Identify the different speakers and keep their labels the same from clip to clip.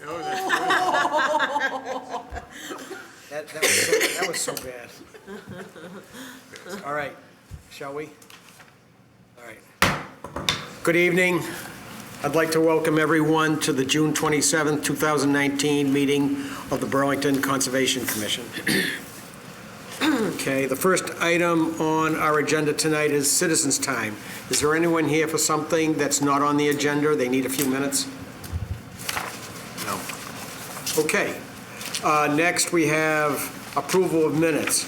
Speaker 1: That was so bad. All right, shall we? All right. Good evening. I'd like to welcome everyone to the June 27th, 2019 meeting of the Burlington Conservation Commission. Okay, the first item on our agenda tonight is citizens' time. Is there anyone here for something that's not on the agenda? They need a few minutes? No. Okay. Next, we have approval of minutes.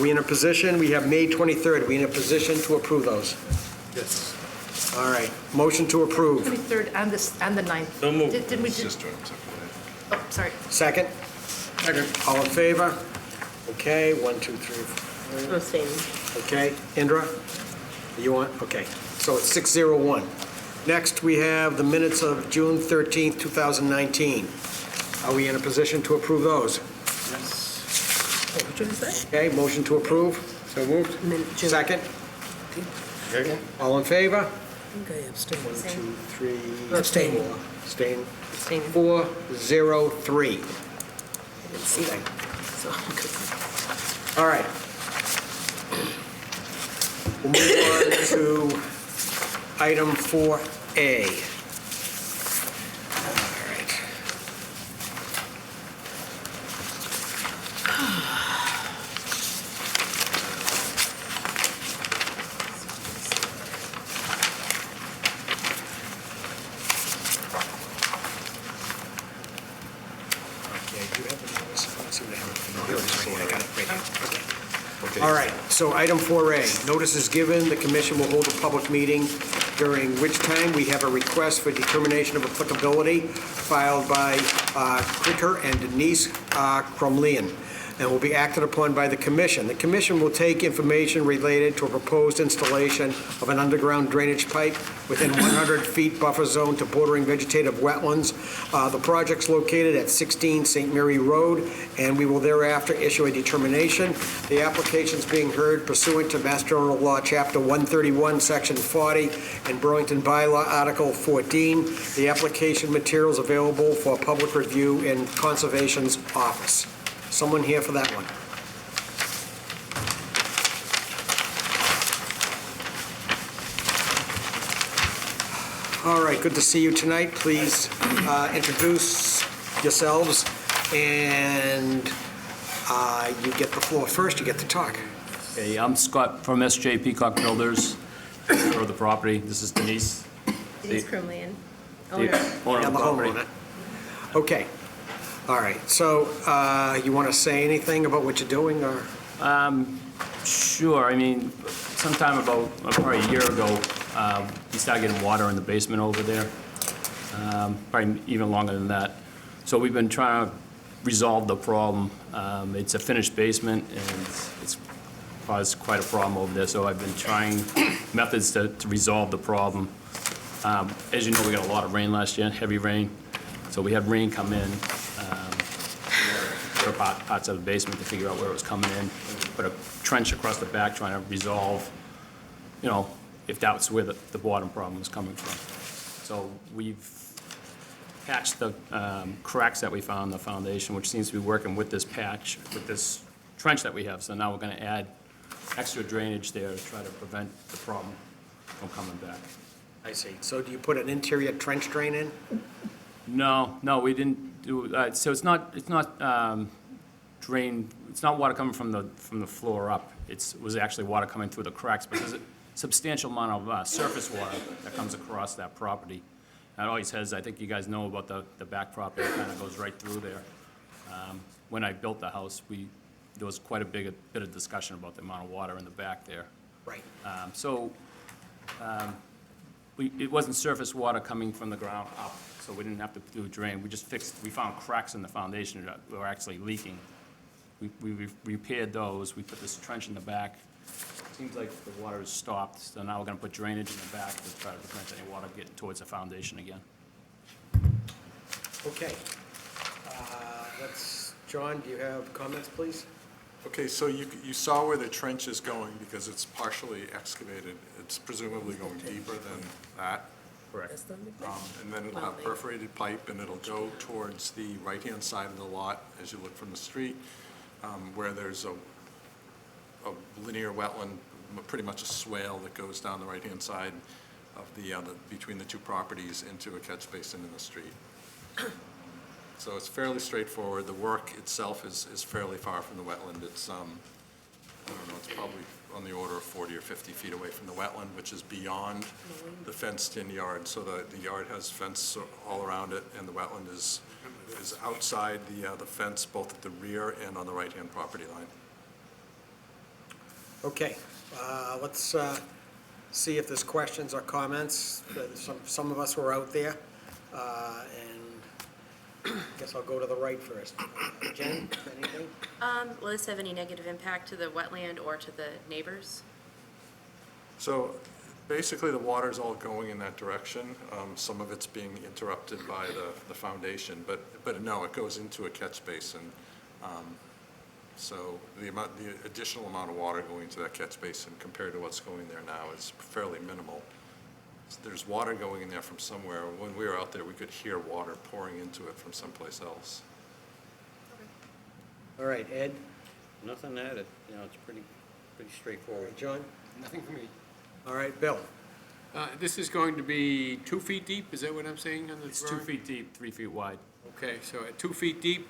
Speaker 1: We in a position, we have May 23rd. We in a position to approve those?
Speaker 2: Yes.
Speaker 1: All right. Motion to approve.
Speaker 3: 23rd and the 9th.
Speaker 2: No move.
Speaker 3: Did we just, oh, sorry.
Speaker 1: Second?
Speaker 2: Second.
Speaker 1: All in favor? Okay, 1, 2, 3, 4.
Speaker 3: Abstaining.
Speaker 1: Okay, Indra? You want, okay, so it's 601. Next, we have the minutes of June 13th, 2019. Are we in a position to approve those?
Speaker 2: Yes.
Speaker 3: Which one is that?
Speaker 1: Okay, motion to approve?
Speaker 2: So moved.
Speaker 1: Second?
Speaker 2: Okay.
Speaker 1: All in favor?
Speaker 3: Okay, abstain.
Speaker 1: 1, 2, 3,
Speaker 3: Abstain.
Speaker 1: 4. Abstain.
Speaker 3: Abstain.
Speaker 1: 4, 0, 3.
Speaker 3: Didn't see
Speaker 1: Okay.
Speaker 3: that. So, okay.
Speaker 1: All right. We'll move on to item 4A. All right. Okay, do you have the notice? Let's see what I have. Here it is, right here. I got it right here. Okay. All right, so item 4A, notice is given, the commission will hold a public meeting during which time we have a request for determination of applicability filed by Cricker and Denise Cromlin, and will be acted upon by the commission. The commission will take information related to a proposed installation of an underground drainage pipe within 100 feet buffer zone to bordering vegetative wetlands. The project's located at 16 St. Mary Road, and we will thereafter issue a determination. The application's being heard pursuant to Mass General Law, Chapter 131, Section 40, and Burlington Bylaw, Article 14. The application materials available for public review in Conservation's office. Someone here for that one? All right, good to see you tonight. Please introduce yourselves, and you get the floor first. You get to talk.
Speaker 4: Hey, I'm Scott from SJ Peacock Builders for the property. This is Denise.
Speaker 3: Denise Cromlin,
Speaker 4: the
Speaker 3: owner.
Speaker 4: owner
Speaker 1: Yeah,
Speaker 4: of
Speaker 1: the
Speaker 4: the property.
Speaker 1: homeowner. Okay. All right. So you want to say anything about what you're doing, or?
Speaker 4: Sure. I mean, sometime about probably a year ago, we started getting water in the basement over there. Probably even longer than that. So we've been trying to resolve the problem. It's a finished basement, and it's caused quite a problem over there. So I've been trying methods to resolve the problem. As you know, we got a lot of rain last year, heavy rain. So we had rain come in, parts of the basement to figure out where it was coming in. Put a trench across the back trying to resolve, you know, if that's where the bottom problem was coming from. So we've patched the cracks that we found in the foundation, which seems to be working with this patch, with this trench that we have. So now we're going to add extra drainage there to try to prevent the problem from coming back.
Speaker 1: I see. So do you put an interior trench drain in?
Speaker 4: No, we didn't do. So it's not drain. It's not water coming from the floor up. It was actually water coming through the cracks, but there's a substantial amount of surface water that comes across that property. And it always has. I think you guys know about the back property. It kind of goes right through there. When I built the house, there was quite a bit of discussion about the amount of water in the back there.
Speaker 1: Right.
Speaker 4: It wasn't surface water coming from the ground up, so we didn't have to do a drain. We found cracks in the foundation that were actually leaking. We repaired those. We put this trench in the back. Seems like the water has stopped, so now we're going to put drainage in the back to try to prevent any water getting towards the foundation again.
Speaker 1: Okay. John, do you have comments, please?
Speaker 2: Okay, so you saw where the trench is going because it's partially excavated. It's presumably going deeper than that.
Speaker 4: Correct.
Speaker 3: That's the only question.
Speaker 2: And then it'll
Speaker 3: Well,
Speaker 2: have
Speaker 3: they-
Speaker 2: perforated pipe, and it'll go towards the right-hand side of the lot as you look from the street, where there's a linear wetland, pretty much a swale that goes down the right-hand side of between the two properties into a catch basin in the street. So it's fairly straightforward. The work itself is fairly far from the wetland. It's, I don't know, it's probably on the order of 40 or 50 feet away from the wetland, which is beyond the fenced-in yard. So the yard has fence all around it, and the wetland is outside the fence, both at the rear and on the right-hand property line.
Speaker 1: Okay, let's see if there's questions or comments. Some of us were out there, and I guess I'll go to the right first. Jen, anything?
Speaker 3: Will this have any negative impact to the wetland or to the neighbors?
Speaker 2: So basically, the water's all going in that direction. Some of it's being interrupted by the foundation, but no, it goes into a catch basin. So the additional amount of water going into that catch basin compared to what's going there now is fairly minimal. There's water going in there from somewhere. When we were out there, we could hear water pouring into it from someplace else.
Speaker 1: All right, Ed,
Speaker 5: Nothing added, you know, it's pretty straightforward.
Speaker 1: John?
Speaker 6: Nothing for me.
Speaker 1: All right, Bill?
Speaker 6: This is going to be 2 feet deep, is that what I'm saying on the
Speaker 4: It's 2
Speaker 6: drawing?
Speaker 4: feet deep, 3 feet wide.
Speaker 6: Okay, so at 2 feet deep,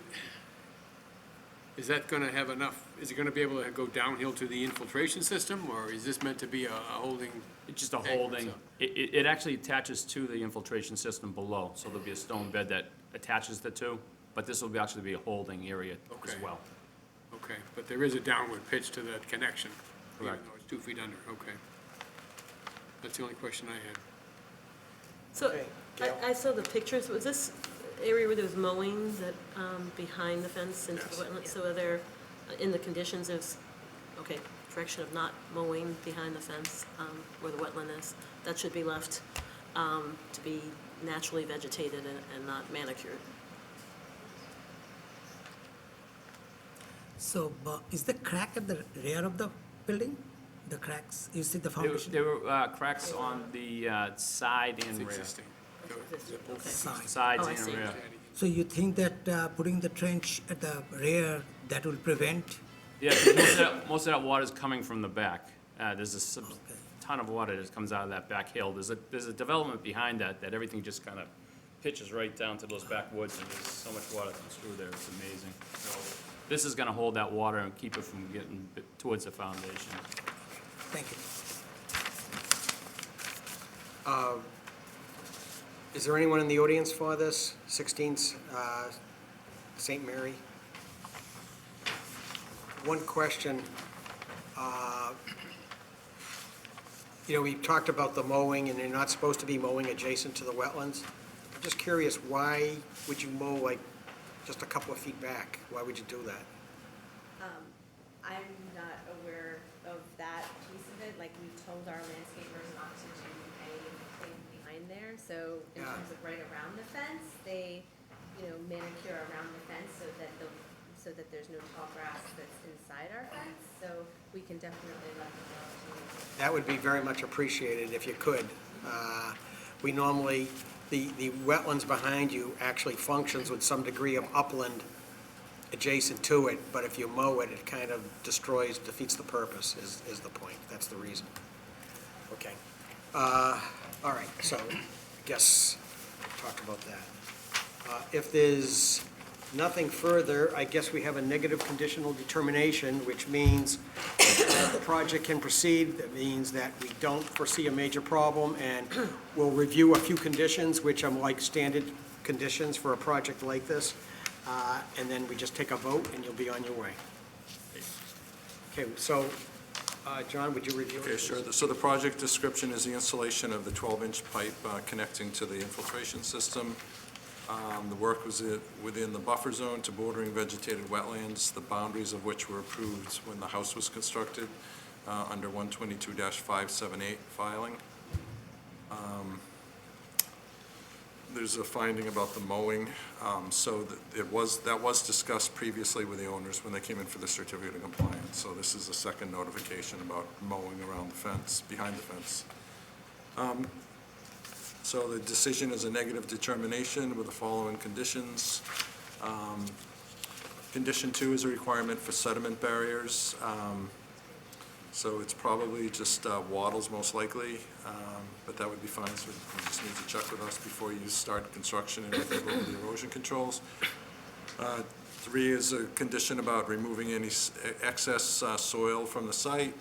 Speaker 6: is that going to have enough, is it going to be able to go downhill to the infiltration system, or is this meant to be a holding?
Speaker 4: It's just a
Speaker 6: Anchor,
Speaker 4: holding.
Speaker 6: so-
Speaker 4: It actually attaches to the infiltration system below, so there'll be a stone bed that attaches the two, but this will actually be a holding area as
Speaker 6: Okay.
Speaker 4: well.
Speaker 6: Okay, but there is a downward pitch to that connection?
Speaker 4: Correct.
Speaker 6: Even though it's 2 feet under, okay. That's the only question I had.
Speaker 7: So,
Speaker 1: Okay, Gail.
Speaker 7: I saw the pictures, was this area where there was mowing that, behind the fence into the
Speaker 2: Yes.
Speaker 7: wetland? So are there, in the conditions, there's, okay, direction of not mowing behind the fence, where the wetland is, that should be left, to be naturally vegetated and not manicured?
Speaker 8: So, is the crack at the rear of the building? The cracks, you see the foundation?
Speaker 4: There were cracks on the side
Speaker 6: It's
Speaker 4: and rear.
Speaker 6: existing.
Speaker 7: Okay.
Speaker 8: Side.
Speaker 4: Sides
Speaker 7: Oh, I
Speaker 4: and
Speaker 7: see.
Speaker 4: rear.
Speaker 8: So you think that putting the trench at the rear, that will prevent?
Speaker 4: Yeah, 'cause most of that water is coming from the back. There's a
Speaker 8: Okay.
Speaker 4: ton of water that comes out of that back hill. There's a development behind that everything just kind of pitches right down to those backwoods, and there's so much water comes through there, it's amazing. So this is gonna hold that water and keep it from getting towards the foundation.
Speaker 8: Thank you.
Speaker 1: Is there anyone in the audience for this, 16 St. Mary? One question. We talked about the mowing, and you're not supposed to be mowing adjacent to the wetlands. I'm just curious, why would you mow like just a couple of feet back? Why would you do that?
Speaker 3: I'm not aware of that piece of it. Like, we told our landscapers not to do anything behind there. So in
Speaker 1: Yeah.
Speaker 3: terms of right around the fence, they, manicure around the fence so that there's no tall grass that's inside our fence. So we can definitely let them know to.
Speaker 1: That would be very much appreciated if you could. We normally, the wetlands behind you actually functions with some degree of upland adjacent to it, but if you mow it, it kind of defeats the purpose, is the point. That's the reason. Okay. All right, so I guess we'll talk about that. If there's nothing further, I guess we have a negative conditional determination, which means the project can proceed. That means that we don't foresee a major problem, and we'll review a few conditions, which are like standard conditions for a project like this, and then we just take a vote, and you'll be on your way. Okay, so, John, would you review it?
Speaker 2: Okay, sure. So the project description is the installation of the 12-inch pipe connecting to the infiltration system. The work was within the buffer zone to bordering vegetated wetlands, the boundaries of which were approved when the house was constructed under 122-578 filing. There's a finding about the mowing, so that was discussed previously with the owners when they came in for the certificate of compliance. So this is a second notification about mowing around the fence, behind the fence. So the decision is a negative determination with the following conditions. Condition 2 is a requirement for sediment barriers. So it's probably just wattles most likely, but that would be fine. So you just need to check with us before you start construction and anything over the erosion controls. 3 is a condition about removing any excess soil from the site.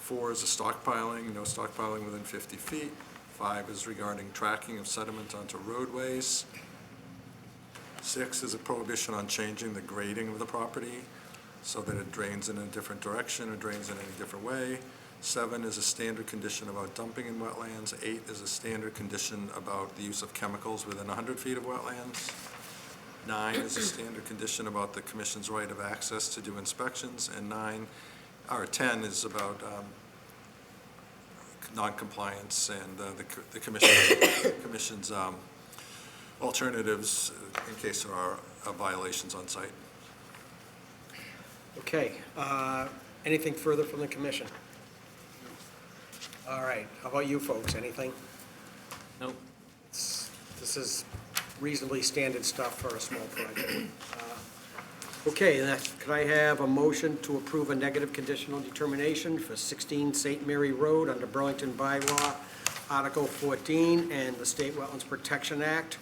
Speaker 2: 4 is a stockpiling, no stockpiling within 50 feet. 5 is regarding tracking of sediment onto roadways. 6 is a prohibition on changing the grading of the property so that it drains in a different direction or drains in any different way. 7 is a standard condition about dumping in wetlands. 8 is a standard condition about the use of chemicals within 100 feet of wetlands. 9 is a standard condition about the commission's right of access to do inspections. And 10 is about non-compliance and the commission's alternatives in case there are violations on site.
Speaker 1: Okay, anything further from the commission? All right, how about you folks, anything?
Speaker 5: Nope.
Speaker 1: This is reasonably standard stuff for a small project. Okay, could I have a motion to approve a negative conditional determination for 16 St. Mary Road under Burlington Bylaw, Article 14, and the State Wetlands Protection Act?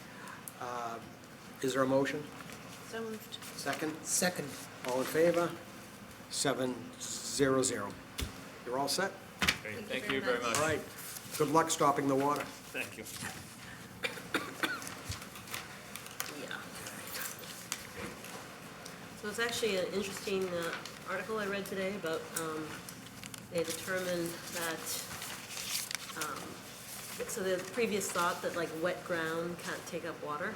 Speaker 1: Is there a motion?
Speaker 7: So moved.
Speaker 1: Second?
Speaker 8: Second.
Speaker 1: All in favor? 7-0-0. You're all set?
Speaker 7: Thank you very much.
Speaker 1: All right. Good luck stopping the water.
Speaker 5: Thank you.
Speaker 7: Yeah. So it's actually an interesting article I read today about, they determined that, so the previous thought that like wet ground can't take up water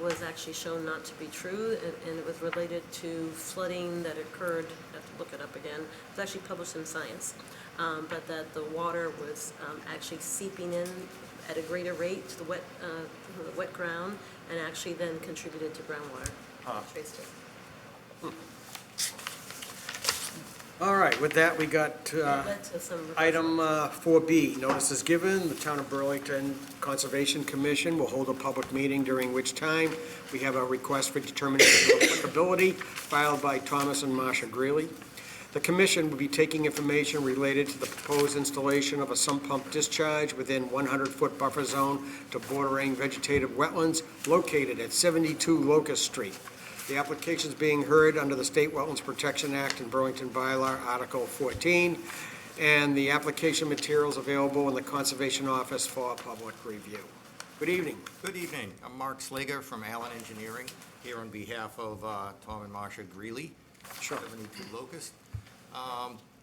Speaker 7: was actually shown not to be true, and it was related to flooding that occurred, I have to look it up again, it's actually published in Science, but that the water was actually seeping in at a greater rate to the wet ground, and actually then contributed to groundwater. Traced it.
Speaker 1: All right, with that, we got
Speaker 7: Led to some.
Speaker 1: item 4B. Notice is given. The Town of Burlington Conservation Commission will hold a public meeting during which time we have a request for determination of applicability filed by Thomas and Marsha Greeley. The commission will be taking information related to the proposed installation of a sump pump discharge within 100-foot buffer zone to bordering vegetative wetlands located at 72 Locust Street. The application is being heard under the State Wetlands Protection Act and Burlington Bylaw, Article 14, and the application materials available in the Conservation Office for public review. Good evening.
Speaker 9: Good evening. I'm Mark Slager from Allen Engineering, here on behalf of Tom and Marsha Greeley,
Speaker 1: Sure.
Speaker 9: 72 Locust.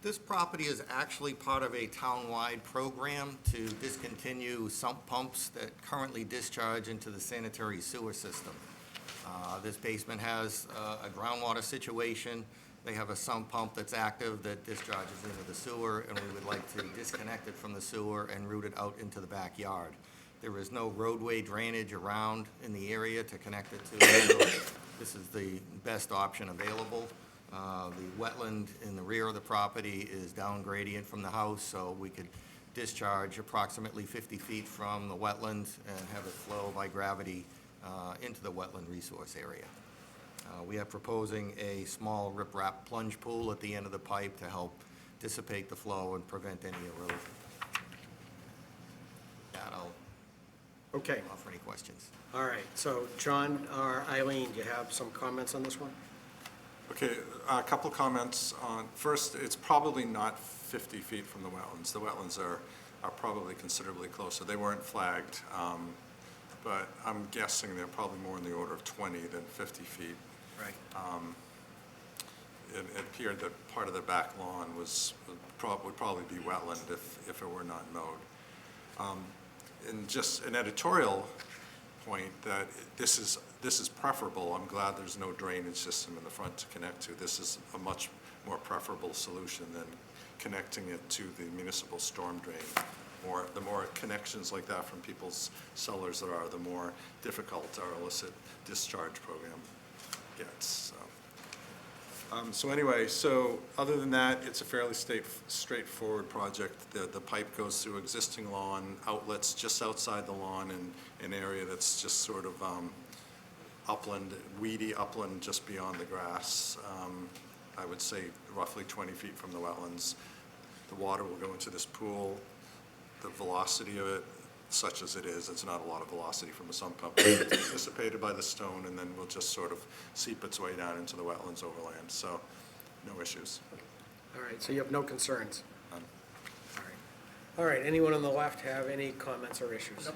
Speaker 9: This property is actually part of a town-wide program to discontinue sump pumps that currently discharge into the sanitary sewer system. This basement has a groundwater situation. They have a sump pump that's active that discharges into the sewer, and we would like to disconnect it from the sewer and route it out into the backyard. There is no roadway drainage around in the area to connect it to, so this is the best option available. The wetland in the rear of the property is down gradient from the house, so we could discharge approximately 50 feet from the wetland and have it flow by gravity into the wetland resource area. We are proposing a small riprap plunge pool at the end of the pipe to help dissipate the flow and prevent any erosion. That I'll
Speaker 1: Okay.
Speaker 9: offer any questions.
Speaker 1: All right. So, John or Eileen, do you have some comments on this one?
Speaker 2: Okay, a couple of comments on, first, it's probably not 50 feet from the wetlands. The wetlands are probably considerably closer. They weren't flagged, but I'm guessing they're probably more in the order of 20 than 50 feet.
Speaker 1: Right.
Speaker 2: It appeared that part of the back lawn would probably be wetland if it were not mowed. And just an editorial point that this is preferable. I'm glad there's no drainage system in the front to connect to. This is a much more preferable solution than connecting it to the municipal storm drain. The more connections like that from people's cellars there are, the more difficult our illicit discharge program gets. So. So anyway, so other than that, it's a fairly straightforward project. The pipe goes through existing lawn, outlets just outside the lawn in an area that's just sort of upland, weedy upland just beyond the grass. I would say roughly 20 feet from the wetlands. The water will go into this pool. The velocity of it, such as it is, it's not a lot of velocity from a sump pump. It's dissipated by the stone, and then will just sort of seep its way down into the wetlands overland, so no issues.
Speaker 1: All right, so you have no concerns?
Speaker 2: None.
Speaker 1: All right. All right, anyone on the left have any comments or issues?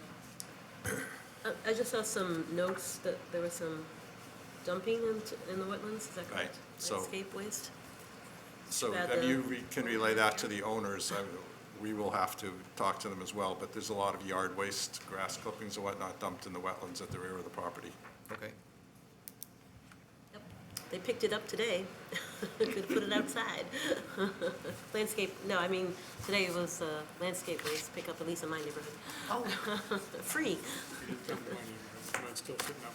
Speaker 7: I just saw some notes that there was some dumping in the wetlands, is that correct?
Speaker 2: Right, so-
Speaker 7: Landscape waste?
Speaker 2: So
Speaker 7: Bad,
Speaker 2: then you can relay that to the owners. We will have to talk to them as well, but there's a lot of yard waste, grass clippings and whatnot dumped in the wetlands at the rear of the property.
Speaker 9: Okay.
Speaker 7: Yep. They picked it up today. Could put it outside. Landscape, no, I mean, today it was landscape waste pick up, at least in my neighborhood.
Speaker 8: Oh,
Speaker 7: Free.
Speaker 6: Mine's still sitting up.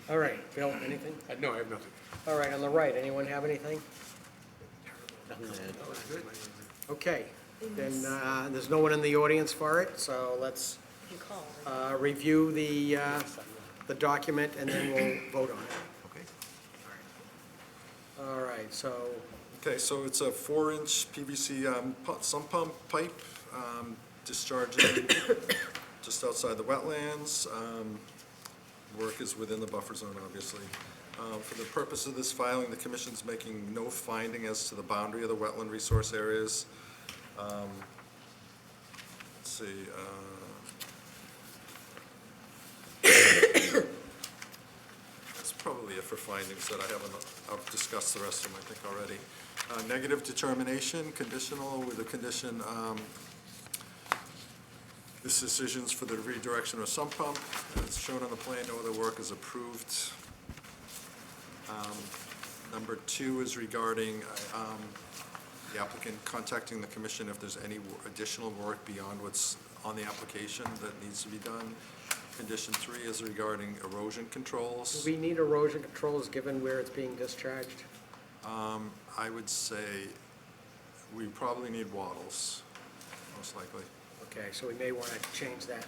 Speaker 1: All right, Bill, anything?
Speaker 6: No, I have nothing.
Speaker 1: All right, on the right, anyone have anything? Okay, then there's no one in the audience for it, so let's
Speaker 7: You call.
Speaker 1: review the document and then we'll vote on it.
Speaker 9: Okay.
Speaker 1: All right, so,
Speaker 2: Okay, so it's a 4-inch PVC sump pump pipe discharging just outside the wetlands. Work is within the buffer zone, obviously. For the purpose of this filing, the commission's making no finding as to the boundary of the wetland resource areas. Let's see. That's probably it for findings that I haven't, I've discussed the rest of them, I think, already. Negative determination, conditional with a condition, this decision's for the redirection of a sump pump. As shown on the plan, no other work is approved. Number 2 is regarding the applicant contacting the commission if there's any additional work beyond what's on the application that needs to be done. Condition 3 is regarding erosion
Speaker 1: do
Speaker 2: controls.
Speaker 1: we need erosion controls given where it's being discharged?
Speaker 2: I would say we probably need wattles, most likely.
Speaker 1: Okay, so we may want to change that.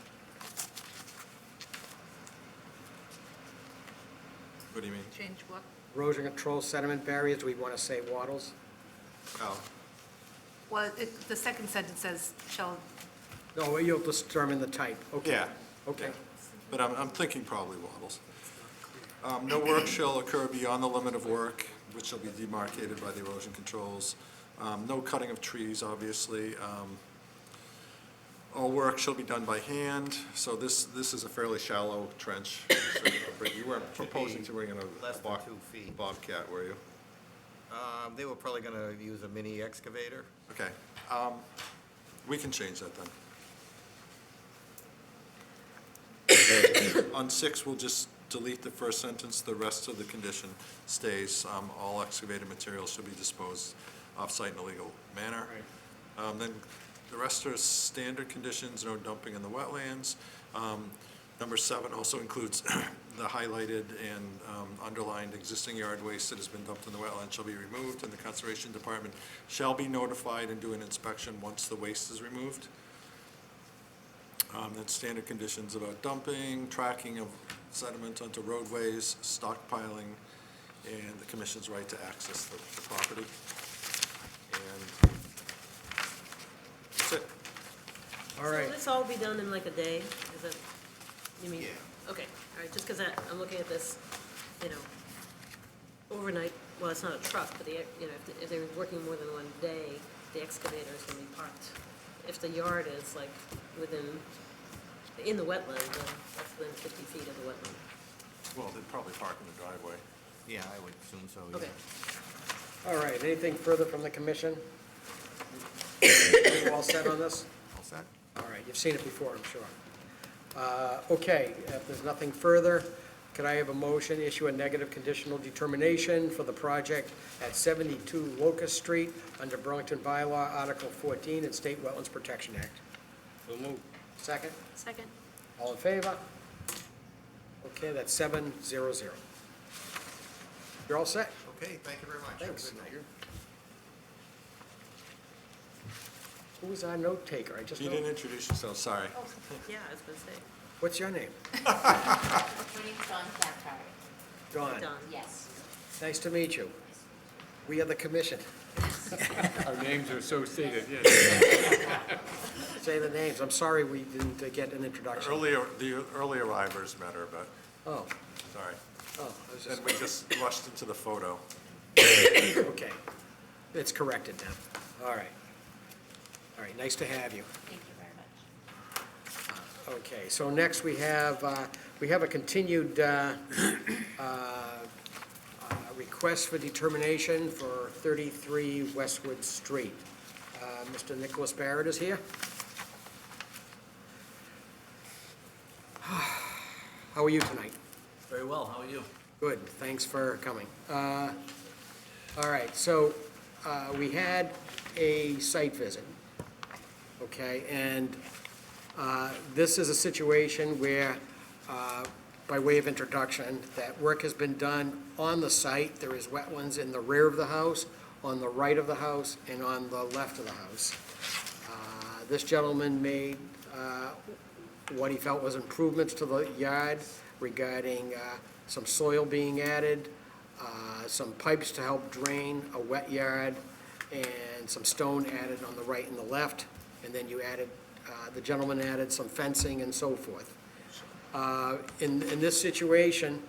Speaker 2: What do you mean?
Speaker 10: Change what?
Speaker 1: Erosion control sediment barriers, do we want to say wattles?
Speaker 2: Oh,
Speaker 10: Well, the second sentence says, shall,
Speaker 1: No, you'll determine the type, okay.
Speaker 2: yeah.
Speaker 1: Okay.
Speaker 2: yeah. But I'm thinking probably wattles. No work shall occur beyond the limit of work, which shall be demarcated by the erosion controls. No cutting of trees, obviously. All work shall be done by hand, so this is a fairly shallow trench. You weren't proposing to bring in
Speaker 9: Less
Speaker 2: a
Speaker 9: than 2 feet.
Speaker 2: bobcat, were you?
Speaker 9: They were probably gonna use a mini excavator.
Speaker 2: Okay, we can change that then. On 6, we'll just delete the first sentence, the rest of the condition stays. All excavated materials should be disposed off-site in a legal manner. Then the rest are standard conditions, no dumping in the wetlands. Number 7 also includes the highlighted and underlined existing yard waste that has been dumped in the wetland shall be removed, and the Conservation Department shall be notified and do an inspection once the waste is removed. Then standard conditions about dumping, tracking of sediment onto roadways, stockpiling, and the commission's right to access the property. And that's it.
Speaker 1: All
Speaker 7: So
Speaker 1: right,
Speaker 7: will this all be done in like a day? Is that, you mean?
Speaker 2: Yeah.
Speaker 7: Okay, all right, just because I'm looking at this, you know, overnight, well, it's not a truck, but if they're working more than one day, the excavator is going to be parked. If the yard is like in the wetland, then that's within 50 feet of the wetland.
Speaker 2: Well, they'd probably park in the driveway.
Speaker 9: Yeah, I would assume so, yeah.
Speaker 7: Okay.
Speaker 1: all right, anything further from the commission? You all set on this?
Speaker 9: All set?
Speaker 1: All right, you've seen it before, I'm sure. Okay, if there's nothing further, could I have a motion, issue a negative conditional determination for the project at 72 Locust Street under Burlington Bylaw, Article 14, and State Wetlands Protection Act?
Speaker 6: So move.
Speaker 1: Second?
Speaker 7: Second?
Speaker 1: All in favor? Okay, that's 7-0-0. You're all set?
Speaker 9: Okay, thank you very much. Have a
Speaker 1: Thanks.
Speaker 9: good night.
Speaker 1: Who was our note taker? I just
Speaker 2: You
Speaker 1: know.
Speaker 2: didn't introduce yourself, sorry.
Speaker 7: Yeah, I was gonna say,
Speaker 1: What's your name?
Speaker 11: My name's Dawn Cathcart.
Speaker 1: Dawn.
Speaker 7: Don.
Speaker 11: Yes.
Speaker 1: Nice to meet you. We are the commission.
Speaker 6: Our names are so stated, yes.
Speaker 1: Say the names. I'm sorry we didn't get an introduction.
Speaker 2: The early arrivers met her, but,
Speaker 1: Oh,
Speaker 2: sorry.
Speaker 1: I was
Speaker 2: And
Speaker 1: just,
Speaker 2: we just rushed into the photo.
Speaker 1: okay. It's corrected now. All right. All right, nice to have you.
Speaker 11: Thank you very much.
Speaker 1: Okay, so next we have a continued request for determination for 33 Westwood Street. Mr. Nicholas Barrett is here. How are you tonight?
Speaker 5: Very well, how are you?
Speaker 1: Good, thanks for coming. All right, so we had a site visit, okay? And this is a situation where, by way of introduction, that work has been done on the site. There is wetlands in the rear of the house, on the right of the house, and on the left of the house. This gentleman made what he felt was improvements to the yard regarding some soil being added, some pipes to help drain a wet yard, and some stone added on the right and the left. And then you added, the gentleman added some fencing and so forth. In this situation,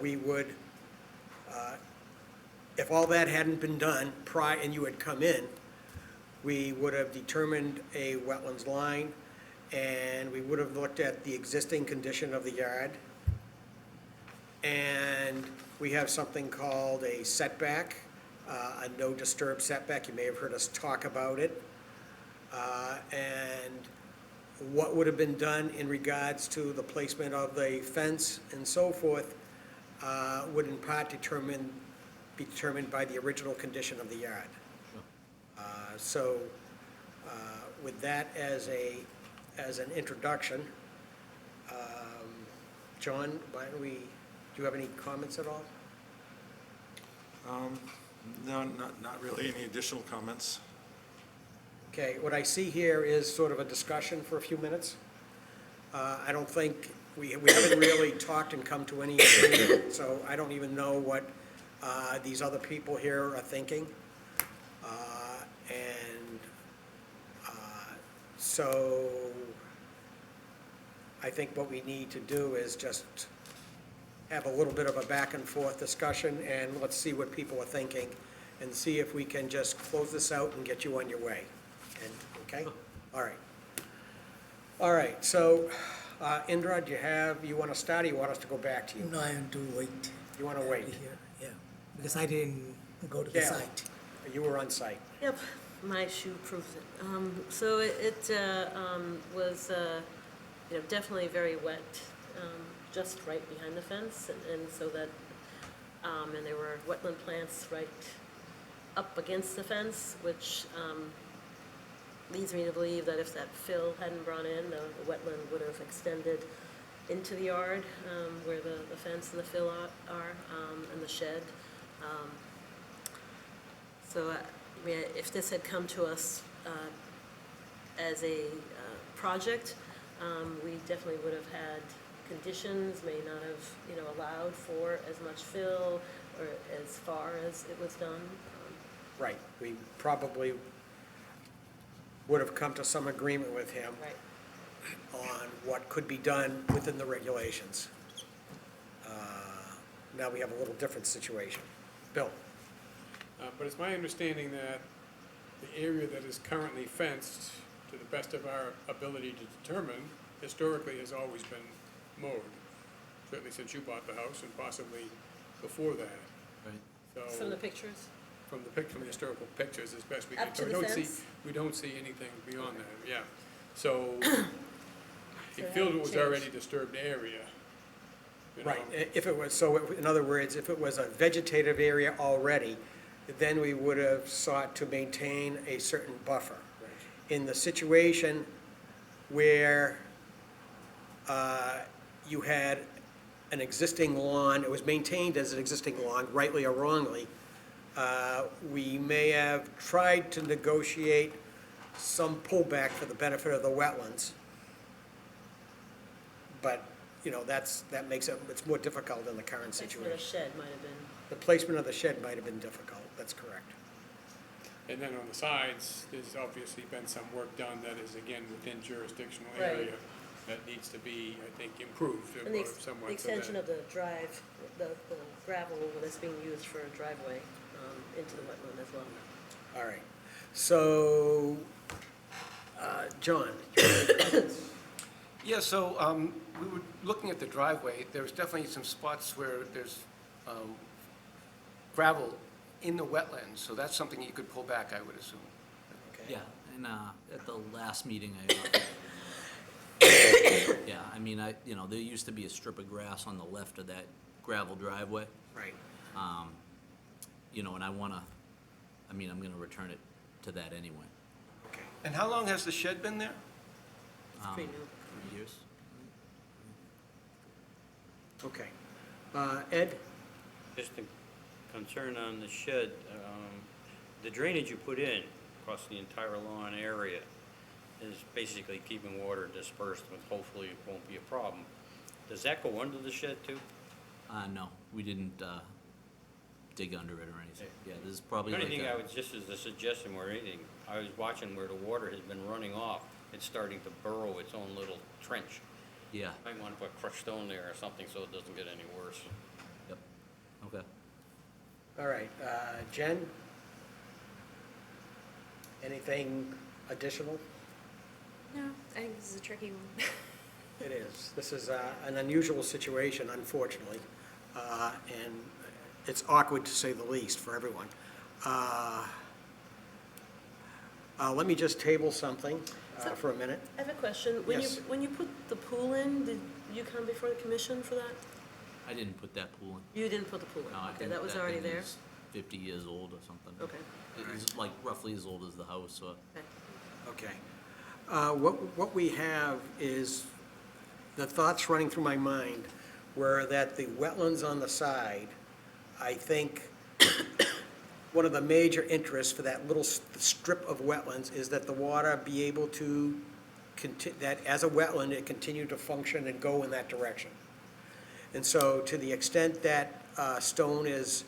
Speaker 1: we would, if all that hadn't been done prior, and you had come in, we would have determined a wetlands line, and we would have looked at the existing condition of the yard. And we have something called a setback, a no disturb setback. You may have heard us talk about it. And what would have been done in regards to the placement of the fence and so forth would in part be determined by the original condition of the yard. So with that as an introduction, John, why don't we, do you have any comments at all?
Speaker 2: No, not really. Any additional comments?
Speaker 1: Okay, what I see here is sort of a discussion for a few minutes. I don't think, we haven't really talked and come to any agreement, so I don't even know what these other people here are thinking. So I think what we need to do is just have a little bit of a back and forth discussion, and let's see what people are thinking, and see if we can just close this out and get you on your way. And, okay? All right. All right, so, Indra, you want to start, or you want us to go back to you?
Speaker 8: No, I want to wait.
Speaker 1: You want to wait?
Speaker 8: Here, yeah, because I didn't go to the
Speaker 1: Yeah.
Speaker 8: site.
Speaker 1: You were on site.
Speaker 7: Yep, my shoe proves it. So it was, definitely very wet, just right behind the fence, and so that, and there were wetland plants right up against the fence, which leads me to believe that if that fill hadn't brought in, the wetland would have extended into the yard, where the fence and the fill are, and the shed. So, I mean, if this had come to us as a project, we definitely would have had conditions, may not have, allowed for as much fill or as far as it was done.
Speaker 1: Right, we probably would have come to some agreement with him
Speaker 7: Right.
Speaker 1: on what could be done within the regulations. Now we have a little different situation. Bill?
Speaker 6: But it's my understanding that the area that is currently fenced, to the best of our ability to determine, historically has always been mowed, certainly since you bought the house and possibly before that.
Speaker 5: Right.
Speaker 6: So,
Speaker 7: From the pictures?
Speaker 6: from the historical pictures as best we can.
Speaker 7: Up to
Speaker 6: So we
Speaker 7: the
Speaker 6: don't see-
Speaker 7: fence?
Speaker 6: We don't see anything beyond that, yeah. So, he
Speaker 7: it
Speaker 6: felt it
Speaker 7: hadn't
Speaker 6: was
Speaker 7: changed.
Speaker 6: already disturbed area. you know.
Speaker 1: Right, if it was, so in other words, if it was a vegetative area already, then we would have sought to maintain a certain buffer. In the situation where you had an existing lawn, it was maintained as an existing lawn, rightly or wrongly, we may have tried to negotiate some pullback for the benefit of the wetlands. But, you know, that makes it, it's more difficult in the current
Speaker 7: That's where the
Speaker 1: situation.
Speaker 7: shed might have been.
Speaker 1: The placement of the shed might have been difficult, that's correct.
Speaker 6: And then on the sides, there's obviously been some work done that is, again, within jurisdictional
Speaker 7: Right.
Speaker 6: area that needs to be, I think, improved
Speaker 7: And the
Speaker 6: somewhat.
Speaker 7: the extension of the drive, the gravel that's being used for a driveway into the wetland as well.
Speaker 1: All right, so, John?
Speaker 12: Yeah, so we were looking at the driveway. There's definitely some spots where there's gravel in the wetlands, so that's something you could pull back, I would assume.
Speaker 1: Okay.
Speaker 5: Yeah, and at the last meeting, yeah, I mean, there used to be a strip of grass on the left of that gravel driveway,
Speaker 1: Right.
Speaker 5: and I'm gonna return it to that anyway.
Speaker 1: Okay.
Speaker 12: And how long has the shed been there?
Speaker 7: It's pretty new.
Speaker 5: 3 years?
Speaker 1: Okay. Ed?
Speaker 5: Just a concern on the shed, the drainage you put in across the entire lawn area is basically keeping water dispersed, and hopefully it won't be a problem. Does that go under the shed too? No, we didn't dig under it or anything. Yeah, this is probably like
Speaker 13: Anything I would, just as a suggestion or anything, I was watching where the water has been running off. It's starting to burrow its own little trench.
Speaker 5: Yeah,
Speaker 13: Might want to put crushed stone there or something so it doesn't get any worse.
Speaker 5: yep, okay.
Speaker 1: All right, Jen? Anything additional?
Speaker 3: No, I think this is a tricky one.
Speaker 1: It is. This is an unusual situation, unfortunately, and it's awkward to say the least for everyone. Let me just table something for a minute.
Speaker 7: I have a question.
Speaker 1: Yes.
Speaker 7: When you put the pool in, did you come before the commission for that?
Speaker 5: I didn't put that pool in.
Speaker 7: You didn't put the pool in?
Speaker 5: No, I
Speaker 7: Okay,
Speaker 5: think
Speaker 7: that was already
Speaker 5: thing
Speaker 7: there?
Speaker 5: is 50 years old or something.
Speaker 7: Okay.
Speaker 5: It's like roughly as old as the house, so.
Speaker 7: Okay.
Speaker 1: Okay. What we have is, the thoughts running through my mind were that the wetlands on the side, I think, one of the major interests for that little strip of wetlands is that the water be able to, that as a wetland, it continue to function and go in that direction. And so to the extent that stone is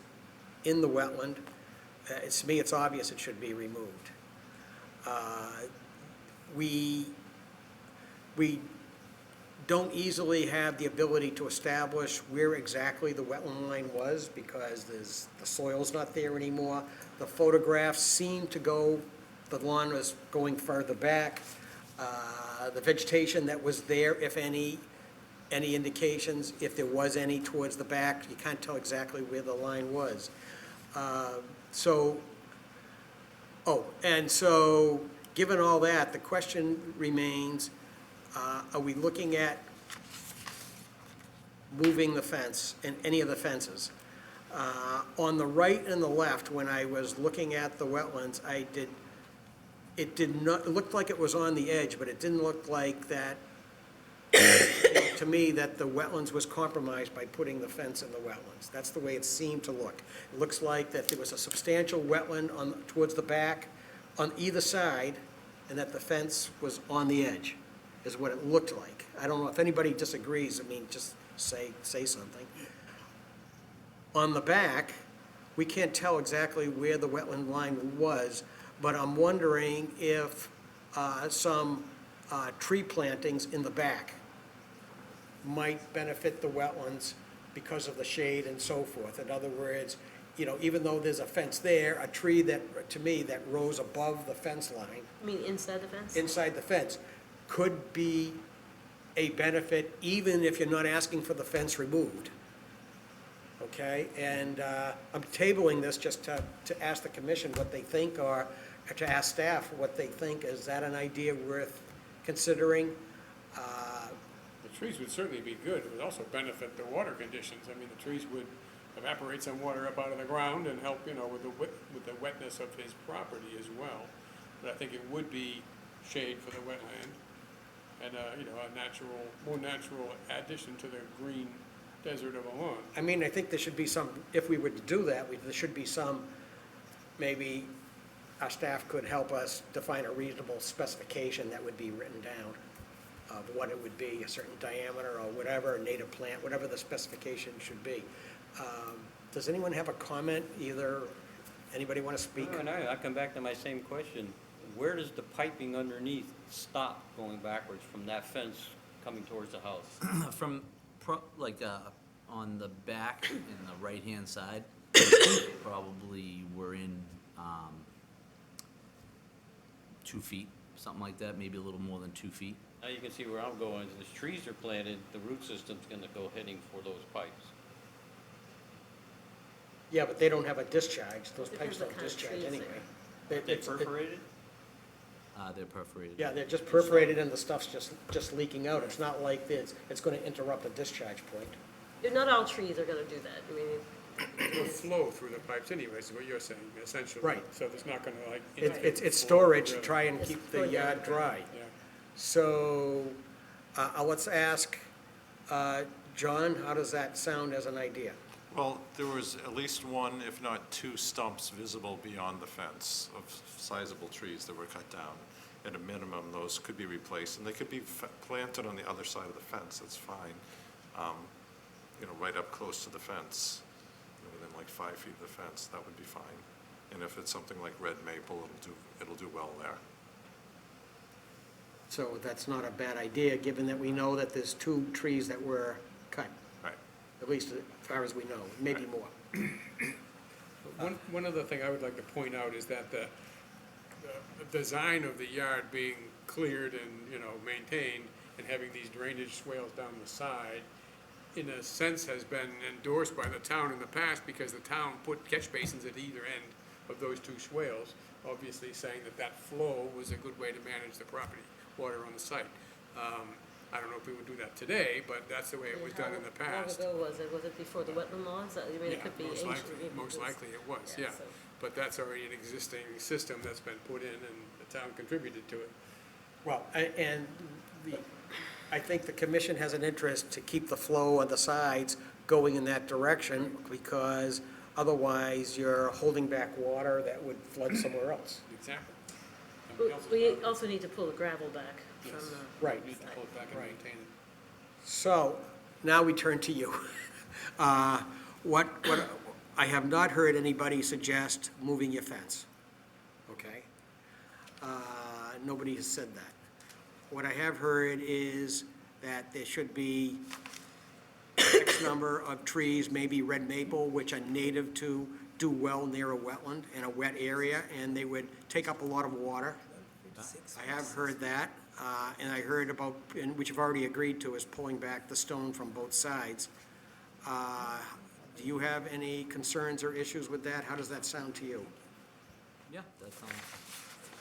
Speaker 1: in the wetland, to me, it's obvious it should be removed. We don't easily have the ability to establish where exactly the wetland line was because the soil's not there anymore. The photographs seem to go, the lawn was going further back. The vegetation that was there, if any indications, if there was any towards the back, you can't tell exactly where the line was. So, given all that, the question remains, are we looking at moving the fence, and any of the fences? On the right and the left, when I was looking at the wetlands, it did not, it looked like it was on the edge, but it didn't look like that, to me, that the wetlands was compromised by putting the fence in the wetlands. That's the way it seemed to look. It looks like that there was a substantial wetland towards the back on either side, and that the fence was on the edge, is what it looked like. I don't know if anybody disagrees, I mean, just say something. On the back, we can't tell exactly where the wetland line was, but I'm wondering if some tree plantings in the back might benefit the wetlands because of the shade and so forth. In other words, you know, even though there's a fence there, a tree that, to me, that rose above the fence line,
Speaker 7: You mean inside the fence?
Speaker 1: inside the fence, could be a benefit even if you're not asking for the fence removed. Okay, and I'm tabling this just to ask the commission what they think, or to ask staff what they think. Is that an idea worth considering?
Speaker 6: The trees would certainly be good. It would also benefit the water conditions. I mean, the trees would evaporate some water up out of the ground and help, with the wetness of his property as well. But I think it would be shade for the wetland and, a more natural addition to the green desert of a lawn.
Speaker 1: I mean, I think there should be some, if we were to do that, there should be some, maybe our staff could help us define a reasonable specification that would be written down of what it would be, a certain diameter or whatever, a native plant, whatever the specification should be. Does anyone have a comment, either, anybody want to speak?
Speaker 5: I come back to my same question. Where does the piping underneath stop going backwards from that fence coming towards the house?
Speaker 14: From, on the back and the right-hand side, probably we're in 2 feet, something like that, maybe a little more than 2 feet.
Speaker 5: Now you can see where I'm going. As trees are planted, the root system's gonna go heading for those pipes.
Speaker 1: Yeah, but they don't have a discharge, those
Speaker 7: Depends
Speaker 1: pipes
Speaker 7: what
Speaker 1: don't
Speaker 7: kind of
Speaker 1: discharge
Speaker 7: trees
Speaker 1: anyway.
Speaker 5: They perforated?
Speaker 14: They're perforated.
Speaker 1: Yeah, they're just perforated and the stuff's just leaking out. It's not like it's going to interrupt a discharge point.
Speaker 7: Not all trees are gonna do that. I mean,
Speaker 6: It'll flow through the pipes anyway, is what you're saying, essentially.
Speaker 1: Right.
Speaker 6: So there's not gonna like.
Speaker 1: It's storage to
Speaker 6: Really.
Speaker 1: try and
Speaker 7: It's
Speaker 1: keep the
Speaker 7: going down.
Speaker 1: yard dry.
Speaker 6: Yeah.
Speaker 1: So, let's ask, John, how does that sound as an idea?
Speaker 2: Well, there was at least one, if not two stumps visible beyond the fence of sizable trees that were cut down. At a minimum, those could be replaced, and they could be planted on the other side of the fence, that's fine. Right up close to the fence, within like 5 feet of the fence, that would be fine. And if it's something like red maple, it'll do well there.
Speaker 1: So that's not a bad idea, given that we know that there's 2 trees that were cut,
Speaker 2: Right.
Speaker 1: at least as far as we know, maybe more.
Speaker 6: One other thing I would like to point out is that the design of the yard being cleared and, maintained, and having these drainage swales down the side, in a sense, has been endorsed by the town in the past, because the town put catch basins at either end of those 2 swales, obviously saying that flow was a good way to manage the property water on the site. I don't know if we would do that today, but that's the way it was done in the past.
Speaker 7: How long ago was it? Was it before the wetland laws? I mean, it could be
Speaker 6: Most
Speaker 7: ancient.
Speaker 6: likely, most likely it was,
Speaker 7: Yeah,
Speaker 6: yeah.
Speaker 7: so-
Speaker 6: But that's already an existing system that's been put in, and the town contributed to it.
Speaker 1: Well, I think the commission has an interest to keep the flow on the sides going in that direction, because otherwise you're holding back water that would flood somewhere else.
Speaker 6: Exactly.
Speaker 7: We also need to pull the gravel back from
Speaker 6: Yes.
Speaker 7: the.
Speaker 1: Right.
Speaker 6: Need to pull it back and
Speaker 1: Right.
Speaker 6: maintain it.
Speaker 1: So, now we turn to you. What, I have not heard anybody suggest moving your fence, okay? Nobody has said that. What I have heard is that there should be X number of trees, maybe red maple, which are native to do well near a wetland and a wet area, and they would take up a lot of water. I have heard that, and I heard about, and which you've already agreed to, is pulling back the stone from both sides. Do you have any concerns or issues with that? How does that sound to you?
Speaker 14: Yeah, that sounds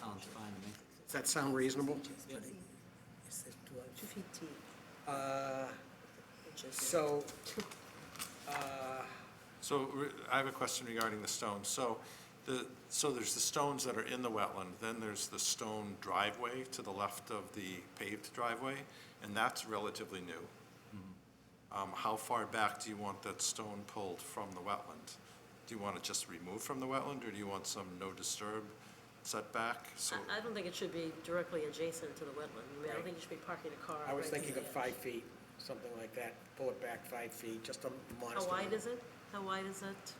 Speaker 14: fine to me.
Speaker 1: Does that sound reasonable?
Speaker 8: It says 12.
Speaker 7: 2 feet deep.
Speaker 1: So,
Speaker 2: I have a question regarding the stones. So there's the stones that are in the wetland, then there's the stone driveway to the left of the paved driveway, and that's relatively new. How far back do you want that stone pulled from the wetland? Do you want it just removed from the wetland, or do you want some no disturb setback? So,
Speaker 7: I don't think it should be directly adjacent to the wetland. I mean, I don't think you should be parking a car.
Speaker 1: I was
Speaker 7: right
Speaker 1: thinking
Speaker 7: there.
Speaker 1: of 5 feet, something like that. Pull it back 5 feet, just a modest
Speaker 7: How wide
Speaker 1: amount.
Speaker 7: is it? How wide is it?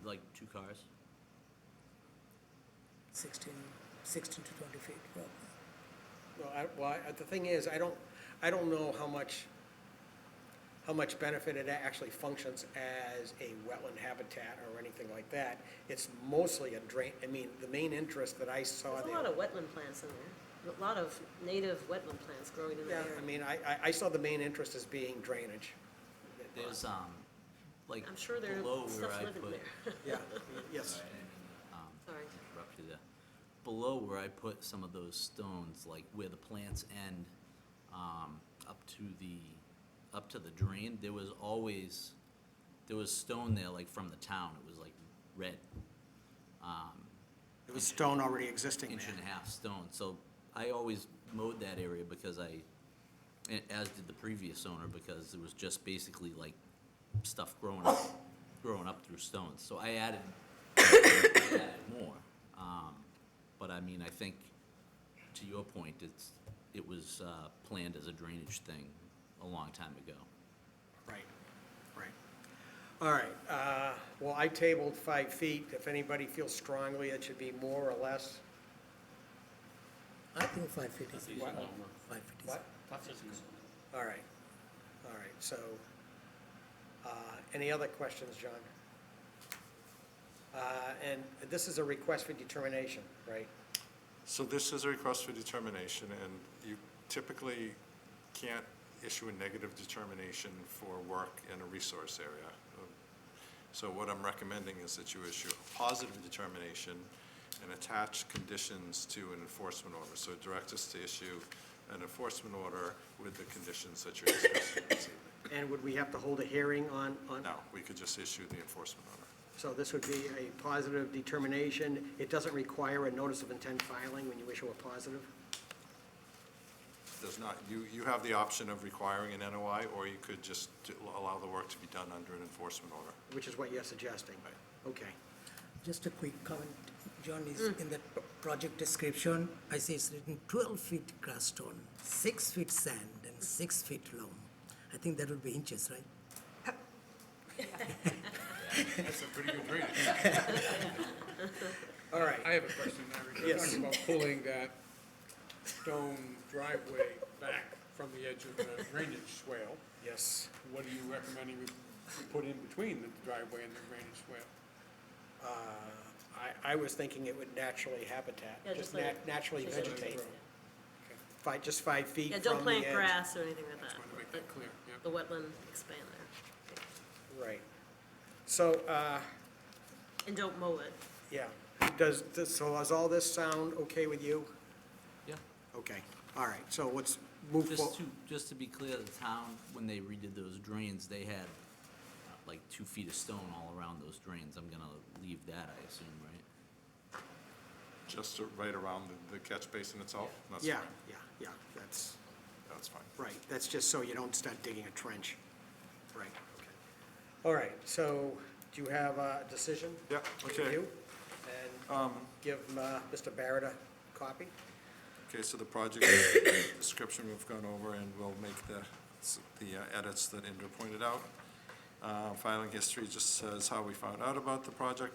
Speaker 14: Like 2 cars?
Speaker 8: 16 to 20 feet, probably.
Speaker 1: Well, the thing is, I don't know how much benefit it actually functions as a wetland habitat or anything like that. It's mostly a drain, I mean, the main interest that I saw
Speaker 7: There's a
Speaker 1: there.
Speaker 7: lot of wetland plants in there. A lot of native wetland plants growing in
Speaker 1: Yeah,
Speaker 7: there.
Speaker 1: I mean, I saw the main interest as being drainage.
Speaker 14: There's, like,
Speaker 7: I'm sure there's
Speaker 14: below where
Speaker 7: stuff
Speaker 14: I
Speaker 7: living
Speaker 14: put.
Speaker 7: there.
Speaker 1: Yeah, yes.
Speaker 7: Sorry.
Speaker 14: Interrupt you there. Below where I put some of those stones, like where the plants end, up to the drain, there was stone there, like from the town, it was like red.
Speaker 1: It was stone already existing
Speaker 14: Inch
Speaker 1: there.
Speaker 14: and a half stone, so I always mowed that area because as did the previous owner, because it was just basically like stuff growing up through stones. So I added more. But I mean, I think, to your point, it was planned as a drainage thing a long time ago.
Speaker 1: Right, right. All right, well, I tabled 5 feet. If anybody feels strongly it should be more or less.
Speaker 8: I think 5 feet is.
Speaker 1: What?
Speaker 8: 5 feet is.
Speaker 1: What? All right, so, any other questions, John? And this is a request for determination, right?
Speaker 2: So this is a request for determination, and you typically can't issue a negative determination for work in a resource area. So what I'm recommending is that you issue a positive determination and attach conditions to an enforcement order. So direct us to issue an enforcement order with the conditions that you're discussing this evening.
Speaker 1: And would we have to hold a hearing on?
Speaker 2: No, we could just issue the enforcement order.
Speaker 1: So this would be a positive determination. It doesn't require a notice of intent filing when you issue a positive?
Speaker 2: Does not, you have the option of requiring an NOI, or you could just allow the work to be done under an enforcement order.
Speaker 1: Which is what you're suggesting?
Speaker 2: Right.
Speaker 1: Okay.
Speaker 8: Just a quick comment, John, is in the project description, I see it's written 12 feet grass stone, 6 feet sand, and 6 feet loam. I think that would be inches, right?
Speaker 6: That's a pretty good drainage.
Speaker 1: All right.
Speaker 6: I have a question now. You're
Speaker 1: Yes.
Speaker 6: talking about pulling that stone driveway back from the edge of the drainage swale.
Speaker 1: Yes.
Speaker 6: What are you recommending we put in between the driveway and the drainage swale?
Speaker 1: I was thinking it would naturally habitat,
Speaker 7: Yeah,
Speaker 1: just
Speaker 7: just let it-
Speaker 1: naturally
Speaker 7: just let it
Speaker 1: vegetate.
Speaker 7: grow.
Speaker 1: Just 5 feet
Speaker 7: Yeah,
Speaker 1: from the edge.
Speaker 7: don't plant grass or anything like that.
Speaker 6: Just wanted to make that clear, yeah.
Speaker 7: The wetland expand there.
Speaker 1: Right. So,
Speaker 7: And don't mow it.
Speaker 1: yeah, so does all this sound okay with you?
Speaker 14: Yeah.
Speaker 1: Okay, all right, so let's move forward.
Speaker 14: Just to be clear, the town, when they redid those drains, they had like 2 feet of stone all around those drains. I'm gonna leave that, I assume, right?
Speaker 2: Just right around the catch basin itself? That's
Speaker 1: Yeah,
Speaker 2: fine.
Speaker 1: yeah, that's
Speaker 2: That's fine.
Speaker 1: right. That's just so you don't start digging a trench. Right, okay. All right, so do you have a decision?
Speaker 2: Yeah, okay.
Speaker 1: Review? And give Mr. Barrett a copy?
Speaker 2: Okay, so the project description we've gone over, and we'll make the edits that Indra pointed out. Filing history just says how we found out about the project.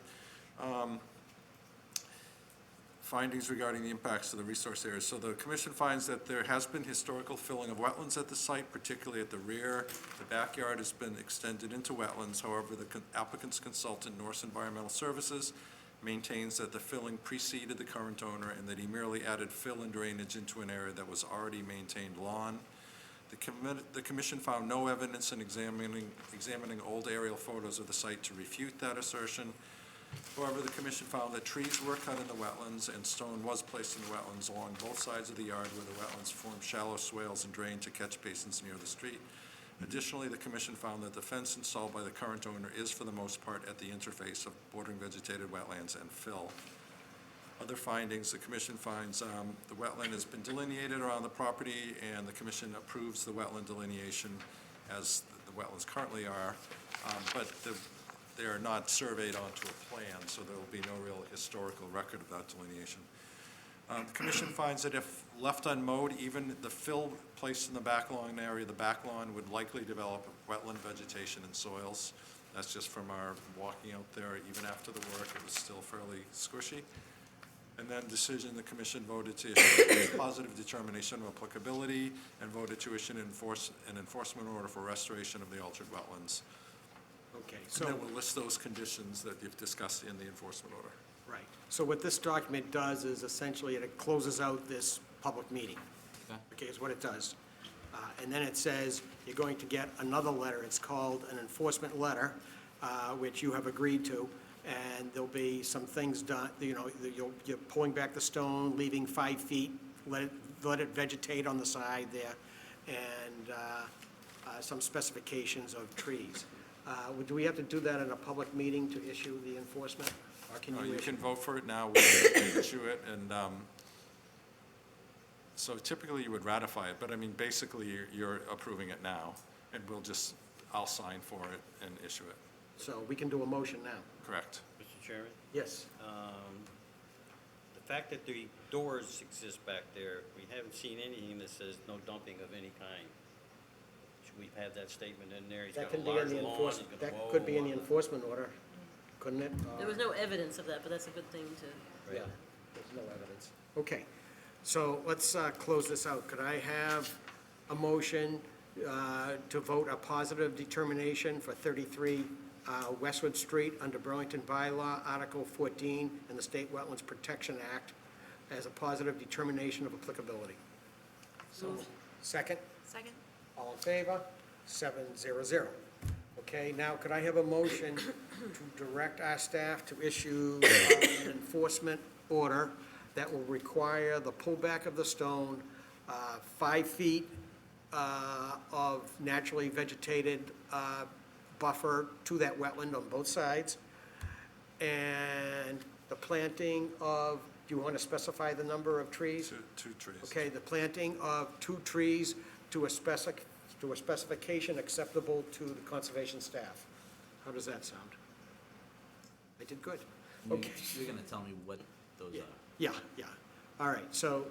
Speaker 2: Findings regarding the impacts to the resource areas. So the commission finds that there has been historical filling of wetlands at the site, particularly at the rear. The backyard has been extended into wetlands. However, the applicant's consultant, Norse Environmental Services, maintains that the filling preceded the current owner and that he merely added fill and drainage into an area that was already maintained lawn. The commission found no evidence in examining old aerial photos of the site to refute that assertion. However, the commission found that trees were cut in the wetlands and stone was placed in the wetlands along both sides of the yard where the wetlands form shallow swales and drain to catch basins near the street. Additionally, the commission found that the fence installed by the current owner is for the most part at the interface of bordering vegetated wetlands and fill. Other findings, the commission finds the wetland has been delineated around the property, and the commission approves the wetland delineation as the wetlands currently are, but they are not surveyed onto a plan, so there will be no real historical record of that delineation. The commission finds that if left unmowed, even the fill placed in the back lawn area, the back lawn would likely develop wetland vegetation and soils. That's just from our walking out there. Even after the work, it was still fairly squishy. And then decision, the commission voted to issue a positive determination of applicability and voted to issue an enforcement order for restoration of the altered wetlands.
Speaker 1: Okay,
Speaker 2: And
Speaker 1: so,
Speaker 2: then we'll list those conditions that you've discussed in the enforcement order.
Speaker 1: right. So what this document does is essentially it closes out this public meeting. Okay, is what it does. And then it says you're going to get another letter. It's called an enforcement letter, which you have agreed to. And there'll be some things done, you know, you're pulling back the stone, leaving 5 feet, let it vegetate on the side there, and some specifications of trees. Do we have to do that at a public meeting to issue the enforcement? Or can you
Speaker 2: You
Speaker 1: issue?
Speaker 2: can vote for it now, we can issue it, and So typically you would ratify it, but I mean, basically you're approving it now, and I'll sign for it and issue it.
Speaker 1: So we can do a motion now.
Speaker 2: Correct.
Speaker 5: Mr. Chairman?
Speaker 1: Yes.
Speaker 5: The fact that the doors exist back there, we haven't seen anything that says no dumping of any kind. Should we have that statement in there? He's
Speaker 1: That
Speaker 5: got a
Speaker 1: can be in
Speaker 5: large
Speaker 1: the
Speaker 5: lawn, he's
Speaker 1: enforcement,
Speaker 5: gonna
Speaker 1: that could be in the
Speaker 5: mow.
Speaker 1: enforcement order, couldn't it?
Speaker 7: There was no evidence of that, but that's a good thing to.
Speaker 1: Yeah, there's no evidence. Okay, so let's close this out. Could I have a motion to vote a positive determination for 33 Westwood Street under Burlington Bylaw, Article 14, and the State Wetlands Protection Act as a positive determination of applicability? So, second?
Speaker 10: Second?
Speaker 1: All in favor? 700. Okay, now could I have a motion to direct our staff to issue an enforcement order that will require the pullback of the stone, 5 feet of naturally vegetated buffer to that wetland on both sides, and the planting of, do you want to specify the number of trees?
Speaker 2: Two trees.
Speaker 1: Okay, the planting of 2 trees to a specification acceptable to the conservation staff. How does that sound? I did good. Okay.
Speaker 14: You're gonna tell me what those are.
Speaker 1: Yeah. All right, so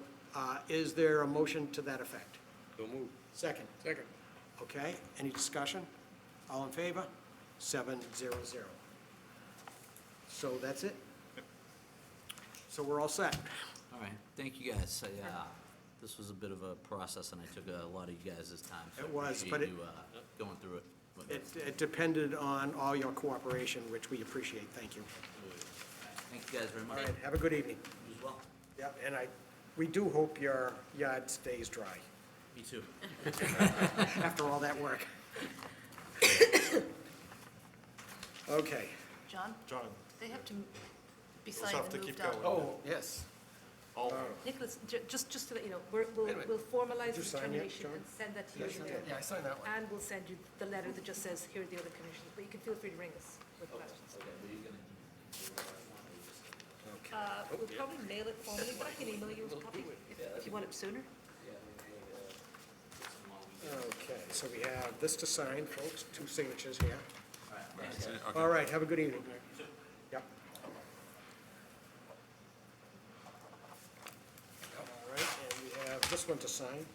Speaker 1: is there a motion to that effect?
Speaker 5: So move.
Speaker 1: Second.
Speaker 6: Second.
Speaker 1: Okay, any discussion? All in favor? 700. So that's it? So we're all set.
Speaker 14: All right, thank you guys. This was a bit of a process, and I took a lot of you guys' time. So
Speaker 1: It was,
Speaker 14: appreciate
Speaker 1: but
Speaker 14: you going through it. with us.
Speaker 1: It depended on all your cooperation, which we appreciate. Thank you.
Speaker 14: Thank you guys very
Speaker 1: All
Speaker 14: much.
Speaker 1: right, have a good evening.
Speaker 14: You as well.
Speaker 1: Yep, and we do hope your yard stays dry
Speaker 14: Me too.
Speaker 1: after all that work. Okay.
Speaker 10: John,
Speaker 2: John,
Speaker 10: they have to be
Speaker 2: Those
Speaker 10: signed
Speaker 2: have
Speaker 10: and
Speaker 2: to
Speaker 10: moved
Speaker 2: keep
Speaker 10: out.
Speaker 2: going.
Speaker 1: Oh, yes.
Speaker 2: all,
Speaker 10: Nicholas, just to let you know,
Speaker 1: Wait a minute.
Speaker 10: we'll formalize
Speaker 1: Did you
Speaker 10: the
Speaker 1: sign yet,
Speaker 10: determination
Speaker 1: John?
Speaker 10: and send that to you.
Speaker 1: Yeah, I signed that one.
Speaker 10: And we'll send you the letter that just says, here are the other conditions, but you can feel free to ring us with questions. We'll probably mail it formally, but I can email you a copy if you want it sooner.
Speaker 1: Okay, so we have this to sign, folks, 2 signatures here.
Speaker 2: that's it, okay.
Speaker 1: All right, have a good evening. Yep. All right, and we have this one to sign.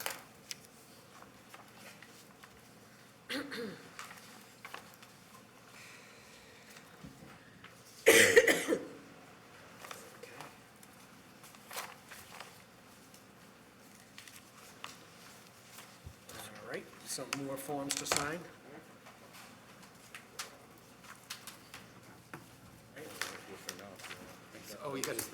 Speaker 1: All right, some more forms to sign.
Speaker 12: Oh, you got to.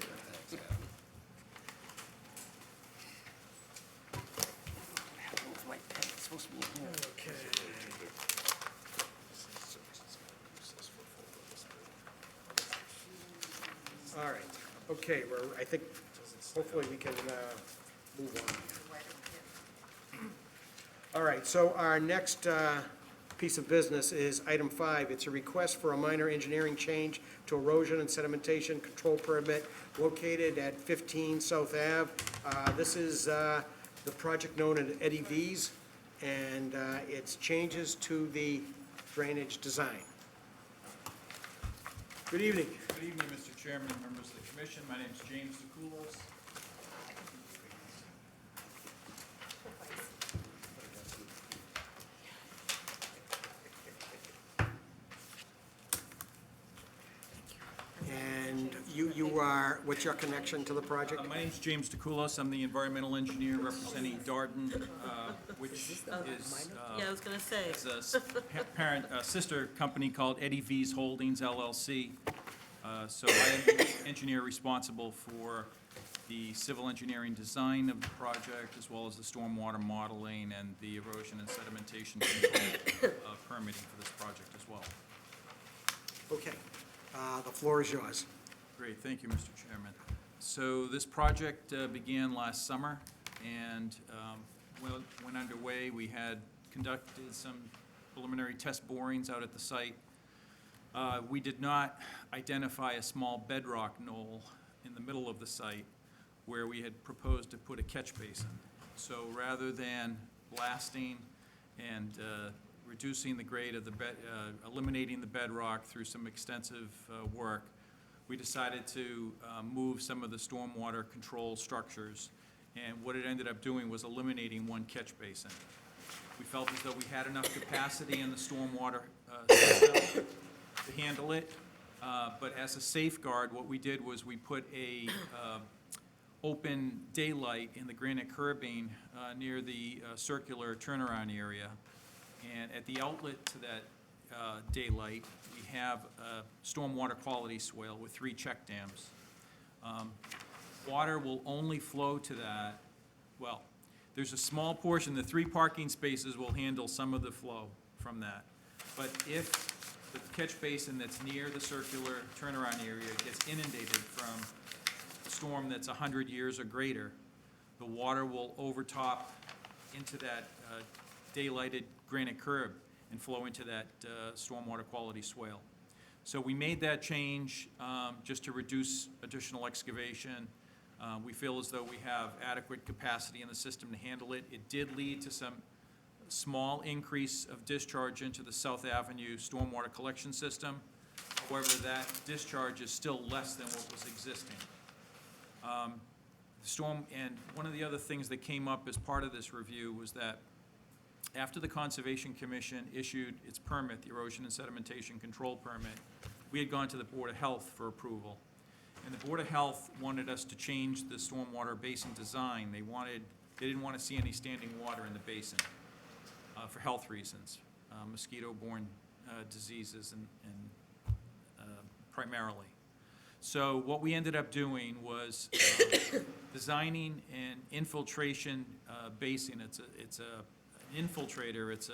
Speaker 1: Okay. All right, okay, I think, hopefully we can move on. All right, so our next piece of business is item 5. It's a request for a minor engineering change to erosion and sedimentation control permit located at 15 South Ave. This is the project known as Eddie V's, and it's changes to the drainage design. Good evening.
Speaker 15: Good evening, Mr. Chairman, members of the commission. My name is James DeCoulos.
Speaker 1: And you are, what's your connection to the project?
Speaker 15: My name's James DeCoulos. I'm the environmental engineer representing Darden, which is
Speaker 7: Yeah, I was gonna say.
Speaker 15: it's a sister company called Eddie V's Holdings LLC. So I am the engineer responsible for the civil engineering design of the project, as well as the stormwater modeling and the erosion and sedimentation control permitting for this project as well.
Speaker 1: Okay, the floor is yours.
Speaker 15: Great, thank you, Mr. Chairman. So this project began last summer and went underway. We had conducted some preliminary test borings out at the site. We did not identify a small bedrock knoll in the middle of the site where we had proposed to put a catch basin. So rather than blasting and reducing the grade of the bed, eliminating the bedrock through some extensive work, we decided to move some of the stormwater control structures. And what it ended up doing was eliminating one catch basin. We felt as though we had enough capacity in the stormwater system to handle it. But as a safeguard, what we did was we put a open daylight in the granite curbing near the circular turnaround area. And at the outlet to that daylight, we have a stormwater quality swale with 3 check dams. Water will only flow to that, well, there's a small portion, the 3 parking spaces will handle some of the flow from that. But if the catch basin that's near the circular turnaround area gets inundated from a storm that's 100 years or greater, the water will overtop into that daylighted granite curb and flow into that stormwater quality swale. So we made that change just to reduce additional excavation. We feel as though we have adequate capacity in the system to handle it. It did lead to some small increase of discharge into the South Avenue stormwater collection system. However, that discharge is still less than what was existing. And one of the other things that came up as part of this review was that after the Conservation Commission issued its permit, the Erosion and Sedimentation Control Permit, we had gone to the Board of Health for approval. And the Board of Health wanted us to change the stormwater basin design. They didn't want to see any standing water in the basin for health reasons, mosquito-borne diseases and primarily. So what we ended up doing was designing an infiltration basin. It's an infiltrator. It's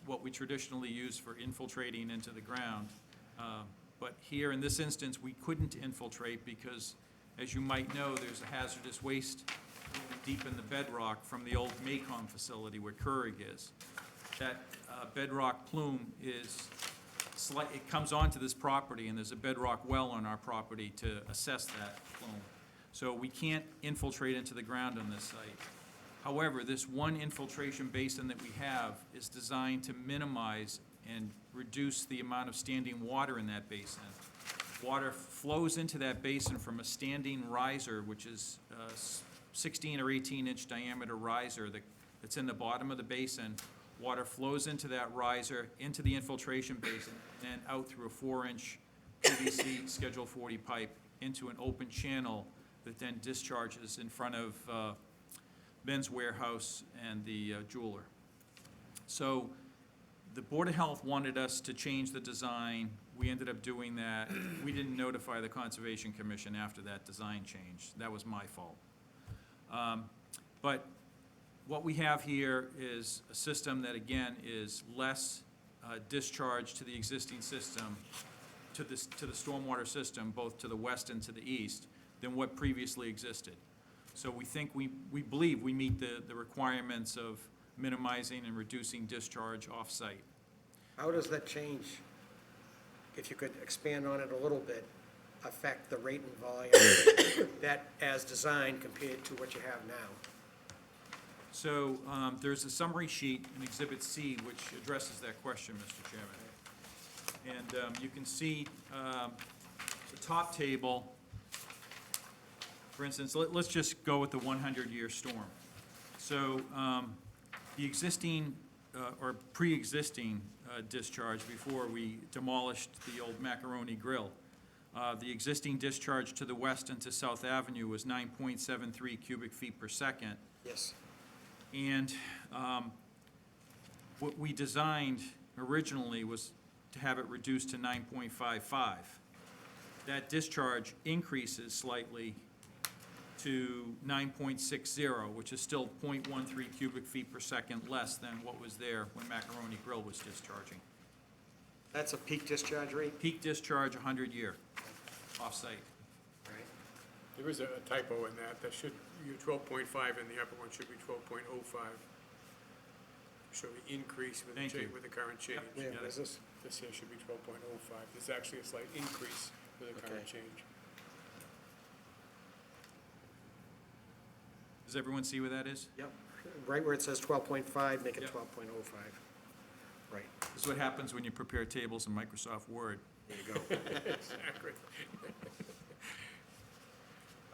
Speaker 15: what we traditionally use for infiltrating into the ground. But here, in this instance, we couldn't infiltrate because, as you might know, there's a hazardous waste deep in the bedrock from the old Maycom facility where Keurig is. That bedrock plume is it comes onto this property, and there's a bedrock well on our property to assess that plume. So we can't infiltrate into the ground on this site. However, this one infiltration basin that we have is designed to minimize and reduce the amount of standing water in that basin. Water flows into that basin from a standing riser, which is a 16 or 18-inch diameter riser that's in the bottom of the basin. Water flows into that riser, into the infiltration basin, and then out through a 4-inch PVC Schedule 40 pipe into an open channel that then discharges in front of Men's Warehouse and the jeweler. So the Board of Health wanted us to change the design. We ended up doing that. We didn't notify the Conservation Commission after that design change. That was my fault. But what we have here is a system that, again, is less discharge to the existing system, to the stormwater system, both to the west and to the east, than what previously existed. So we think, we believe we meet the requirements of minimizing and reducing discharge off-site.
Speaker 1: How does that change, if you could expand on it a little bit, affect the rate and volume that as designed compared to what you have now?
Speaker 15: So there's a summary sheet in Exhibit C which addresses that question, Mr. Chairman. And you can see the top table. For instance, let's just go with the 100-year storm. So the existing or pre-existing discharge before we demolished the old Macaroni Grill, the existing discharge to the west and to South Avenue was 9.73 cubic feet per second.
Speaker 1: Yes.
Speaker 15: And what we designed originally was to have it reduced to 9.55. That discharge increases slightly to 9.60, which is still 0.13 cubic feet per second less than what was there when Macaroni Grill was discharging.
Speaker 1: That's a peak discharge rate?
Speaker 15: Peak discharge, 100-year, off-site.
Speaker 1: Right.
Speaker 6: There is a typo in that. That should, 12.5 and the upper one should be 12.05. Show the increase with
Speaker 15: Thank you.
Speaker 6: with the current change.
Speaker 1: Yeah, what is this?
Speaker 6: This here should be 12.05. There's actually a slight increase with the current
Speaker 1: Okay.
Speaker 6: change.
Speaker 15: Does everyone see where that is?
Speaker 1: Yep. right where it says 12.5, make it
Speaker 15: Yep.
Speaker 1: 12.05. Right,
Speaker 15: This is what happens when you prepare tables in Microsoft Word.
Speaker 1: there you go.
Speaker 6: Exactly.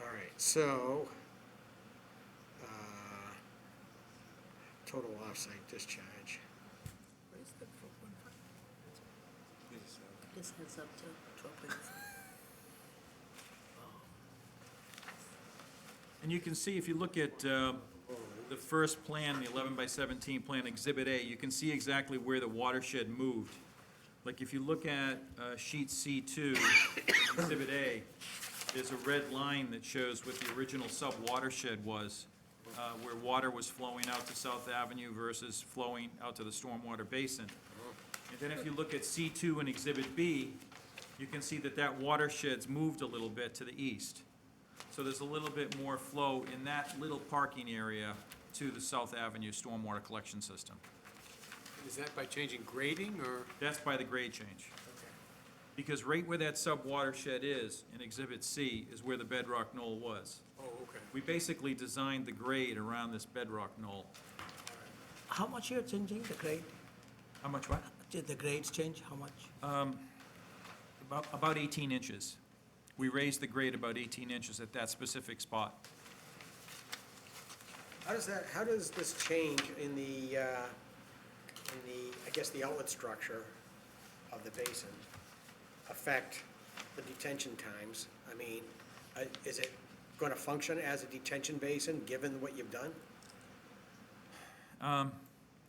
Speaker 1: All right, so, total off-site discharge.
Speaker 8: What is that 4.5?
Speaker 7: This heads up to 12.5.
Speaker 15: And you can see, if you look at the first plan, the 11 by 17 plan, Exhibit A, you can see exactly where the watershed moved. Like, if you look at sheet C2, Exhibit A, there's a red line that shows what the original sub-watershed was, where water was flowing out to South Avenue versus flowing out to the stormwater basin. And then if you look at C2 and Exhibit B, you can see that that watershed's moved a little bit to the east. So there's a little bit more flow in that little parking area to the South Avenue stormwater collection system.
Speaker 6: Is that by changing grading, or?
Speaker 15: That's by the grade change. Because right where that sub-watershed is, in Exhibit C, is where the bedrock knoll was.
Speaker 6: Oh, okay.
Speaker 15: We basically designed the grade around this bedrock knoll.
Speaker 8: How much you're changing the grade?
Speaker 15: How much what?
Speaker 8: The grades change, how much?
Speaker 15: About 18 inches. We raised the grade about 18 inches at that specific spot.
Speaker 1: How does this change in the, I guess, the outlet structure of the basin affect the detention times? I mean, is it going to function as a detention basin, given what you've done?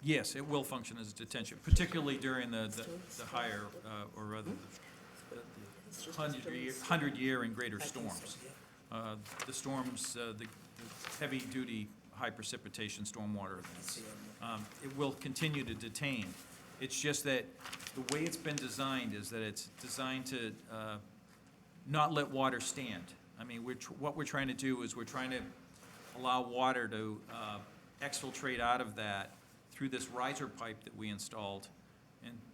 Speaker 15: Yes, it will function as a detention, particularly during the higher, or rather, the 100-year and greater storms. The storms, the heavy-duty, high precipitation stormwater events. It will continue to detain. It's just that the way it's been designed is that it's designed to not let water stand. I mean, what we're trying to do is we're trying to allow water to exfiltrate out of that through this riser pipe that we installed.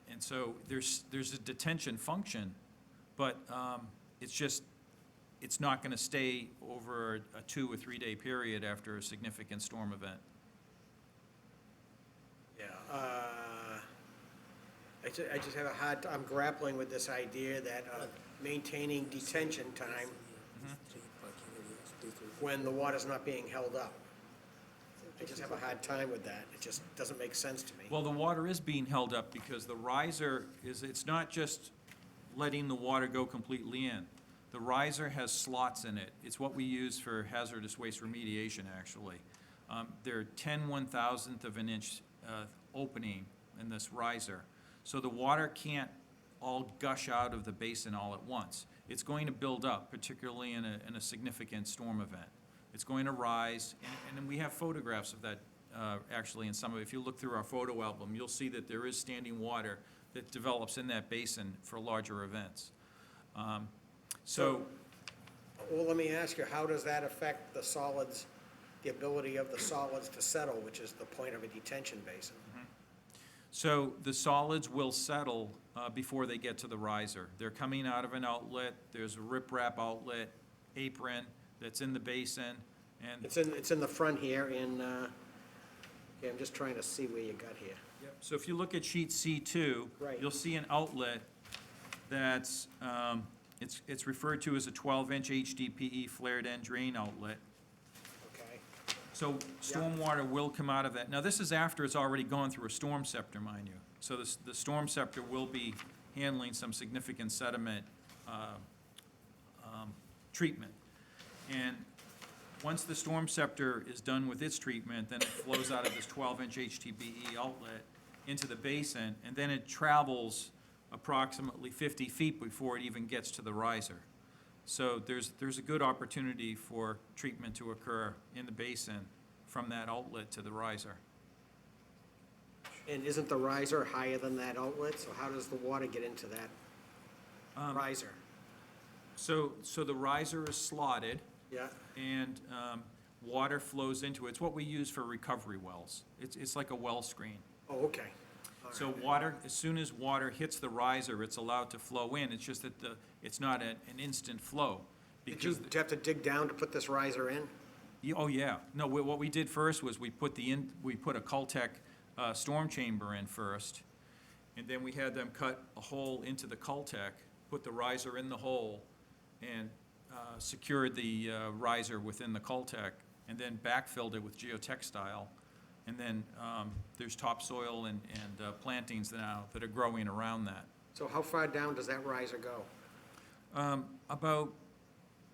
Speaker 15: And so there's a detention function, but it's not going to stay over a 2 or 3 day period after a significant storm event.
Speaker 1: Yeah. I just have a hard, I'm grappling with this idea that maintaining detention time when the water's not being held up. I just have a hard time with that. It just doesn't make sense to me.
Speaker 15: Well, the water is being held up because the riser it's not just letting the water go completely in. The riser has slots in it. It's what we use for hazardous waste remediation, actually. There are 10 1,000th of an inch opening in this riser. So the water can't all gush out of the basin all at once. It's going to build up, particularly in a significant storm event. It's going to rise, and we have photographs of that actually in some of it. If you look through our photo album, you'll see that there is standing water that develops in that basin for larger events.
Speaker 1: Well, let me ask you, how does that affect the solids, the ability of the solids to settle, which is the point of a detention basin?
Speaker 15: So the solids will settle before they get to the riser. They're coming out of an outlet. There's a riprap outlet apron that's in the basin, and
Speaker 1: It's in the front here in, okay, I'm just trying to see where you got here.
Speaker 15: so if you look at sheet C2,
Speaker 1: Right.
Speaker 15: you'll see an outlet that's it's referred to as a 12-inch HDPE flared end drain outlet.
Speaker 1: Okay.
Speaker 15: So stormwater will come out of that. Now, this is after it's already gone through a storm scepter, mind you. So the storm scepter will be handling some significant sediment treatment. And once the storm scepter is done with its treatment, then it flows out of this 12-inch HDPE outlet into the basin, and then it travels approximately 50 feet before it even gets to the riser. So there's a good opportunity for treatment to occur in the basin from that outlet to the riser.
Speaker 1: And isn't the riser higher than that outlet? So how does the water get into that riser?
Speaker 15: So the riser is slotted,
Speaker 1: Yeah,
Speaker 15: and water flows into it. It's what we use for recovery wells. It's like a well screen.
Speaker 1: oh, okay. All
Speaker 15: So
Speaker 1: right.
Speaker 15: water, as soon as water hits the riser, it's allowed to flow in. It's just that it's not an instant flow.
Speaker 1: Did you
Speaker 15: Because
Speaker 1: have to dig down to put this riser in?
Speaker 15: Oh, yeah. No, what we did first was we put a Cultec storm chamber in first, and then we had them cut a hole into the Cultec, put the riser in the hole, and secured the riser within the Cultec, and then backfilled it with geotextile. And then there's topsoil and plantings now that are growing around that.
Speaker 1: So how far down does that riser go?
Speaker 15: About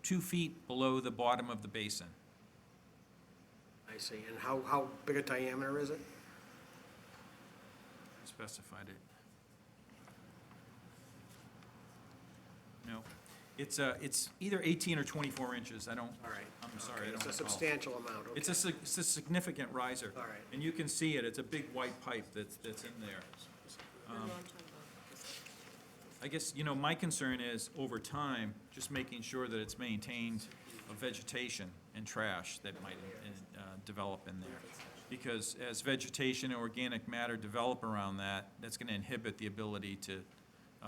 Speaker 15: 2 feet below the bottom of the basin.
Speaker 1: I see. And how big a diameter is it?
Speaker 15: I specified it. No, it's either 18 or 24 inches. I don't.
Speaker 1: All right.
Speaker 15: I'm sorry,
Speaker 1: Okay,
Speaker 15: I don't
Speaker 1: it's a
Speaker 15: recall.
Speaker 1: substantial amount, okay.
Speaker 15: It's a significant riser.
Speaker 1: All right.
Speaker 15: And you can see it. It's a big white pipe that's in there.
Speaker 7: No, I'm talking about this.
Speaker 15: I guess, my concern is, over time, just making sure that it's maintained of vegetation and trash that might develop in there. Because as vegetation and organic matter develop around that, that's going to inhibit the ability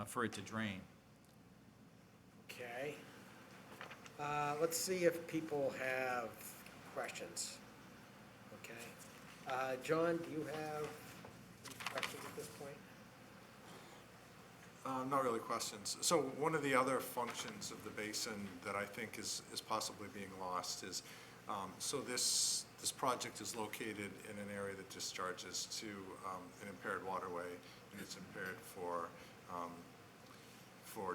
Speaker 15: for it to drain.
Speaker 1: Okay. Let's see if people have questions. Okay. John, do you have any questions at this point?
Speaker 2: Not really questions. So one of the other functions of the basin that I think is possibly being lost is, so this project is located in an area that discharges to an impaired waterway, and it's impaired for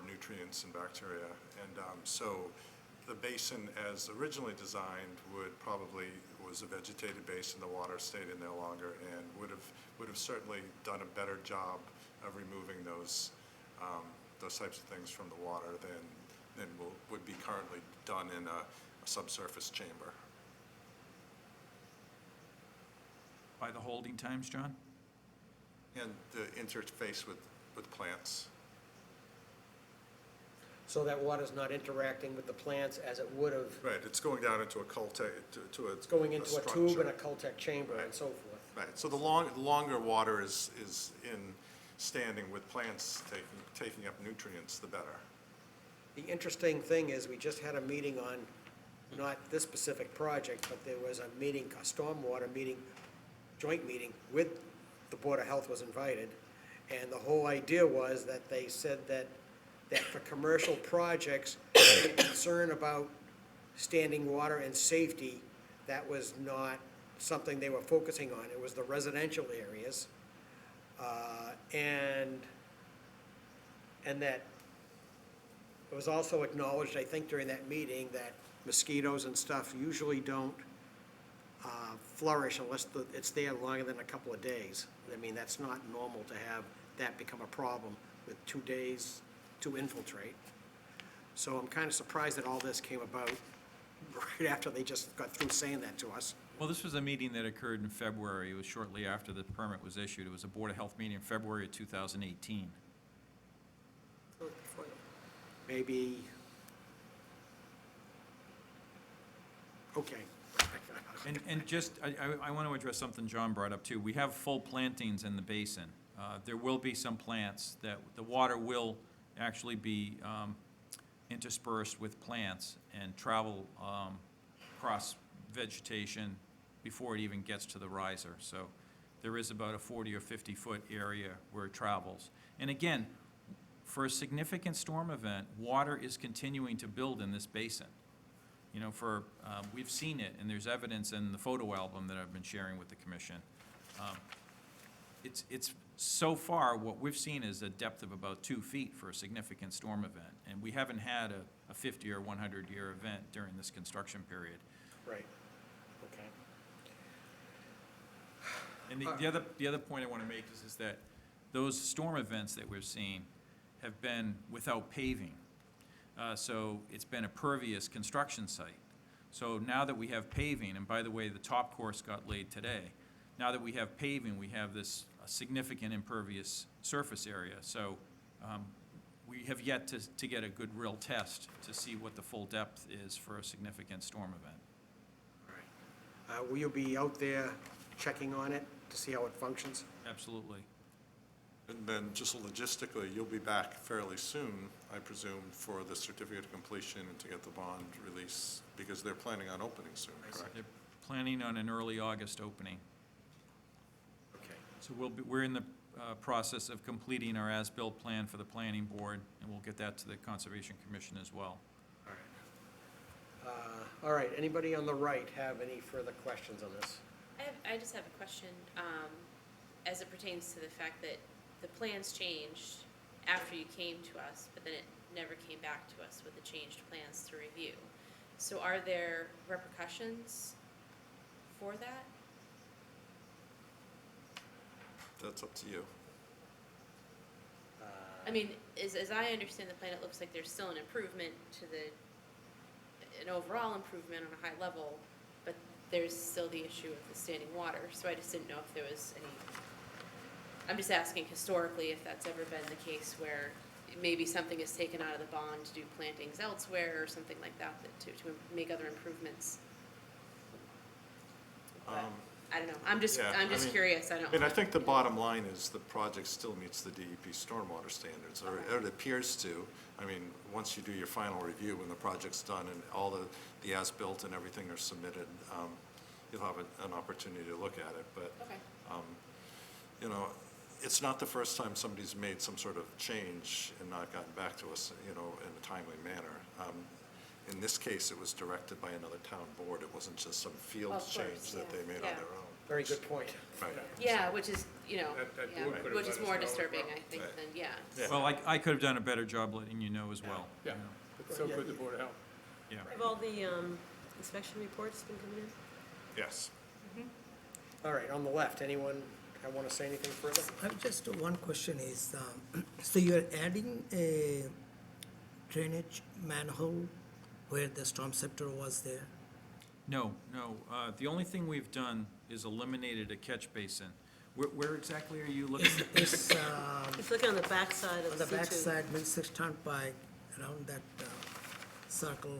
Speaker 2: nutrients and bacteria. And so the basin, as originally designed, was a vegetated basin. The water stayed in there longer and would have certainly done a better job of removing those types of things from the water than would be currently done in a subsurface chamber.
Speaker 15: By the holding times, John?
Speaker 2: And the interface with plants.
Speaker 1: So that water's not interacting with the plants as it would have.
Speaker 2: Right, it's going down into a Cultec, to a
Speaker 1: It's going into a tube
Speaker 2: structure.
Speaker 1: and a Cultec chamber and
Speaker 2: Right.
Speaker 1: so forth.
Speaker 2: Right, so the longer water is in standing with plants taking up nutrients, the better.
Speaker 1: The interesting thing is, we just had a meeting on, not this specific project, but there was a meeting, a stormwater meeting, joint meeting with the Board of Health was invited. And the whole idea was that they said that for commercial projects, the concern about standing water and safety, that was not something they were focusing on. It was the residential areas. And that it was also acknowledged, I think, during that meeting, that mosquitoes and stuff usually don't flourish unless it's there longer than a couple of days. I mean, that's not normal to have that become a problem with 2 days to infiltrate. So I'm kind of surprised that all this came about right after they just got through saying that to us.
Speaker 15: Well, this was a meeting that occurred in February. It was shortly after the permit was issued. It was a Board of Health meeting in February of 2018.
Speaker 7: So before that.
Speaker 1: Maybe, okay.
Speaker 15: And just, I want to address something John brought up too. We have full plantings in the basin. There will be some plants that, the water will actually be interspersed with plants and travel across vegetation before it even gets to the riser. So there is about a 40 or 50-foot area where it travels. And again, for a significant storm event, water is continuing to build in this basin. We've seen it, and there's evidence in the photo album that I've been sharing with the commission. It's so far, what we've seen is a depth of about 2 feet for a significant storm event, and we haven't had a 50 or 100-year event during this construction period.
Speaker 1: Right, okay.
Speaker 15: And the other point I want to make is that those storm events that we're seeing have been without paving. So it's been a pervious construction site. So now that we have paving, and by the way, the top course got laid today, now that we have paving, we have this significant impervious surface area. So we have yet to get a good real test to see what the full depth is for a significant storm event.
Speaker 1: All right. Will you be out there checking on it to see how it functions?
Speaker 15: Absolutely.
Speaker 2: And then just logistically, you'll be back fairly soon, I presume, for the certificate of completion and to get the bond release, because they're planning on opening soon, correct?
Speaker 15: They're planning on an early August opening.
Speaker 1: Okay.
Speaker 15: So we're in the process of completing our as-built plan for the planning board, and we'll get that to the Conservation Commission as well.
Speaker 1: All right, anybody on the right have any further questions on this?
Speaker 3: I just have a question, as it pertains to the fact that the plans changed after you came to us, but then it never came back to us with the changed plans to review. So are there repercussions for that?
Speaker 2: That's up to you.
Speaker 3: I mean, as I understand the plan, it looks like there's still an improvement to an overall improvement on a high level, but there's still the issue of the standing water, so I just didn't know if there was any, I'm just asking historically if that's ever been the case where maybe something is taken out of the bond to do plantings elsewhere or something like that, to make other improvements. But I don't know, I'm just
Speaker 2: Yeah, I mean-
Speaker 3: curious, I don't.
Speaker 2: And I think the bottom line is the project still meets the DEP stormwater standards, or it appears to. I mean, once you do your final review, when the project's done and all the as-built and everything are submitted, you'll have an opportunity to look at it. But,
Speaker 3: Okay.
Speaker 2: you know, it's not the first time somebody's made some sort of change and not gotten back to us, you know, in a timely manner. In this case, it was directed by another town board. It wasn't just some field
Speaker 3: Of course,
Speaker 2: change that
Speaker 3: yeah,
Speaker 2: they made
Speaker 3: yeah.
Speaker 2: on their own.
Speaker 1: Very good point.
Speaker 2: Right.
Speaker 3: Yeah, which is, you know,
Speaker 6: That
Speaker 3: yeah,
Speaker 6: board could've
Speaker 3: which is
Speaker 6: let us
Speaker 3: more
Speaker 6: know as
Speaker 3: disturbing,
Speaker 6: well.
Speaker 3: I think,
Speaker 2: Right.
Speaker 3: than, yeah.
Speaker 2: Yeah.
Speaker 15: Well, I could have done a better job letting you know as well.
Speaker 6: Yeah, but so could the Board of Health.
Speaker 15: Yeah.
Speaker 7: Have all the inspection reports been coming in?
Speaker 2: Yes.
Speaker 1: All right, on the left, anyone want to say anything further?
Speaker 8: I have just one question is, so you're adding a drainage manhole where the storm scepter was there?
Speaker 15: No. The only thing we've done is eliminated a catch basin. Where exactly are you looking?
Speaker 8: It's
Speaker 7: It's looking on the back side of
Speaker 8: on
Speaker 7: the
Speaker 8: the
Speaker 7: C2.
Speaker 8: back side, Middlesex Turnpike, around that circle.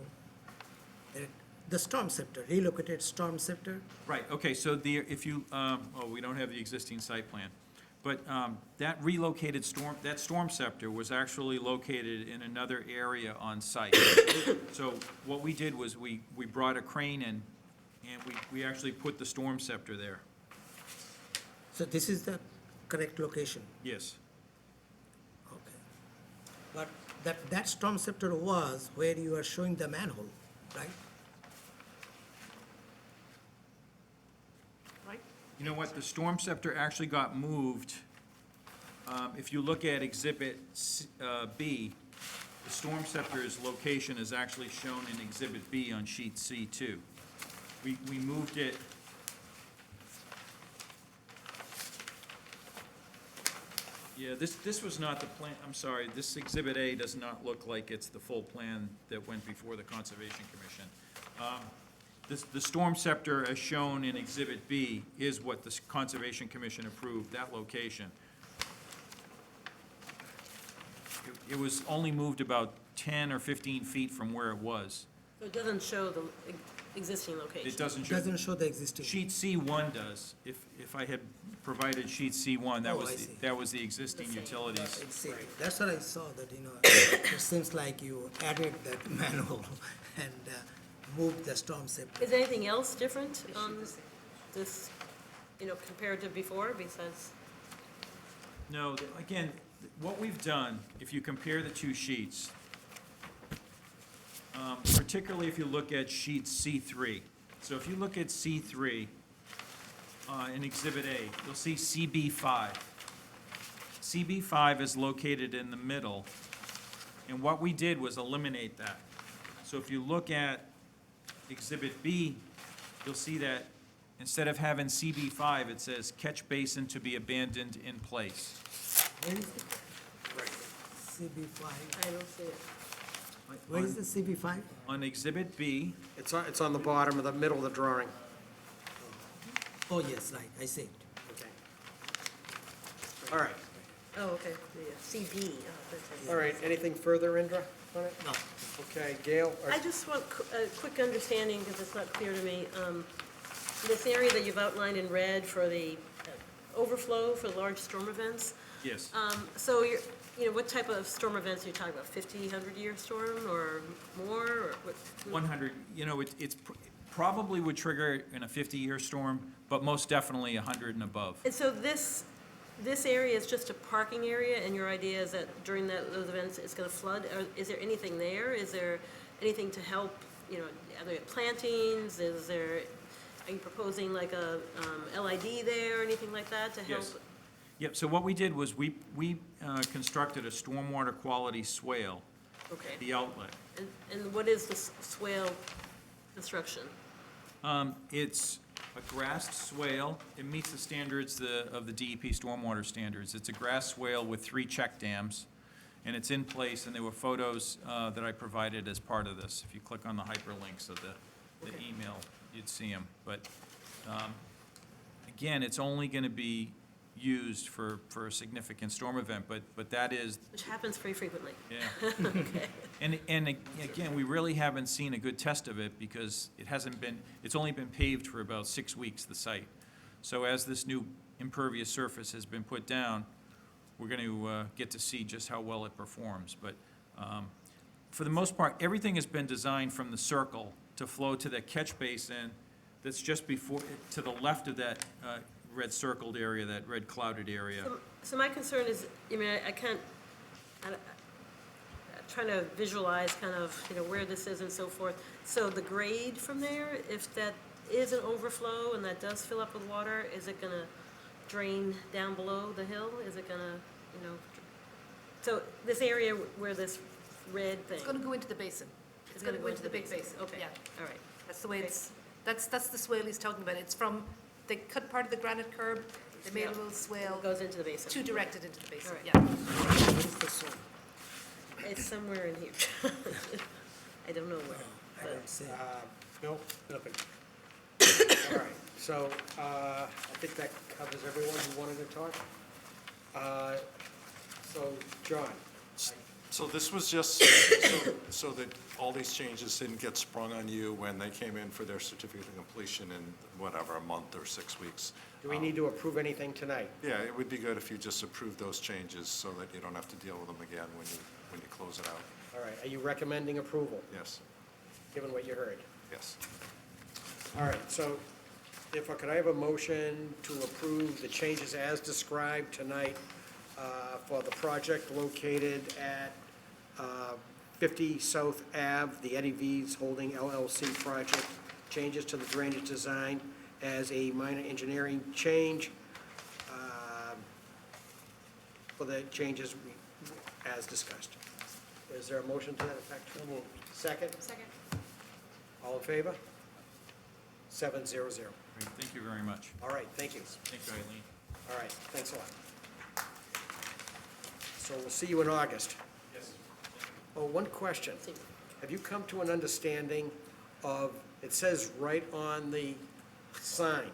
Speaker 8: The storm scepter, relocated storm scepter.
Speaker 15: Right, okay, so if you, we don't have the existing site plan, but that relocated storm scepter was actually located in another area on site. So what we did was we brought a crane in, and we actually put the storm scepter there.
Speaker 8: So this is the correct location?
Speaker 15: Yes.
Speaker 8: Okay. But that storm scepter was where you are showing the manhole, right?
Speaker 15: You know what, the storm scepter actually got moved. If you look at Exhibit B, the storm scepter's location is actually shown in Exhibit B on sheet C2. We moved it. Yeah, this was not the plan, I'm sorry, this Exhibit A does not look like it's the full plan that went before the Conservation Commission. The storm scepter, as shown in Exhibit B, is what the Conservation Commission approved, that location. It was only moved about 10 or 15 feet from where it was.
Speaker 7: So it doesn't show the existing location?
Speaker 15: It doesn't show.
Speaker 8: Doesn't show the existing.
Speaker 15: Sheet C1 does. If I had provided sheet C1,
Speaker 8: Oh, I see.
Speaker 15: that was the existing utilities.
Speaker 8: See, that's what I saw, that, it seems like you added that manhole and moved the storm scepter.
Speaker 7: Is anything else different on this, compared to before, besides?
Speaker 15: No, again, what we've done, if you compare the two sheets, particularly if you look at sheet C3. So if you look at C3 in Exhibit A, you'll see CB5. CB5 is located in the middle, and what we did was eliminate that. So if you look at Exhibit B, you'll see that instead of having CB5, it says catch basin to be abandoned in place.
Speaker 8: Where is it? CB5.
Speaker 7: I don't see it.
Speaker 8: Where is the CB5?
Speaker 15: On Exhibit B,
Speaker 1: It's on the bottom of the middle of the drawing.
Speaker 8: Oh, yes, right, I see it.
Speaker 1: Okay. All right,
Speaker 7: Oh, okay, yeah, CB. Oh, that's it.
Speaker 1: all right, anything further, Indra, on it?
Speaker 8: No.
Speaker 1: Okay, Gail?
Speaker 7: I just want a quick understanding, because it's not clear to me. This area that you've outlined in red for the overflow for large storm events,
Speaker 15: Yes.
Speaker 7: So what type of storm events are you talking about? 50, 100-year storm or more, or what?
Speaker 15: 100, it's probably would trigger in a 50-year storm, but most definitely 100 and above.
Speaker 7: And so this area is just a parking area, and your idea is that during those events, it's gonna flood? Or is there anything there? Is there anything to help, are there plantings? Are you proposing like a LID there or anything like that to help?
Speaker 15: Yes. Yep, so what we did was we constructed a stormwater quality swale,
Speaker 7: Okay.
Speaker 15: the outlet.
Speaker 7: And what is the swale construction?
Speaker 15: It's a grassed swale. It meets the standards of the DEP stormwater standards. It's a grass swale with 3 check dams, and it's in place, and there were photos that I provided as part of this. If you click on the hyperlinks of the email, you'd see them. But again, it's only going to be used for a significant storm event, but that is,
Speaker 7: Which happens pretty frequently.
Speaker 15: yeah.
Speaker 7: Okay.
Speaker 15: And again, we really haven't seen a good test of it because it's only been paved for about 6 weeks, the site. So as this new impervious surface has been put down, we're going to get to see just how well it performs. But for the most part, everything has been designed from the circle to flow to the catch basin that's just to the left of that red circled area, that red clouded area.
Speaker 7: So my concern is, I'm trying to visualize kind of, where this is and so forth. So the grade from there, if that is an overflow and that does fill up with water, is it gonna drain down below the hill? Is it gonna, so this area where this red thing?
Speaker 10: It's gonna go into the basin. It's gonna go into the big basin.
Speaker 7: Okay,
Speaker 10: Yeah,
Speaker 7: all right.
Speaker 10: that's the way that's the swale he's talking about. It's from, they cut part of the granite curb, they made a little swale
Speaker 7: It goes into the basin.
Speaker 10: to direct it into the basin,
Speaker 7: All right.
Speaker 10: yeah.
Speaker 8: What is the soil?
Speaker 7: It's somewhere in here. I don't know where.
Speaker 8: I don't see.
Speaker 1: No, nothing. All right, so I think that covers everyone who wanted to talk. So, John,
Speaker 2: So this was just so that all these changes didn't get sprung on you when they came in for their certificate of completion in whatever, a month or 6 weeks.
Speaker 1: do we need to approve anything tonight?
Speaker 2: Yeah, it would be good if you just approved those changes so that you don't have to deal with them again when you close it out.
Speaker 1: All right, are you recommending approval,
Speaker 2: Yes,
Speaker 1: given what you heard?
Speaker 2: yes.
Speaker 1: All right, so could I have a motion to approve the changes as described tonight for the project located at 50 South Ave, the Eddie V's Holding LLC project, changes to the drainage design as a minor engineering change for the changes as discussed. Is there a motion to that effect? Second?
Speaker 10: Second.
Speaker 1: All in favor? 700.
Speaker 15: Great, thank you very much.
Speaker 1: All right, thank you.
Speaker 15: Thank you, Eileen.
Speaker 1: All right, thanks a lot. So we'll see you in August.
Speaker 15: Yes.
Speaker 1: Oh, one question. Have you come to an understanding of, it says right on the sign,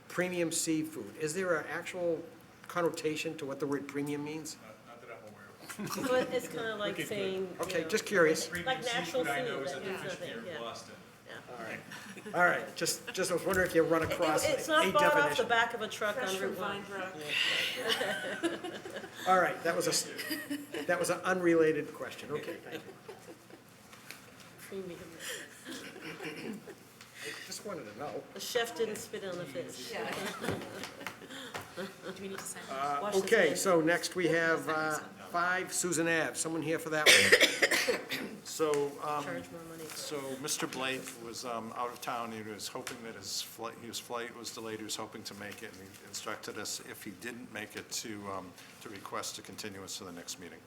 Speaker 1: premium seafood. Is there an actual connotation to what the word premium means?
Speaker 12: Not that I'm aware of.
Speaker 7: So it's kind of like saying,
Speaker 1: Okay, just curious.
Speaker 7: like natural food.
Speaker 12: I know is
Speaker 7: that
Speaker 12: at the
Speaker 7: means
Speaker 12: fish
Speaker 7: nothing,
Speaker 12: pier in
Speaker 7: yeah.
Speaker 12: Boston.
Speaker 1: All right, all right, just was wondering if you run across a
Speaker 7: It's not bought off the
Speaker 1: definition.
Speaker 7: back of a truck on
Speaker 10: Fresh from
Speaker 7: Route 1.
Speaker 10: Vine Brook.
Speaker 1: All right, that was an unrelated question, okay, thank you.
Speaker 7: Premium.
Speaker 1: I just wanted to know.
Speaker 7: The chef didn't spit on the fish.
Speaker 10: Yeah. Do we need to sign?
Speaker 7: Wash his
Speaker 1: Okay,
Speaker 7: hands.
Speaker 1: so next we have 5 Susan Ave. Someone here for that one?
Speaker 2: So,
Speaker 7: Charge more money for it.
Speaker 2: so Mr. Blake was out of town. He was hoping that his flight was delayed. He was hoping to make it, and he instructed us if he didn't make it to request a continuance to the next meeting,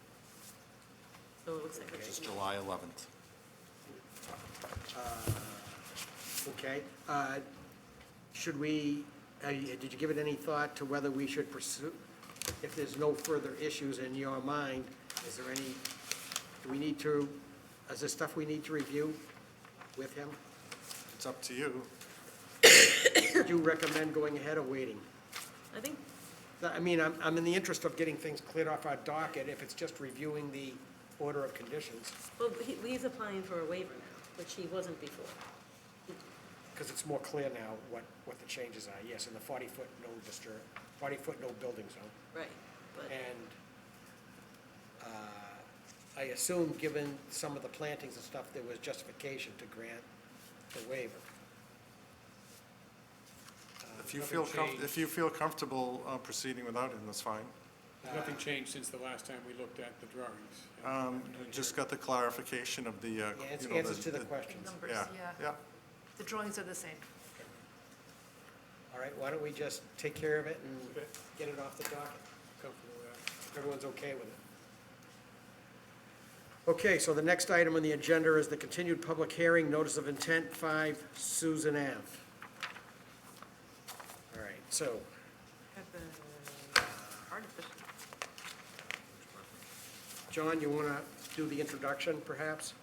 Speaker 7: So it looks like
Speaker 2: which is
Speaker 7: it's
Speaker 2: July 11th.
Speaker 1: Okay, should we, did you give it any thought to whether we should pursue, if there's no further issues in your mind, is there any, do we need to, is there stuff we need to review with him?
Speaker 2: It's up to you.
Speaker 1: Would you recommend going ahead or waiting?
Speaker 7: I think,
Speaker 1: I mean, I'm in the interest of getting things cleared off our docket, if it's just reviewing the order of conditions,
Speaker 7: well, he's applying for a waiver now, which he wasn't before.
Speaker 1: because it's more clear now what the changes are, yes, in the 40-foot no disturb, 40-foot no building zone.
Speaker 7: Right. but
Speaker 1: And I assume, given some of the plantings and stuff, there was justification to grant the waiver.
Speaker 2: If you
Speaker 6: Nothing
Speaker 2: feel,
Speaker 6: changed.
Speaker 2: if you feel comfortable proceeding without it, that's fine.
Speaker 6: Nothing changed since the last time we looked at the drawings.
Speaker 2: Just got the clarification of the, you know,
Speaker 1: Answers to the
Speaker 2: the-
Speaker 1: questions.
Speaker 10: Numbers,
Speaker 2: Yeah,
Speaker 10: yeah.
Speaker 2: yeah.
Speaker 10: The drawings are the same.
Speaker 1: All right, why don't we just take care of it and
Speaker 6: Okay.
Speaker 1: get it off the docket?
Speaker 6: Comfortable with that.
Speaker 1: Everyone's okay with it? Okay, so the next item on the agenda is the continued public hearing, notice of intent, 5 Susan Ave. All right, so,
Speaker 10: Have the part of it.
Speaker 1: John, you want to do the introduction, perhaps?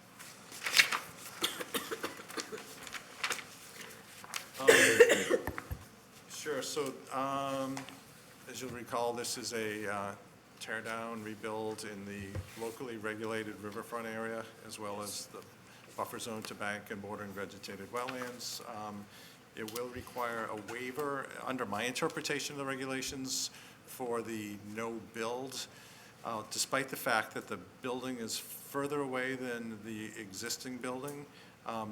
Speaker 2: Sure, so, as you'll recall, this is a tear down, rebuild in the locally regulated riverfront area, as well as the buffer zone to bank and bordering vegetated wetlands. It will require a waiver, under my interpretation of the regulations, for the no-build, despite the fact that the building is further away than the existing building,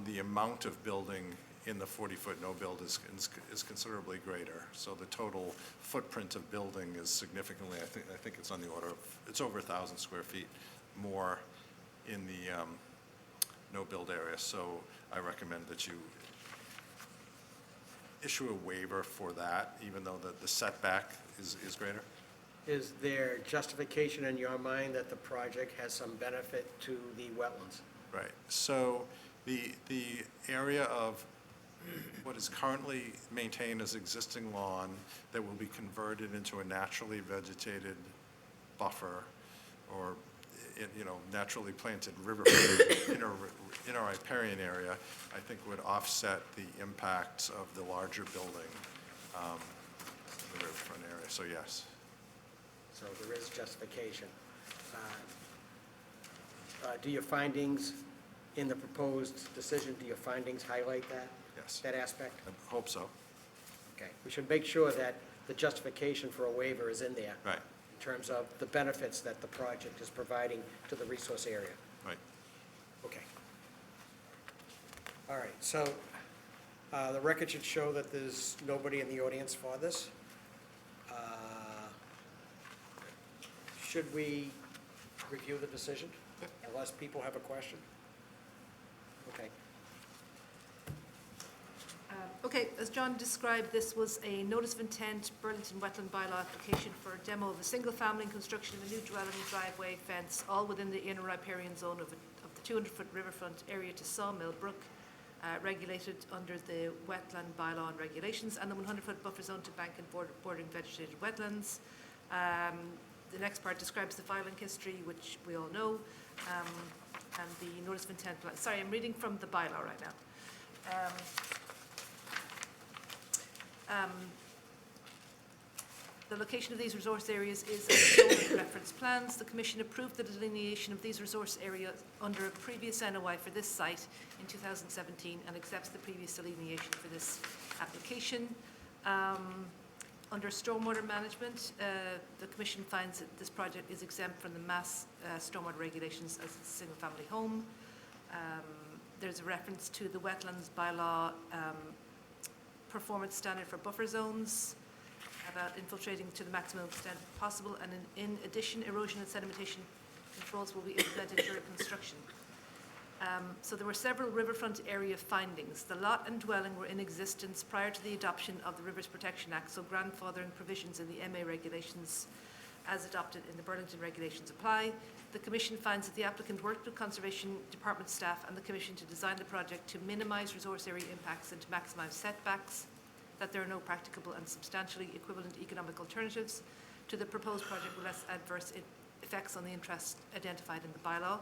Speaker 2: the amount of building in the 40-foot no-build is considerably greater. So the total footprint of building is significantly, I think it's on the order of, it's over 1,000 square feet more in the no-build area. So I recommend that you issue a waiver for that, even though the setback is greater.
Speaker 1: Is there justification in your mind that the project has some benefit to the wetlands?
Speaker 2: Right, so the area of what is currently maintained as existing lawn that will be converted into a naturally vegetated buffer or, you know, naturally planted river in our riparian area, I think would offset the impacts of the larger building in the riverfront area, so yes.
Speaker 1: So there is justification. Do your findings in the proposed decision, do your findings highlight that?
Speaker 2: Yes.
Speaker 1: That aspect?
Speaker 2: I hope so.
Speaker 1: Okay. We should make sure that the justification for a waiver is in there.
Speaker 2: Right,
Speaker 1: In terms of the benefits that the project is providing to the resource area.
Speaker 2: right.
Speaker 1: Okay. All right, so the record should show that there's nobody in the audience for this. Should we review the decision? Unless people have a question? Okay.
Speaker 10: Okay, as John described, this was a notice of intent, Burlington Wetland Bylaw application for a demo of a single-family and construction of a new dwelling, driveway, fence, all within the inner riparian zone of the 200-foot riverfront area to Sawmill Brook, regulated under the Wetland Bylaw and regulations, and the 100-foot buffer zone to bank and bordering vegetated wetlands. The next part describes the filing history, which we all know, and the notice of intent. Sorry, I'm reading from the bylaw right now. The location of these resource areas is as shown in the reference plans. The Commission approved the delineation of these resource areas under a previous NOI for this site in 2017 and accepts the previous delineation for this application. Under stormwater management, the Commission finds that this project is exempt from the mass stormwater regulations as a single-family home. There's a reference to the Wetlands Bylaw performance standard for buffer zones, about infiltrating to the maximum extent possible, and in addition, erosion and sedimentation controls will be implemented during construction. So there were several riverfront area findings. The lot and dwelling were in existence prior to the adoption of the Rivers Protection Act, so grandfathering provisions in the MA regulations as adopted in the Burlington regulations apply. The Commission finds that the applicant worked with Conservation Department staff and the Commission to design the project to minimize resource area impacts and to maximize setbacks, that there are no practicable and substantially equivalent economic alternatives to the proposed project with less adverse effects on the interests identified in the bylaw.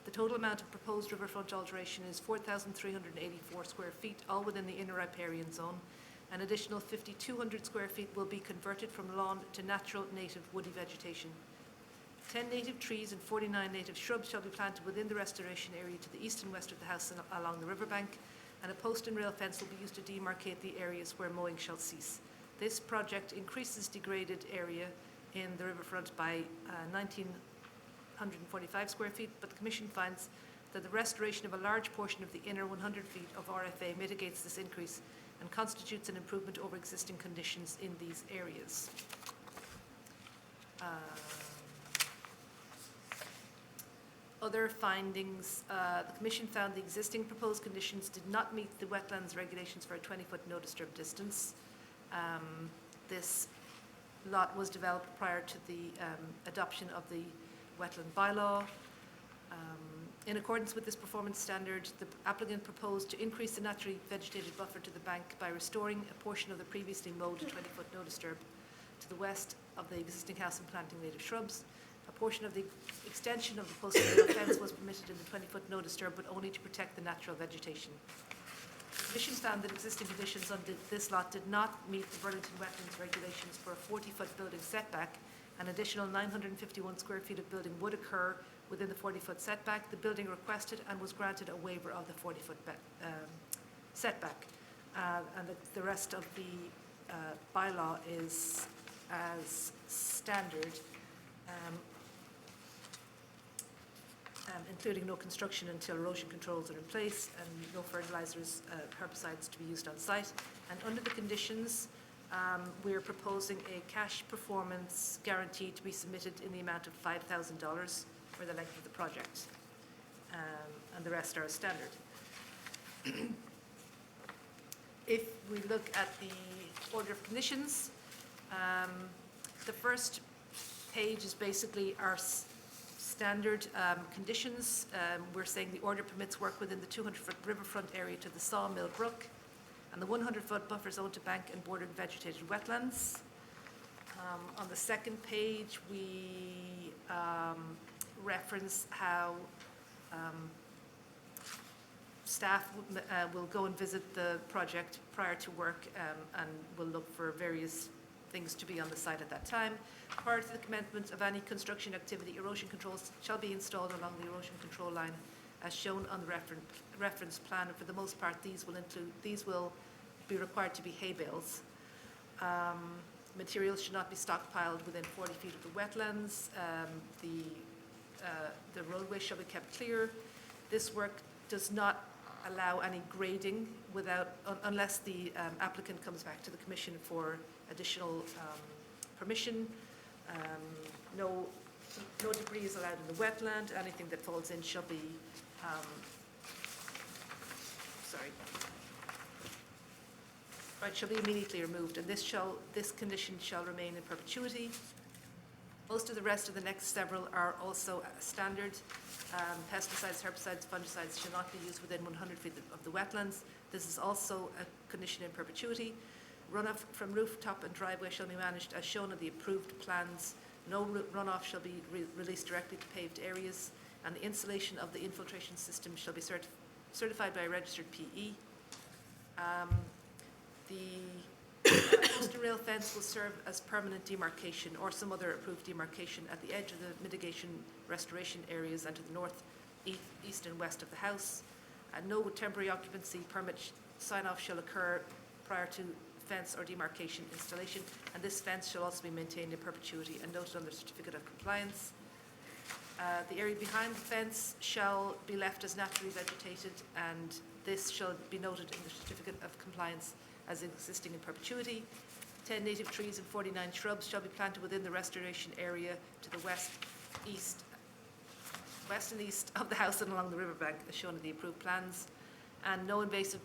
Speaker 10: The total amount of proposed riverfront alteration is 4,384 square feet, all within the inner riparian zone. An additional 5,200 square feet will be converted from lawn to natural native woody vegetation. 10 native trees and 49 native shrubs shall be planted within the restoration area to the east and west of the house and along the riverbank, and a post and rail fence will be used to demarcate the areas where mowing shall cease. This project increases degraded area in the riverfront by 1,945 square feet, but the Commission finds that the restoration of a large portion of the inner 100 feet of RFA mitigates this increase and constitutes an improvement over existing conditions in these areas. Other findings, the Commission found the existing proposed conditions did not meet the wetlands regulations for a 20-foot no disturb distance. This lot was developed prior to the adoption of the wetland bylaw. In accordance with this performance standard, the applicant proposed to increase the naturally vegetated buffer to the bank by restoring a portion of the previously mowed 20-foot no disturb to the west of the existing house and planting native shrubs. A portion of the extension of the posted rail fence was permitted in the 20-foot no disturb, but only to protect the natural vegetation. The Commission found that existing conditions on this lot did not meet the Burlington Wetlands regulations for a 40-foot building setback. An additional 951 square feet of building would occur within the 40-foot setback. The building requested and was granted a waiver of the 40-foot setback. And the rest of the bylaw is as standard, including no construction until erosion controls are in place and no fertilizers, herbicides to be used on site. And under the conditions, we're proposing a cash performance guarantee to be submitted in the amount of $5,000 for the length of the project. And the rest are as standard. If we look at the order of conditions, the first page is basically our standard conditions. We're saying the order permits work within the 200-foot riverfront area to the Sawmill Brook and the 100-foot buffer zone to bank and bordered vegetated wetlands. On the second page, we reference how staff will go and visit the project prior to work and will look for various things to be on the site at that time. Prior to the commencement of any construction activity, erosion controls shall be installed along the erosion control line as shown on the reference plan, and for the most part these will be required to be hay bales. Materials should not be stockpiled within 40 feet of the wetlands. The roadway shall be kept clear. This work does not allow any grading unless the applicant comes back to the Commission for additional permission. No debris is allowed in the wetland. Anything that falls in shall be, shall be immediately removed, and this condition shall remain in perpetuity. Most of the rest of the next several are also standard. Pesticides, herbicides, fungicides shall not be used within 100 feet of the wetlands. This is also a condition in perpetuity. Runoff from rooftop and driveway shall be managed as shown on the approved plans. No runoff shall be released directly to paved areas, and the installation of the infiltration system shall be certified by a registered PE. The posted rail fence will serve as permanent demarcation or some other approved demarcation at the edge of the mitigation restoration areas and to the north, east and west of the house. No temporary occupancy permit sign-off shall occur prior to fence or demarcation installation, and this fence shall also be maintained in perpetuity and noted on the certificate of compliance. The area behind the fence shall be left as naturally vegetated, and this shall be noted in the certificate of compliance as existing in perpetuity. 10 native trees and 49 shrubs shall be planted within the restoration area to the west and east of the house and along the riverbank as shown in the approved plans. And no invasive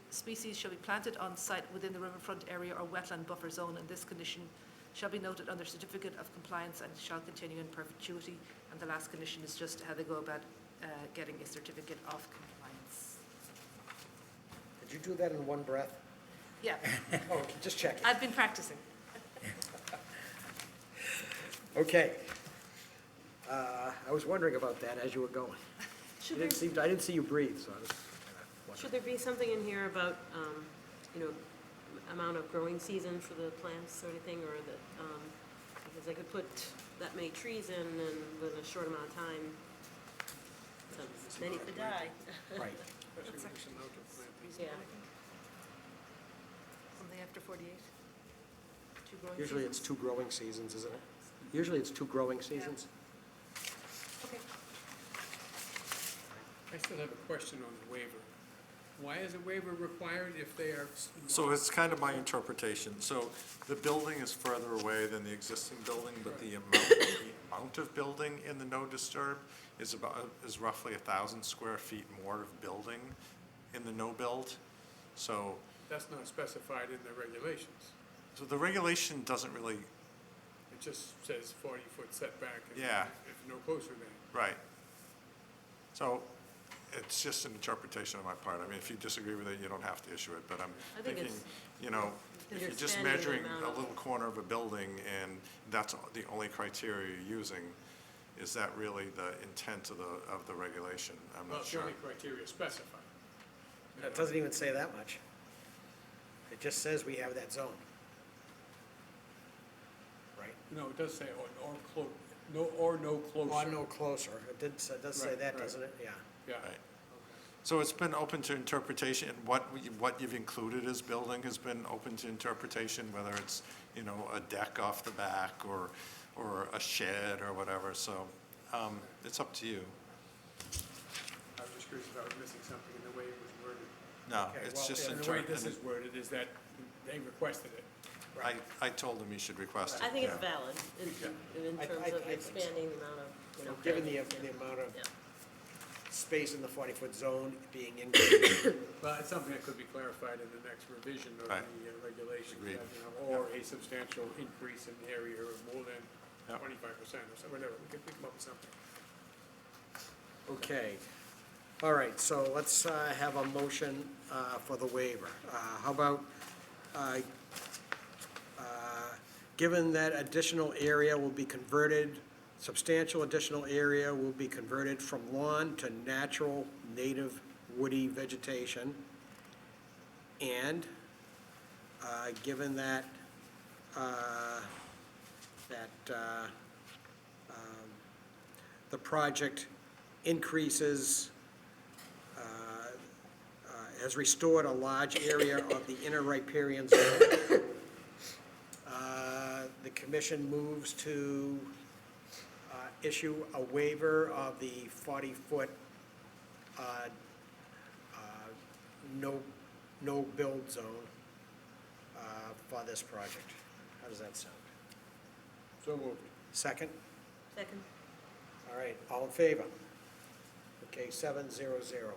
Speaker 10: species shall be planted on site within the riverfront area or wetland buffer zone, and this condition shall be noted on their certificate of compliance and shall continue in perpetuity. And the last condition is just how they go about getting a certificate of compliance.
Speaker 1: Did you do that in one breath?
Speaker 10: Yeah,
Speaker 1: Oh, okay, just checking.
Speaker 10: I've been practicing.
Speaker 1: Okay. I was wondering about that as you were going.
Speaker 7: Should
Speaker 1: I didn't see you breathe, so I was wondering.
Speaker 7: Should there be something in here about, amount of growing season for the plants sort of thing, or that, because they could put that many trees in and with a short amount of time, so many could die.
Speaker 1: Right.
Speaker 10: What section?
Speaker 7: Yeah.
Speaker 10: Something after 48? 2 growing
Speaker 1: Usually
Speaker 10: seasons?
Speaker 1: it's 2 growing seasons, isn't it? Usually it's 2 growing seasons.
Speaker 10: Okay.
Speaker 6: I still have a question on the waiver. Why is a waiver required if they are?
Speaker 2: So it's kind of my interpretation. So the building is further away than the existing building, but the amount of building in the no disturb is roughly 1,000 square feet more of building in the no build. So
Speaker 6: That's not specified in the regulations.
Speaker 2: So the regulation doesn't really,
Speaker 6: It just says 40-foot setback. And
Speaker 2: Yeah.
Speaker 6: If no closer than.
Speaker 2: right. So it's just an interpretation on my part. I mean, if you disagree with it, you don't have to issue it, but I'm
Speaker 7: I think
Speaker 2: thinking,
Speaker 7: it's-
Speaker 2: you know, if
Speaker 7: You're
Speaker 2: you're just
Speaker 7: expanding the
Speaker 2: measuring
Speaker 7: amount
Speaker 2: a
Speaker 7: of-
Speaker 2: little corner of a building and that's the only criteria you're using, is that really the intent of the regulation? I'm
Speaker 6: Well,
Speaker 2: not
Speaker 6: it's the
Speaker 2: sure.
Speaker 6: only criteria specified.
Speaker 1: It doesn't even say that much. It just says we have that zone. Right?
Speaker 6: No, it does say or no closer.
Speaker 1: Or no closer. It does say
Speaker 6: Right,
Speaker 1: that,
Speaker 6: right.
Speaker 1: doesn't it? Yeah.
Speaker 6: Yeah.
Speaker 2: Right. So it's been open to interpretation, and what you've included as building has been open to interpretation, whether it's, you know, a deck off the back or a shed or whatever, so it's up to you.
Speaker 6: I was just curious if I was missing something in the way it was worded.
Speaker 2: No,
Speaker 1: Okay,
Speaker 2: it's
Speaker 1: well,
Speaker 2: just,
Speaker 6: And the way this is worded is that they requested it.
Speaker 2: I told him he should request it.
Speaker 7: I think it's
Speaker 2: yeah.
Speaker 7: valid in
Speaker 1: I
Speaker 7: terms of
Speaker 1: think so.
Speaker 7: expanding the amount of, you know.
Speaker 1: Given the
Speaker 7: building.
Speaker 1: amount of
Speaker 7: Yeah.
Speaker 1: space in the 40-foot zone being increased.
Speaker 6: Well, it's something that could be clarified in the next revision of
Speaker 2: Right.
Speaker 6: the regulations.
Speaker 2: Agreed.
Speaker 6: You know, or a substantial increase in the area of more than
Speaker 2: Yep.
Speaker 6: 25% or something, whatever. We can come up with something.
Speaker 1: Okay. All right, so let's have a motion for the waiver. How about, given that additional area will be converted, substantial additional area will be converted from lawn to natural native woody vegetation, and given that, the project increases, has restored a large area of the inner riparian zone. The commission moves to issue a waiver of the 40-foot no-build zone for this project. How does that sound?
Speaker 6: So moved.
Speaker 1: Second?
Speaker 7: Second.
Speaker 1: All right, all in favor? Okay, 7-0-0.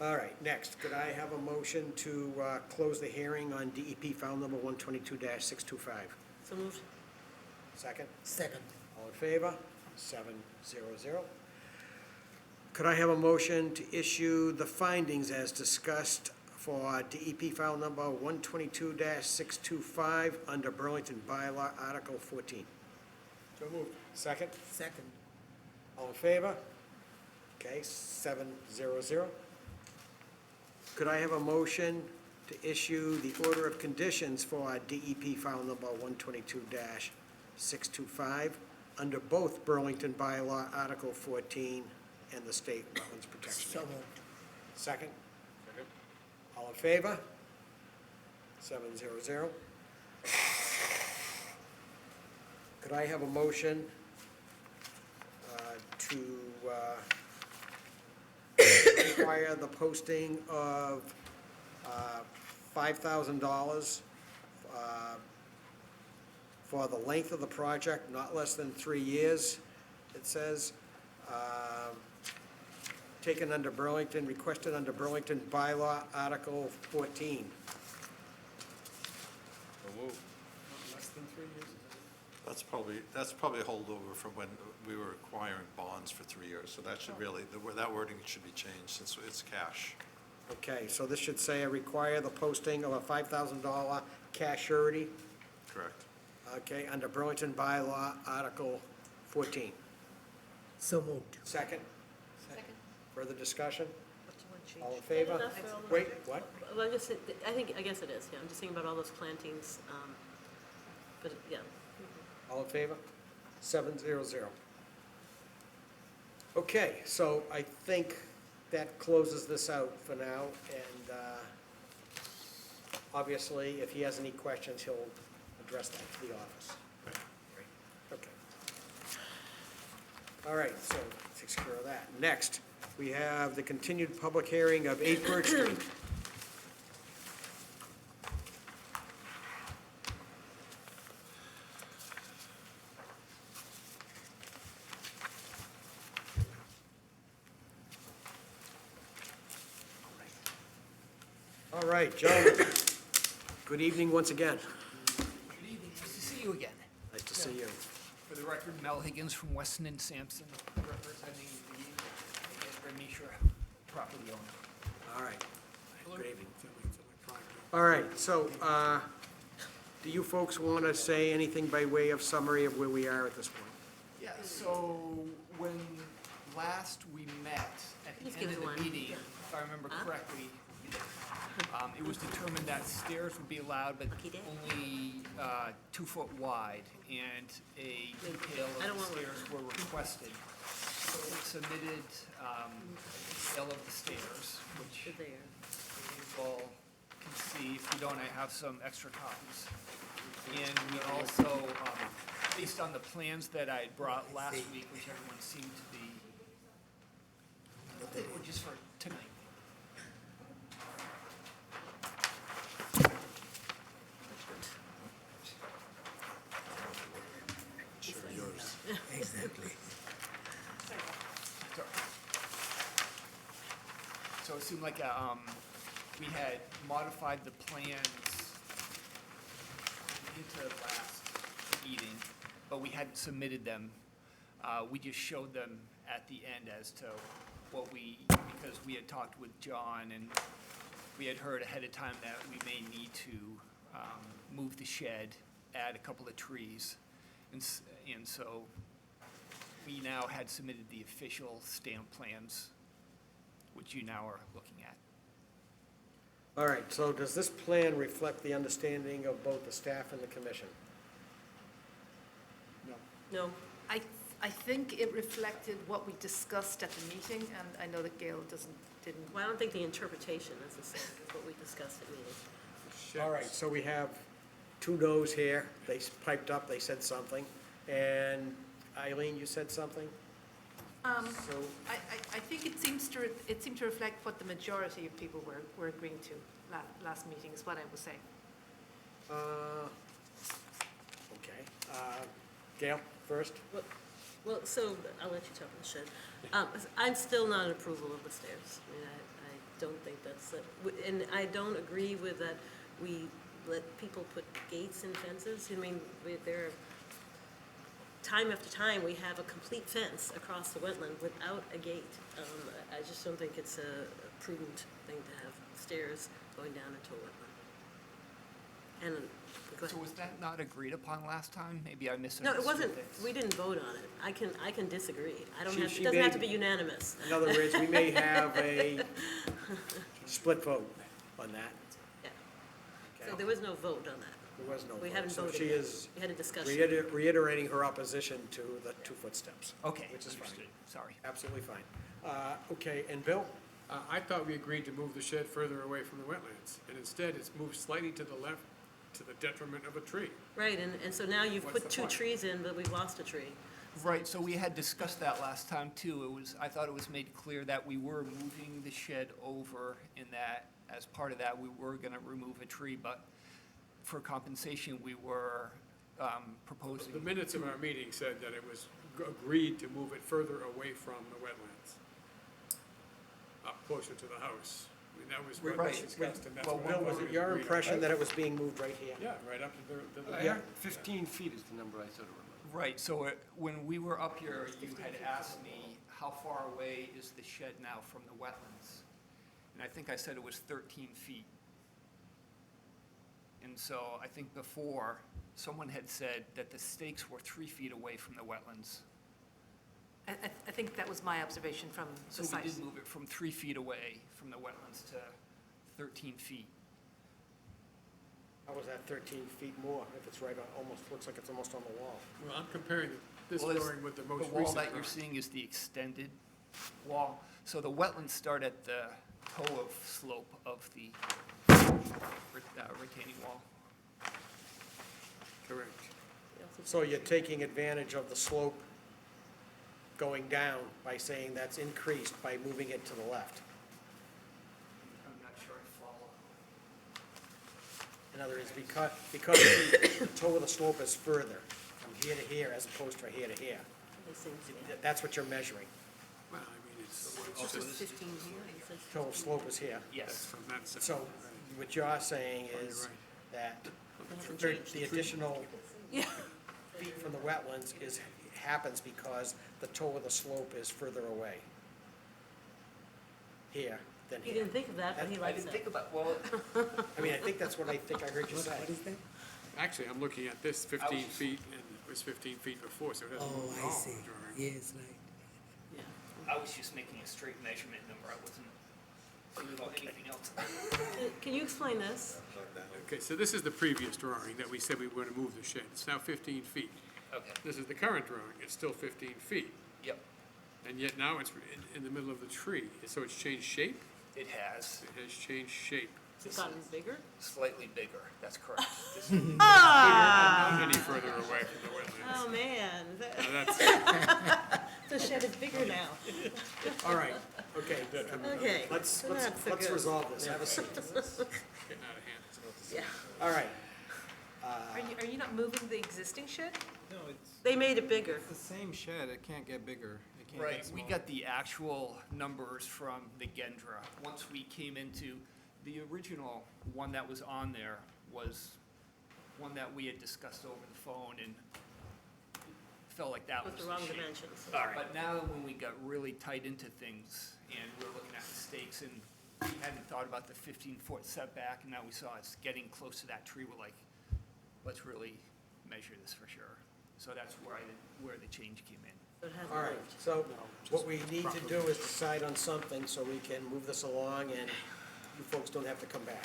Speaker 1: All right, next, could I have a motion to close the hearing on DEP file number 122-625?
Speaker 7: So moved.
Speaker 1: Second?
Speaker 8: Second.
Speaker 1: All in favor? 7-0-0. Could I have a motion to issue the findings as discussed for DEP file number 122-625 under Burlington Bylaw, Article 14?
Speaker 6: So moved.
Speaker 1: Second?
Speaker 8: Second.
Speaker 1: All in favor? Okay, 7-0-0. Could I have a motion to issue the order of conditions for DEP file number 122-625 under both Burlington Bylaw, Article 14, and the State Wetlands Protection
Speaker 8: So
Speaker 1: Act?
Speaker 8: moved.
Speaker 1: Second?
Speaker 6: Second.
Speaker 1: All in favor? 7-0-0. Could I have a motion to require the posting of $5,000 for the length of the project, not less than 3 years, it says, taken under Burlington, requested under Burlington Bylaw, Article 14.
Speaker 6: So moved. Less than 3 years?
Speaker 2: That's probably a holdover from when we were acquiring bonds for 3 years, so that should really, that wording should be changed since it's cash.
Speaker 1: Okay, so this should say, require the posting of a $5,000 cash surety,
Speaker 2: Correct.
Speaker 1: okay, under Burlington Bylaw, Article 14.
Speaker 8: So moved.
Speaker 1: Second?
Speaker 10: Second.
Speaker 1: Further discussion?
Speaker 10: What do you want changed?
Speaker 1: All in favor?
Speaker 7: Enough for all the-
Speaker 1: Wait, what?
Speaker 7: Well, I guess it, I guess it is, yeah, I'm just thinking about all those plantings, but, yeah.
Speaker 1: All in favor? 7-0-0. Okay, so I think that closes this out for now, and obviously, if he has any questions, he'll address that to the office. All right, so takes care of that. Next, we have the continued public hearing of 8 Birch Street. All right, gentlemen, good evening once again.
Speaker 16: Good evening, nice to see you again.
Speaker 1: Nice to see you.
Speaker 16: For the record, Mel Higgins from Weston and Sampson, representing the Bernicia property owner.
Speaker 1: All right, good evening. All right, so, do you folks want to say anything by way of summary of where we are at this point?
Speaker 16: Yeah, so when last we met, at the
Speaker 7: Just
Speaker 16: end
Speaker 7: give
Speaker 16: of
Speaker 7: me
Speaker 16: the
Speaker 7: one.
Speaker 16: meeting, if I remember correctly, it was determined that stairs would be allowed, but
Speaker 7: Lucky day.
Speaker 16: only 2 foot wide, and a detail
Speaker 7: I
Speaker 16: of
Speaker 7: don't
Speaker 16: the
Speaker 7: want one.
Speaker 16: stairs were requested. So we submitted detail of the stairs, which
Speaker 7: There.
Speaker 16: you all can see. If you don't, I have some extra copies. And we also, based on the plans that I had brought last week, which everyone seemed to be, or just for tonight.
Speaker 8: Exactly.
Speaker 16: So it seemed like we had modified the plans into the last meeting, but we hadn't submitted them. We just showed them at the end as to what because we had talked with John and we had heard ahead of time that we may need to move the shed, add a couple of trees. And so we now had submitted the official stamp plans, which you now are looking at.
Speaker 1: All right, so does this plan reflect the understanding of both the staff and the commission?
Speaker 7: No,
Speaker 10: I think it reflected what we discussed at the meeting, and I know that Gail didn't.
Speaker 7: well, I don't think the interpretation is the same as what we discussed at meeting.
Speaker 1: All right, so we have 2 no's here. They piped up, they said something. And Eileen, you said something? So,
Speaker 10: I think it seemed to reflect what the majority of people were agreeing to last meeting, is what I was saying.
Speaker 1: okay. Gail, first?
Speaker 7: Well, so, I'll let you talk on the shed. I'm still not in approval of the stairs. I mean, I don't think that's, and I don't agree with that we let people put gates and fences. I mean, there are, time after time, we have a complete fence across the wetland without a gate. I just don't think it's a prudent thing to have stairs going down into a wetland. And, go
Speaker 16: So
Speaker 7: ahead.
Speaker 16: was that not agreed upon last time? Maybe I
Speaker 7: No,
Speaker 16: misunderstood
Speaker 7: it wasn't,
Speaker 16: this.
Speaker 7: we didn't vote on it. I can disagree. I don't
Speaker 1: She-
Speaker 7: have,
Speaker 1: she
Speaker 7: it doesn't have to
Speaker 1: made-
Speaker 7: be unanimous.
Speaker 1: In other words, we may have a split vote on that.
Speaker 7: Yeah.
Speaker 1: Okay.
Speaker 7: So there was no vote on that.
Speaker 1: There was no
Speaker 7: We
Speaker 1: vote.
Speaker 7: haven't
Speaker 1: So
Speaker 7: voted
Speaker 1: she
Speaker 7: yet.
Speaker 1: is
Speaker 7: We had a discussion.
Speaker 1: reiterating her opposition to the 2-foot steps.
Speaker 16: Okay,
Speaker 1: Which is fine.
Speaker 16: understood. Sorry.
Speaker 1: Absolutely fine. Okay, and Bill?
Speaker 6: I thought we agreed to move the shed further away from the wetlands, and instead it's moved slightly to the left to the detriment of a tree.
Speaker 7: Right, and so now you've
Speaker 6: What's
Speaker 7: put
Speaker 6: the
Speaker 7: 2
Speaker 6: point?
Speaker 7: trees in, but we've lost a tree.
Speaker 16: Right, so we had discussed that last time too. I thought it was made clear that we were moving the shed over in that, as part of that, we were gonna remove a tree, but for compensation, we were proposing.
Speaker 6: The minutes of our meeting said that it was agreed to move it further away from the wetlands, up closer to the house. I mean, that was what
Speaker 16: Right.
Speaker 6: was discussed, and that's
Speaker 16: Well,
Speaker 6: what
Speaker 1: Bill, was
Speaker 6: was
Speaker 1: it your
Speaker 6: agreed on.
Speaker 1: impression that it was being moved right here?
Speaker 6: Yeah, right up to the.
Speaker 12: I heard 15 feet is the number I sort of remember.
Speaker 16: Right, so when we were up here, you had asked me, how far away is the shed now from the wetlands? And I think I said it was 13 feet. And so I think before, someone had said that the stakes were 3 feet away from the wetlands.
Speaker 10: I think that was my observation from
Speaker 16: So
Speaker 10: the
Speaker 16: we
Speaker 10: site.
Speaker 16: did move it from 3 feet away from the wetlands to 13 feet.
Speaker 1: How was that 13 feet more, if it's right on, almost, looks like it's almost on the wall?
Speaker 6: Well, I'm comparing this
Speaker 16: Well, it's-
Speaker 6: drawing with the most
Speaker 16: The wall
Speaker 6: recent
Speaker 16: that you're
Speaker 6: drawing.
Speaker 16: seeing is the extended wall. So the wetlands start at the toe of slope of the retaining wall.
Speaker 6: Correct.
Speaker 1: So you're taking advantage of the slope going down by saying that's increased by moving it to the left?
Speaker 16: I'm not sure I follow.
Speaker 1: In other words, because the toe of the slope is further, from here to here as opposed to here to here.
Speaker 7: It seems, yeah.
Speaker 1: That's what you're measuring.
Speaker 6: Well, I mean, it's
Speaker 7: It's just 15 here, and it says
Speaker 1: Toe of slope is here.
Speaker 16: Yes.
Speaker 6: from that side.
Speaker 1: So what you're saying is that the additional
Speaker 7: Yeah.
Speaker 1: feet from the wetlands happens because the toe of the slope is further away here than
Speaker 7: He
Speaker 1: here.
Speaker 7: didn't think of that, but he
Speaker 16: I
Speaker 7: likes
Speaker 16: didn't
Speaker 7: it.
Speaker 16: think about, well,
Speaker 1: I mean, I think that's what I heard you say.
Speaker 8: What is that?
Speaker 6: Actually, I'm looking at this 15 feet, and it was 15 feet before, so it hasn't
Speaker 8: Oh,
Speaker 6: moved at
Speaker 8: I
Speaker 6: all.
Speaker 8: see.
Speaker 6: in the drawing.
Speaker 8: Yes, right.
Speaker 16: I was just making a straight measurement number, I wasn't thinking about anything else.
Speaker 7: Can you explain this?
Speaker 6: Okay, so this is the previous drawing that we said we were going to move the shed. It's now 15 feet.
Speaker 16: Okay,
Speaker 6: This is the current drawing. It's still 15 feet.
Speaker 16: yep,
Speaker 6: And yet now it's in the middle of the tree. So it's changed shape?
Speaker 16: it has,
Speaker 6: It has changed shape.
Speaker 7: It's gotten bigger?
Speaker 16: slightly bigger, that's correct. This-
Speaker 6: Not any further away from the wetlands.
Speaker 7: Oh, man.
Speaker 6: Now that's,
Speaker 7: The shed is bigger now.
Speaker 1: All right, okay.
Speaker 7: Okay.
Speaker 1: Let's
Speaker 7: Not so good.
Speaker 1: resolve this. Have a seat.
Speaker 6: getting out of hand.
Speaker 7: Yeah.
Speaker 1: All right.
Speaker 10: Are you not moving the existing shed?
Speaker 17: No, it's
Speaker 7: They made it bigger.
Speaker 17: the same shed, it can't get bigger, it can't
Speaker 16: Right,
Speaker 17: get
Speaker 16: we
Speaker 17: smaller.
Speaker 16: got the actual numbers from the Gendra. Once we came into, the original one that was on there was one that we had discussed over the phone and felt like that was
Speaker 7: With the wrong
Speaker 16: shape.
Speaker 7: dimensions.
Speaker 16: But now when we got really tight into things and we're looking at the stakes and we hadn't thought about the 15-foot setback and now we saw it's getting close to that tree, we're like, let's really measure this for sure. So that's where the change came in.
Speaker 7: So it hasn't
Speaker 1: All right,
Speaker 7: moved.
Speaker 1: so what we need to do is decide on something so we can move this along and you folks don't have to come back.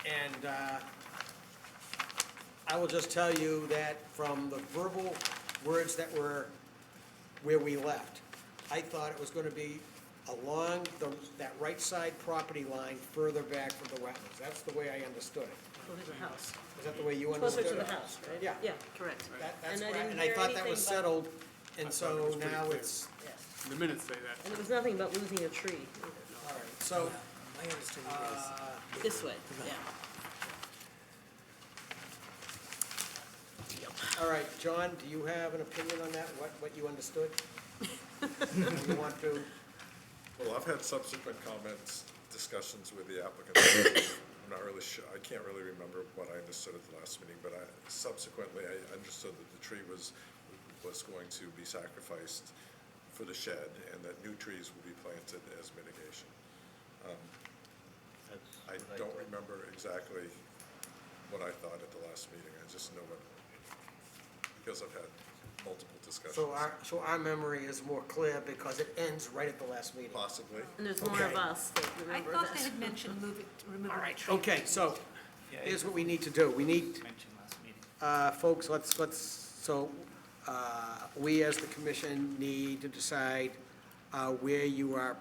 Speaker 1: And I will just tell you that from the verbal words that were where we left, I thought it was gonna be along that right side property line further back from the wetlands. That's the way I understood it.
Speaker 7: Closer to the house.
Speaker 1: Is that the way you understood
Speaker 7: Closer
Speaker 1: it?
Speaker 7: to the house, right?
Speaker 1: Yeah.
Speaker 7: Yeah, correct.
Speaker 1: That's
Speaker 7: And I
Speaker 1: why,
Speaker 7: didn't
Speaker 1: and I
Speaker 7: hear
Speaker 1: thought that was
Speaker 7: anything about-
Speaker 1: settled, and
Speaker 6: I thought it
Speaker 1: so
Speaker 6: was pretty
Speaker 1: now
Speaker 6: clear.
Speaker 1: it's,
Speaker 7: Yes.
Speaker 6: The minutes say that.
Speaker 7: And there was nothing about losing a tree
Speaker 1: all right, so,
Speaker 8: My understanding is.
Speaker 7: this way, yeah.
Speaker 1: all right, John, do you have an opinion on that, what you understood? You want to,
Speaker 2: Well, I've had subsequent comments, discussions with the applicant. I'm not really sure, I can't really remember what I understood at the last meeting, but subsequently, I understood that the tree was going to be sacrificed for the shed, and that new trees will be planted as mitigation. I don't remember exactly what I thought at the last meeting, I just know what, because I've had multiple discussions.
Speaker 1: so our memory is more clear because it ends right at the last meeting.
Speaker 2: Possibly.
Speaker 7: And there's more of
Speaker 1: Okay.
Speaker 7: us that
Speaker 10: I
Speaker 7: remember
Speaker 10: thought they
Speaker 7: this.
Speaker 10: had mentioned removing the tree.
Speaker 1: Okay, so,
Speaker 16: Yeah,
Speaker 1: here's what we need to do, we need,
Speaker 16: mentioned last meeting.
Speaker 1: folks, we as the commission need to decide where you are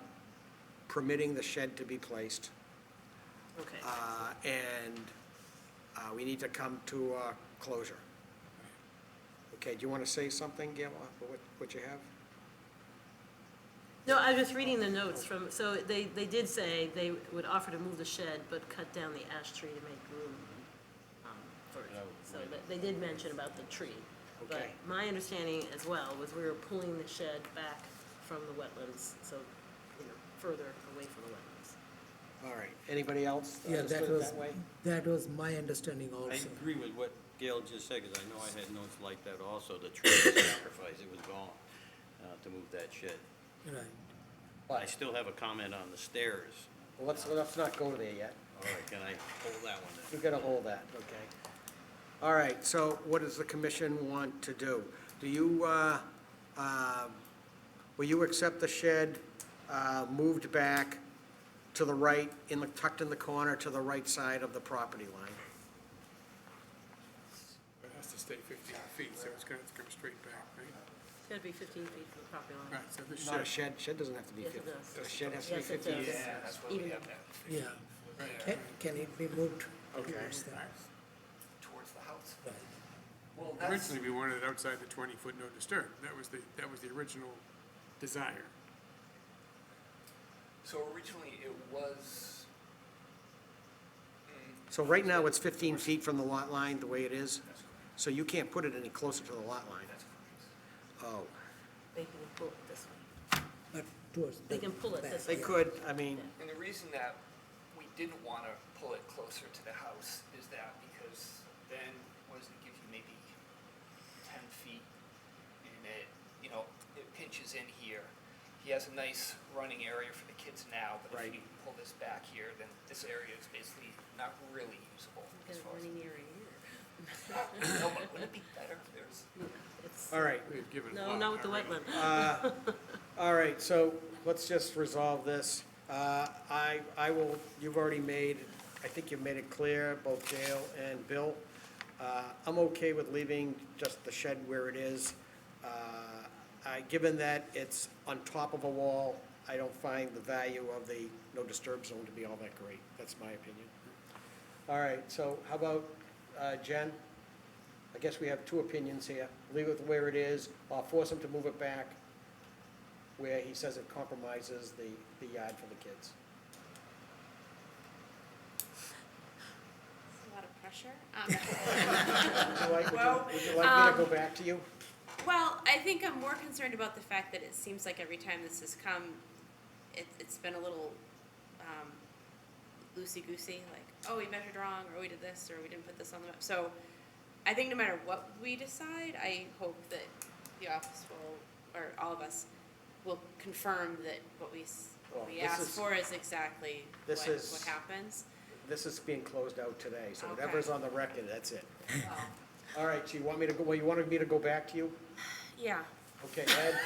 Speaker 1: permitting the shed to be placed.
Speaker 7: Okay.
Speaker 1: And we need to come to a closure. Okay, do you want to say something, Gail, what you have?
Speaker 7: No, I was just reading the notes from, so they did say they would offer to move the shed, but cut down the ash tree to make room for it. So they did mention about the tree. But
Speaker 1: Okay.
Speaker 7: my understanding as well was we were pulling the shed back from the wetlands, so, further away from the wetlands.
Speaker 1: All right, anybody else
Speaker 8: Yeah,
Speaker 1: understood
Speaker 8: that
Speaker 1: it
Speaker 8: was,
Speaker 1: that way?
Speaker 8: that was my understanding
Speaker 5: I
Speaker 8: also.
Speaker 5: agree with what Gail just said, because I know I had notes like that also. The tree was sacrificed, it was gone, to move that shed.
Speaker 8: Right.
Speaker 5: I still have a comment on the stairs.
Speaker 1: Well, let's not go there yet.
Speaker 5: All right, can I hold that one then?
Speaker 1: You gotta hold that, okay? All right, so what does the commission want to do? Do you, will you accept the shed moved back to the right, tucked in the corner to the right side of the property line?
Speaker 6: It has to stay 15 feet, so it's going to come straight back, right?
Speaker 7: It's gotta be 15 feet from the property line.
Speaker 6: Right, so this
Speaker 1: Not a
Speaker 6: shed,
Speaker 1: shed doesn't have to be
Speaker 7: Yes, it
Speaker 1: 50.
Speaker 7: does.
Speaker 1: A shed has to be
Speaker 7: Yes, it
Speaker 1: 50.
Speaker 7: does.
Speaker 16: Yeah, that's why we
Speaker 7: Even
Speaker 16: have
Speaker 7: though-
Speaker 16: that
Speaker 8: Yeah. Can it be moved
Speaker 1: Okay.
Speaker 8: towards the,
Speaker 16: towards the house.
Speaker 8: right.
Speaker 16: Well,
Speaker 6: Originally, we wanted it outside the 20-foot no disturb. That was the original desire.
Speaker 16: so originally it was,
Speaker 1: So right now, it's 15 feet from the lot line, the way it is, so you can't put it any closer to the lot line. Oh,
Speaker 7: They can pull it this way.
Speaker 8: But towards
Speaker 7: They
Speaker 8: the
Speaker 7: can pull it
Speaker 8: back.
Speaker 7: this
Speaker 1: they
Speaker 7: way.
Speaker 1: could, I mean,
Speaker 16: and the reason that we didn't want to pull it closer to the house is that because then, what does it give you, maybe 10 feet, and it, you know, it pinches in here. He has a nice running area for the kids now, but
Speaker 1: Right.
Speaker 16: if you pull this back here, then this area is basically not really usable as
Speaker 3: Good
Speaker 16: far as.
Speaker 3: running area here.
Speaker 16: No, but wouldn't it be better if there's,
Speaker 7: It's-
Speaker 1: all right.
Speaker 6: We've given
Speaker 7: No,
Speaker 6: one
Speaker 7: not with the
Speaker 6: already.
Speaker 7: wetland.
Speaker 1: All right, so let's just resolve this. I will, you've already made, I think you've made it clear, both Dale and Bill. I'm okay with leaving just the shed where it is. Given that it's on top of a wall, I don't find the value of the no disturb zone to be all that great. That's my opinion. All right, so how about Jen? I guess we have two opinions here. Leave it where it is, or force him to move it back where he says it compromises the yard for the kids.
Speaker 3: It's a lot of pressure.
Speaker 1: Would you like me to go back to you?
Speaker 3: Well, I think I'm more concerned about the fact that it seems like every time this has come, it's been a little loosey-goosey, like, oh, we measured wrong, or we did this, or we didn't put this on the map. So I think no matter what we decide, I hope that the office will, or all of us, will confirm that what we
Speaker 1: Well, this
Speaker 3: asked
Speaker 1: is-
Speaker 3: for is exactly
Speaker 1: this
Speaker 3: what
Speaker 1: is-
Speaker 3: happens.
Speaker 1: This is being closed out today, so
Speaker 3: Okay.
Speaker 1: whatever's on the record, that's it.
Speaker 3: Well,
Speaker 1: All right, so you want me to go, well, you wanted me to go back to you?
Speaker 3: yeah.
Speaker 1: Okay, Ed?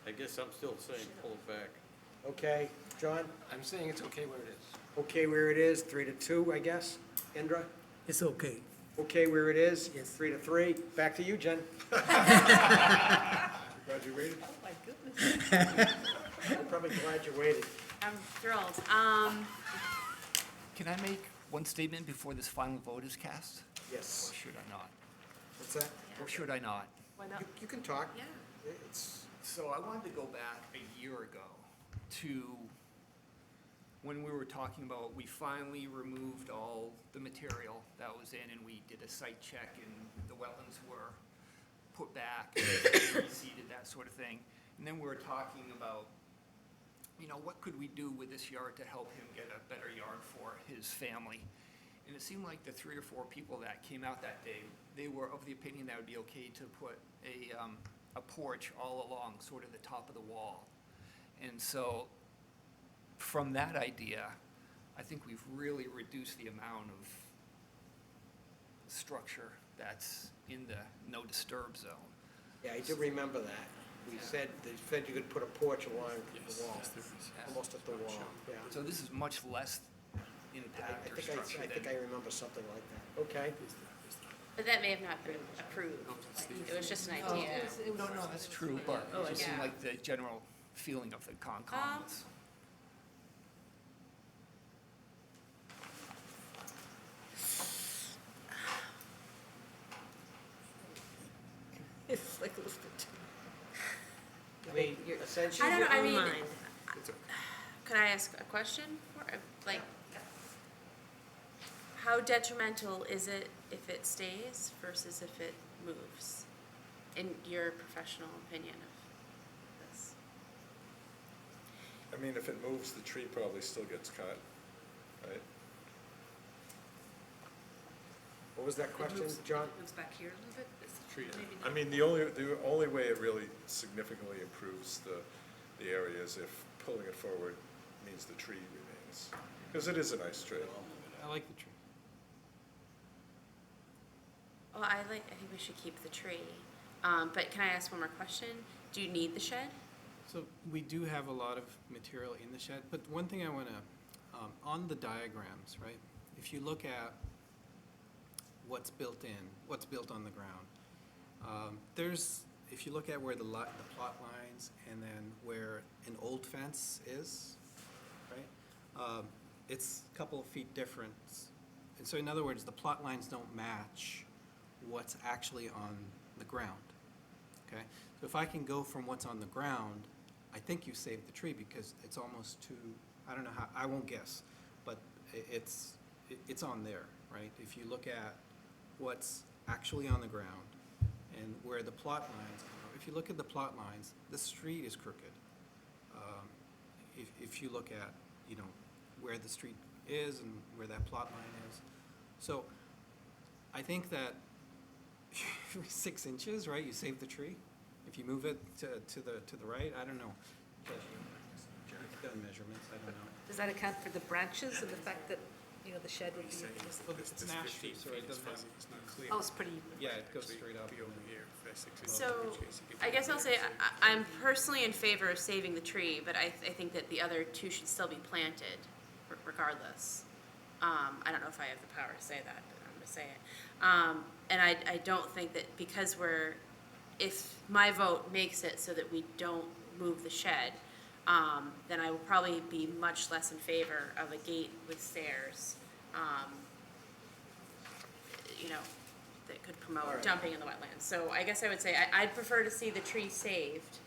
Speaker 13: I guess I'm still saying pull it back.
Speaker 1: Okay, John?
Speaker 12: I'm saying it's okay where it is.
Speaker 1: Okay where it is, 3-2, I guess. Indra?
Speaker 8: It's okay.
Speaker 1: Okay where it is?
Speaker 8: Yes.
Speaker 1: 3-3. Back to you, Jen.
Speaker 6: Graduated?
Speaker 3: Oh, my goodness.
Speaker 1: I'm probably glad you waited.
Speaker 3: I'm thrilled.
Speaker 16: can I make one statement before this final vote is cast?
Speaker 1: Yes.
Speaker 16: Or should I not?
Speaker 1: What's that?
Speaker 16: Or should I not?
Speaker 3: Why not?
Speaker 1: You can talk.
Speaker 3: Yeah.
Speaker 1: It's,
Speaker 16: So I wanted to go back a year ago to when we were talking about, we finally removed all the material that was in, and we did a site check, and the wetlands were put back, seeded, that sort of thing. And then we were talking about, you know, what could we do with this yard to help him get a better yard for his family? And it seemed like the 3 or 4 people that came out that day, they were of the opinion that it would be okay to put a porch all along sort of the top of the wall. And so from that idea, I think we've really reduced the amount of structure that's in the no disturb zone.
Speaker 1: yeah, I do remember that. We said, they said you could put a porch along the wall, almost at the wall, yeah.
Speaker 16: So this is much less
Speaker 1: I
Speaker 16: impact or
Speaker 1: think
Speaker 16: structure
Speaker 1: I think I
Speaker 16: than.
Speaker 1: remember something like that. Okay.
Speaker 3: But that may have not been approved. It was just an idea.
Speaker 16: No, that's true, but
Speaker 3: Oh,
Speaker 16: it just seemed
Speaker 3: yeah.
Speaker 16: like the general feeling of the Concom was.
Speaker 7: It's like a little bit.
Speaker 1: I mean, essentially.
Speaker 3: I don't know, I mean,
Speaker 7: Mind.
Speaker 3: could I ask a question? Like, how detrimental is it if it stays versus if it moves? In your professional opinion of this?
Speaker 2: I mean, if it moves, the tree probably still gets cut, right?
Speaker 1: What was that question, John?
Speaker 10: Moves back here a little bit?
Speaker 2: I mean, the only way it really significantly improves the area is if pulling it forward means the tree remains, because it is a nice tree.
Speaker 17: I like the tree.
Speaker 3: Well, I think we should keep the tree. But can I ask one more question? Do you need the shed?
Speaker 17: So we do have a lot of material in the shed, but one thing I want to, on the diagrams, right? If you look at what's built in, what's built on the ground, if you look at where the plot lines and then where an old fence is, right? It's a couple of feet difference. And so in other words, the plot lines don't match what's actually on the ground, okay? So if I can go from what's on the ground, I think you saved the tree because it's almost too, I don't know how, I won't guess, but it's on there, right? If you look at what's actually on the ground and where the plot lines are, if you look at the plot lines, the street is crooked. If you look at, you know, where the street is and where that plot line is. So I think that 6 inches, right, you save the tree. If you move it to the right, I don't know. You've done measurements, I don't know.
Speaker 10: Does that account for the branches and the fact that, you know, the shed would be?
Speaker 17: It's an ash tree, so it doesn't have.
Speaker 6: It's not clear.
Speaker 10: Oh, it's pretty.
Speaker 17: Yeah, it goes straight up.
Speaker 6: Be over here, if that's 6 inches.
Speaker 3: So, I guess I'll say, I'm personally in favor of saving the tree, but I think that the other two should still be planted regardless. I don't know if I have the power to say that, but I'm gonna say it. And I don't think that because if my vote makes it so that we don't move the shed, then I will probably be much less in favor of a gate with stairs, you know, that could promote
Speaker 1: All right.
Speaker 3: dumping in the wetlands. So I guess I would say I'd prefer to see the tree saved.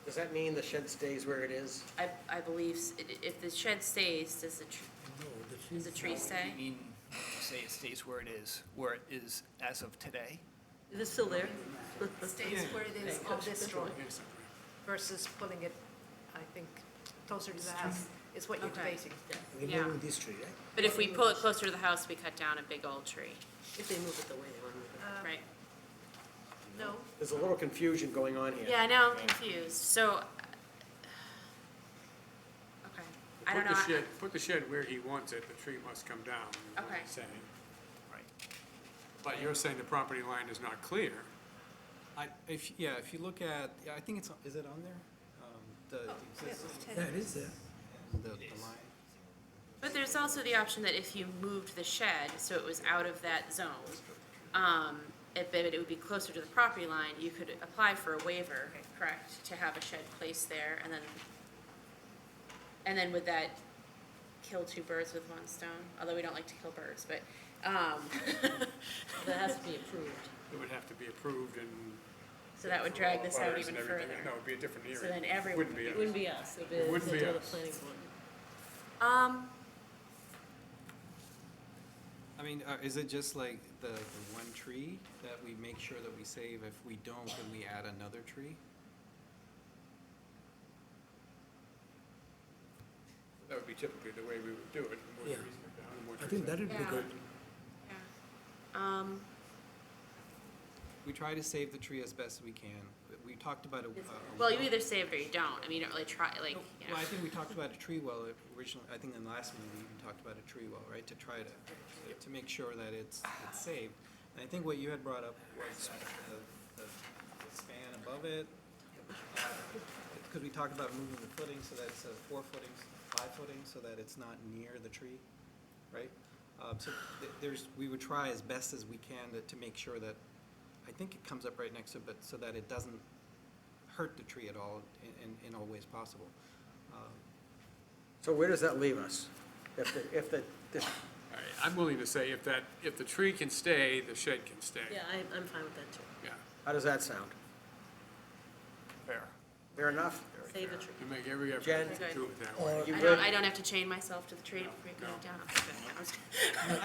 Speaker 1: Does that mean the shed stays where it is?
Speaker 3: I believe if the shed stays, does the tree stay?
Speaker 16: You mean, say it stays where it is as of today?
Speaker 7: Is it still there?
Speaker 10: Stays where it is on this drawing versus pulling it, I think, closer to the house is what you're
Speaker 3: Okay.
Speaker 10: debating.
Speaker 3: Yeah.
Speaker 8: Removing this tree, right?
Speaker 3: But if we pull it closer to the house, we cut down a big old tree,
Speaker 7: If they move it the way they want to move it.
Speaker 3: right?
Speaker 10: No,
Speaker 1: There's a little confusion going on here.
Speaker 3: Yeah, now I'm confused. So, okay, I don't know.
Speaker 6: Put the shed where he wants it, the tree must come down, is what
Speaker 3: Okay.
Speaker 6: he's saying.
Speaker 16: Right.
Speaker 6: But you're saying the property line is not clear.
Speaker 17: If you look at, I think it's, is it on there? The existing,
Speaker 8: Yeah, it is there.
Speaker 17: the line.
Speaker 3: But there's also the option that if you moved the shed, so it was out of that zone, but it would be closer to the property line, you could apply for a waiver, correct, to have a shed placed there, and then would that kill two birds with one stone? Although we don't like to kill birds, but,
Speaker 7: That has to be approved.
Speaker 6: It would have to be approved and.
Speaker 3: so that would drag this out
Speaker 6: butters
Speaker 3: even
Speaker 6: and everything.
Speaker 3: further.
Speaker 6: No, it'd be a different area.
Speaker 3: So then everyone
Speaker 6: Wouldn't be
Speaker 3: would
Speaker 7: It
Speaker 6: us.
Speaker 7: wouldn't be us, it
Speaker 6: It
Speaker 7: would
Speaker 6: wouldn't
Speaker 7: be
Speaker 6: be
Speaker 7: the
Speaker 6: us.
Speaker 7: planning board.
Speaker 17: I mean, is it just like the one tree that we make sure that we save? If we don't, then we add another tree?
Speaker 6: That would be typically the way we would do it. The more
Speaker 8: Yeah.
Speaker 6: trees come down, the more
Speaker 8: I
Speaker 6: trees
Speaker 8: think
Speaker 6: come
Speaker 8: that would be
Speaker 3: Yeah.
Speaker 8: good.
Speaker 3: Yeah.
Speaker 17: We try to save the tree as best we can. We talked about a.
Speaker 3: Well, you either save it or you don't. I mean, you don't really try, like, you know.
Speaker 17: Well, I think we talked about a tree well originally, I think in the last meeting, we even talked about a tree well, right? To try to make sure that it's saved. And I think what you had brought up was the span above it. Because we talked about moving the footing so that it's a 4 footings, 5 footings, so that it's not near the tree, right? So we would try as best as we can to make sure that, I think it comes up right next to it, but so that it doesn't hurt the tree at all in all ways possible.
Speaker 1: So where does that leave us? If the
Speaker 6: All right, I'm willing to say if the tree can stay, the shed can stay.
Speaker 7: Yeah, I'm fine with that too.
Speaker 6: Yeah,
Speaker 1: how does that sound?
Speaker 6: fair.
Speaker 1: Fair enough?
Speaker 7: Save the tree.
Speaker 6: To make every effort
Speaker 1: Jen?
Speaker 6: to do it that way.
Speaker 8: Or
Speaker 1: You
Speaker 3: I
Speaker 1: good?
Speaker 3: don't have to chain myself to the tree before you cut it down. I'm just kidding. I'm just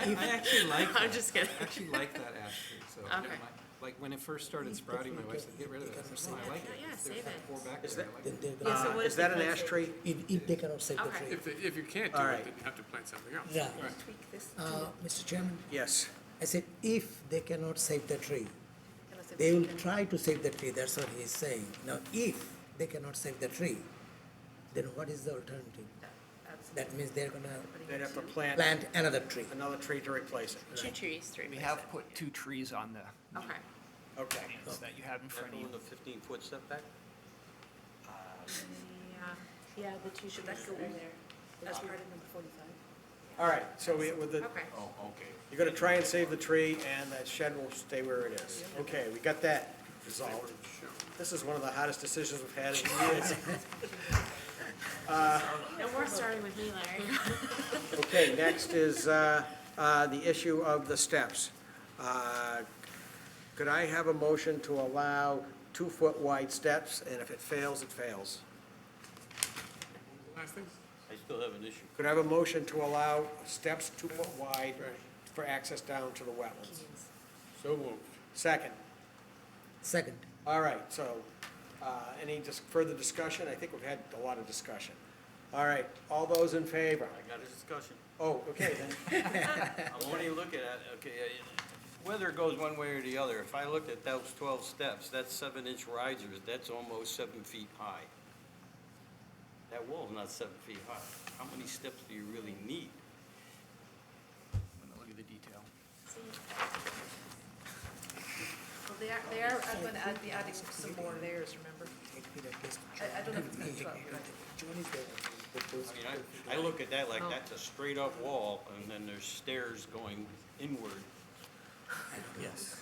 Speaker 3: kidding.
Speaker 17: I actually like that.
Speaker 3: I'm just kidding.
Speaker 17: I actually like that ash tree, so.
Speaker 3: Okay.
Speaker 17: Like, when it first started sprouting, my wife said, get rid of it. I said, no, I like it.
Speaker 3: Yeah,
Speaker 17: There's
Speaker 3: save
Speaker 17: like
Speaker 3: it.
Speaker 17: 4 back
Speaker 1: Is
Speaker 17: there.
Speaker 1: that-
Speaker 17: I like
Speaker 8: Then
Speaker 17: it.
Speaker 8: they're
Speaker 7: Yeah, so
Speaker 8: gonna,
Speaker 7: what
Speaker 1: Is that an
Speaker 7: the
Speaker 1: ash tree?
Speaker 8: if they cannot save the
Speaker 3: Okay.
Speaker 8: tree.
Speaker 6: If you can't do
Speaker 1: All
Speaker 6: it,
Speaker 1: right.
Speaker 6: then you have to plant something else.
Speaker 8: Right.
Speaker 10: tweak this.
Speaker 8: Mr. Chairman,
Speaker 1: Yes.
Speaker 8: I said, if they cannot save the tree,
Speaker 10: Can I say
Speaker 8: they will
Speaker 10: again?
Speaker 8: try to save the tree, that's what he's saying. Now, if they cannot save the tree, then what is the alternative? That means they're gonna
Speaker 1: They'd have to plant
Speaker 8: plant another tree.
Speaker 1: another tree to replace it.
Speaker 3: 2 trees to
Speaker 16: We
Speaker 3: replace
Speaker 16: have
Speaker 3: it.
Speaker 16: put 2 trees on the
Speaker 3: Okay.
Speaker 1: Okay.
Speaker 16: plans that you have in front of you.
Speaker 14: the 15-foot setback?
Speaker 3: Yeah, the 2 should
Speaker 10: that go in
Speaker 3: there.
Speaker 10: As part of number 45.
Speaker 1: All right, so with the,
Speaker 3: Okay.
Speaker 6: Oh, okay.
Speaker 1: you're gonna try and save the tree, and that shed will stay where it is. Okay, we got that resolved. This is one of the hottest decisions we've had in years.
Speaker 3: No more starting with me, Larry.
Speaker 1: Okay, next is the issue of the steps. Could I have a motion to allow 2-foot wide steps, and if it fails, it fails?
Speaker 6: Last thing?
Speaker 5: I still have an issue.
Speaker 1: Could I have a motion to allow steps 2 foot wide for access down to the wetlands?
Speaker 6: So moved.
Speaker 1: Second.
Speaker 8: Second.
Speaker 1: All right, so, any just further discussion? I think we've had a lot of discussion. All right, all those in favor?
Speaker 5: I got a discussion.
Speaker 1: Oh, okay, then.
Speaker 5: I'm only looking at, okay, whether it goes one way or the other, if I looked at those 12 steps, that's 7-inch risers, that's almost 7 feet high. That wall's not 7 feet high. How many steps do you really need?
Speaker 16: I'm gonna look at the detail.
Speaker 10: Well, they are going to be adding some more layers, remember? I don't know if it's 12, but
Speaker 5: I mean, I look at that like that's a straight-up wall, and then there's stairs going inward.
Speaker 16: Yes.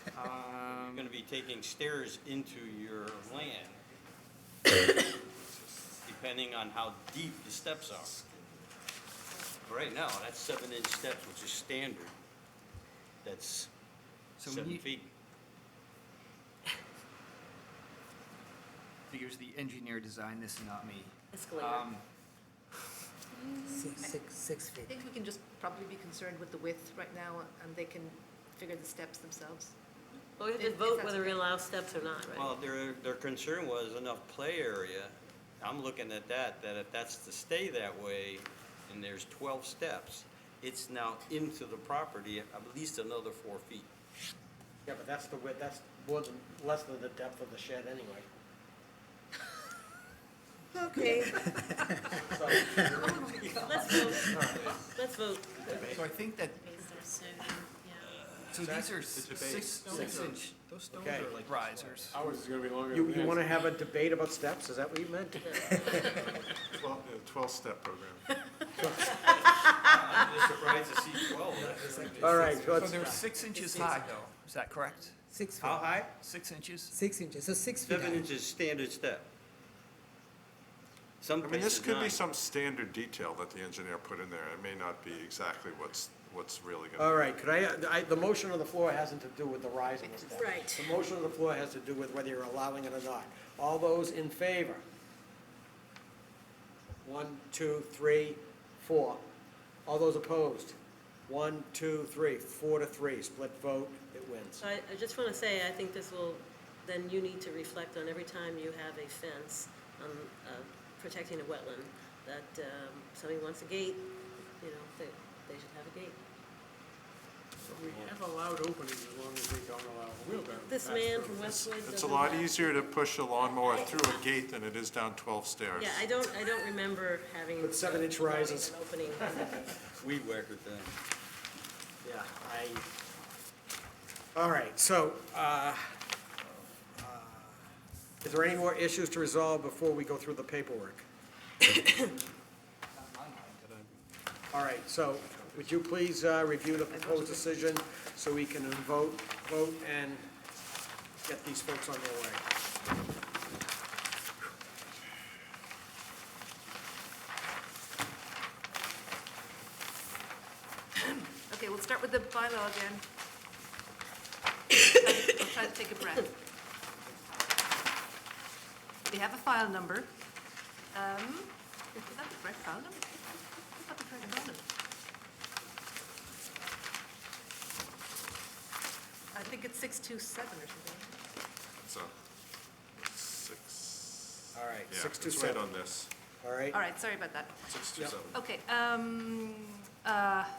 Speaker 5: You're gonna be taking stairs into your land, depending on how deep the steps are. Right now, that's 7-inch steps, which is standard. That's
Speaker 16: So
Speaker 5: 7
Speaker 16: when
Speaker 5: feet.
Speaker 16: figures the engineer designed this, not me.
Speaker 7: Escalator.
Speaker 8: Six
Speaker 10: I
Speaker 8: feet.
Speaker 10: think we can just probably be concerned with the width right now, and they can figure the steps themselves.
Speaker 7: Well, we have to
Speaker 10: If
Speaker 7: vote
Speaker 10: that's
Speaker 7: whether we
Speaker 10: okay.
Speaker 7: allow steps or not, right?
Speaker 5: Well, their concern was enough play area. I'm looking at that if that's to stay that way, and there's 12 steps, it's now into the property at least another 4 feet.
Speaker 1: Yeah, but that's the width, that's less than the depth of the shed anyway.
Speaker 10: Okay.
Speaker 7: Let's vote. Let's vote.
Speaker 16: So I think that,
Speaker 3: So,
Speaker 16: so these are 6-inch
Speaker 17: Those stones
Speaker 1: Okay.
Speaker 17: are like.
Speaker 16: risers.
Speaker 6: Ours is going to be longer
Speaker 1: You
Speaker 6: than that.
Speaker 1: want to have a debate about steps? Is that what you meant?
Speaker 2: 12-step program.
Speaker 5: I'm just surprised to see 12.
Speaker 1: All right,
Speaker 16: So
Speaker 1: let's,
Speaker 16: they're 6 inches high, though. Is that correct?
Speaker 8: 6 feet.
Speaker 5: How high?
Speaker 16: 6 inches?
Speaker 8: 6 inches, so 6 feet
Speaker 5: 7
Speaker 8: high.
Speaker 5: inches standard step. Some
Speaker 2: I mean, this
Speaker 5: places
Speaker 2: could be
Speaker 5: 9.
Speaker 2: some standard detail that the engineer put in there. It may not be exactly what's really gonna.
Speaker 1: all right, could the motion on the floor hasn't to do with the rise of the steps.
Speaker 7: Right.
Speaker 1: The motion on the floor has to do with whether you're allowing it or not. All those in favor? 1, 2, 3, 4. All those opposed? 1, 2, 3, 4 to 3, split vote, it wins.
Speaker 7: So I just want to say, I think this will, then you need to reflect on every time you have a fence protecting a wetland, that somebody wants a gate, you know, they should have a gate.
Speaker 6: We have allowed openings as long as they don't allow a wheelbarrow.
Speaker 7: This man from Westwood
Speaker 2: It's a
Speaker 7: doesn't
Speaker 2: lot
Speaker 7: have-
Speaker 2: easier to push a lawnmower through a gate than it is down 12 stairs.
Speaker 7: Yeah, I don't remember having.
Speaker 1: With 7-inch rises.
Speaker 7: An opening.
Speaker 5: Weed whacker thing.
Speaker 1: Yeah, all right, so, is there any more issues to resolve before we go through the paperwork? All right, so would you please review the proposed decision so we can vote and get these folks on their way?
Speaker 10: Okay, we'll start with the bylaw again. I'll try to take a breath. We have a file number. Is that the correct file number? That's not the correct file number. I think it's 627 or something.
Speaker 2: So, 6.
Speaker 1: All right,
Speaker 2: Yeah,
Speaker 1: 6 to
Speaker 2: it's right
Speaker 1: 7.
Speaker 2: on this.
Speaker 1: All right?
Speaker 10: All right, sorry about that.
Speaker 2: 627.
Speaker 10: Okay,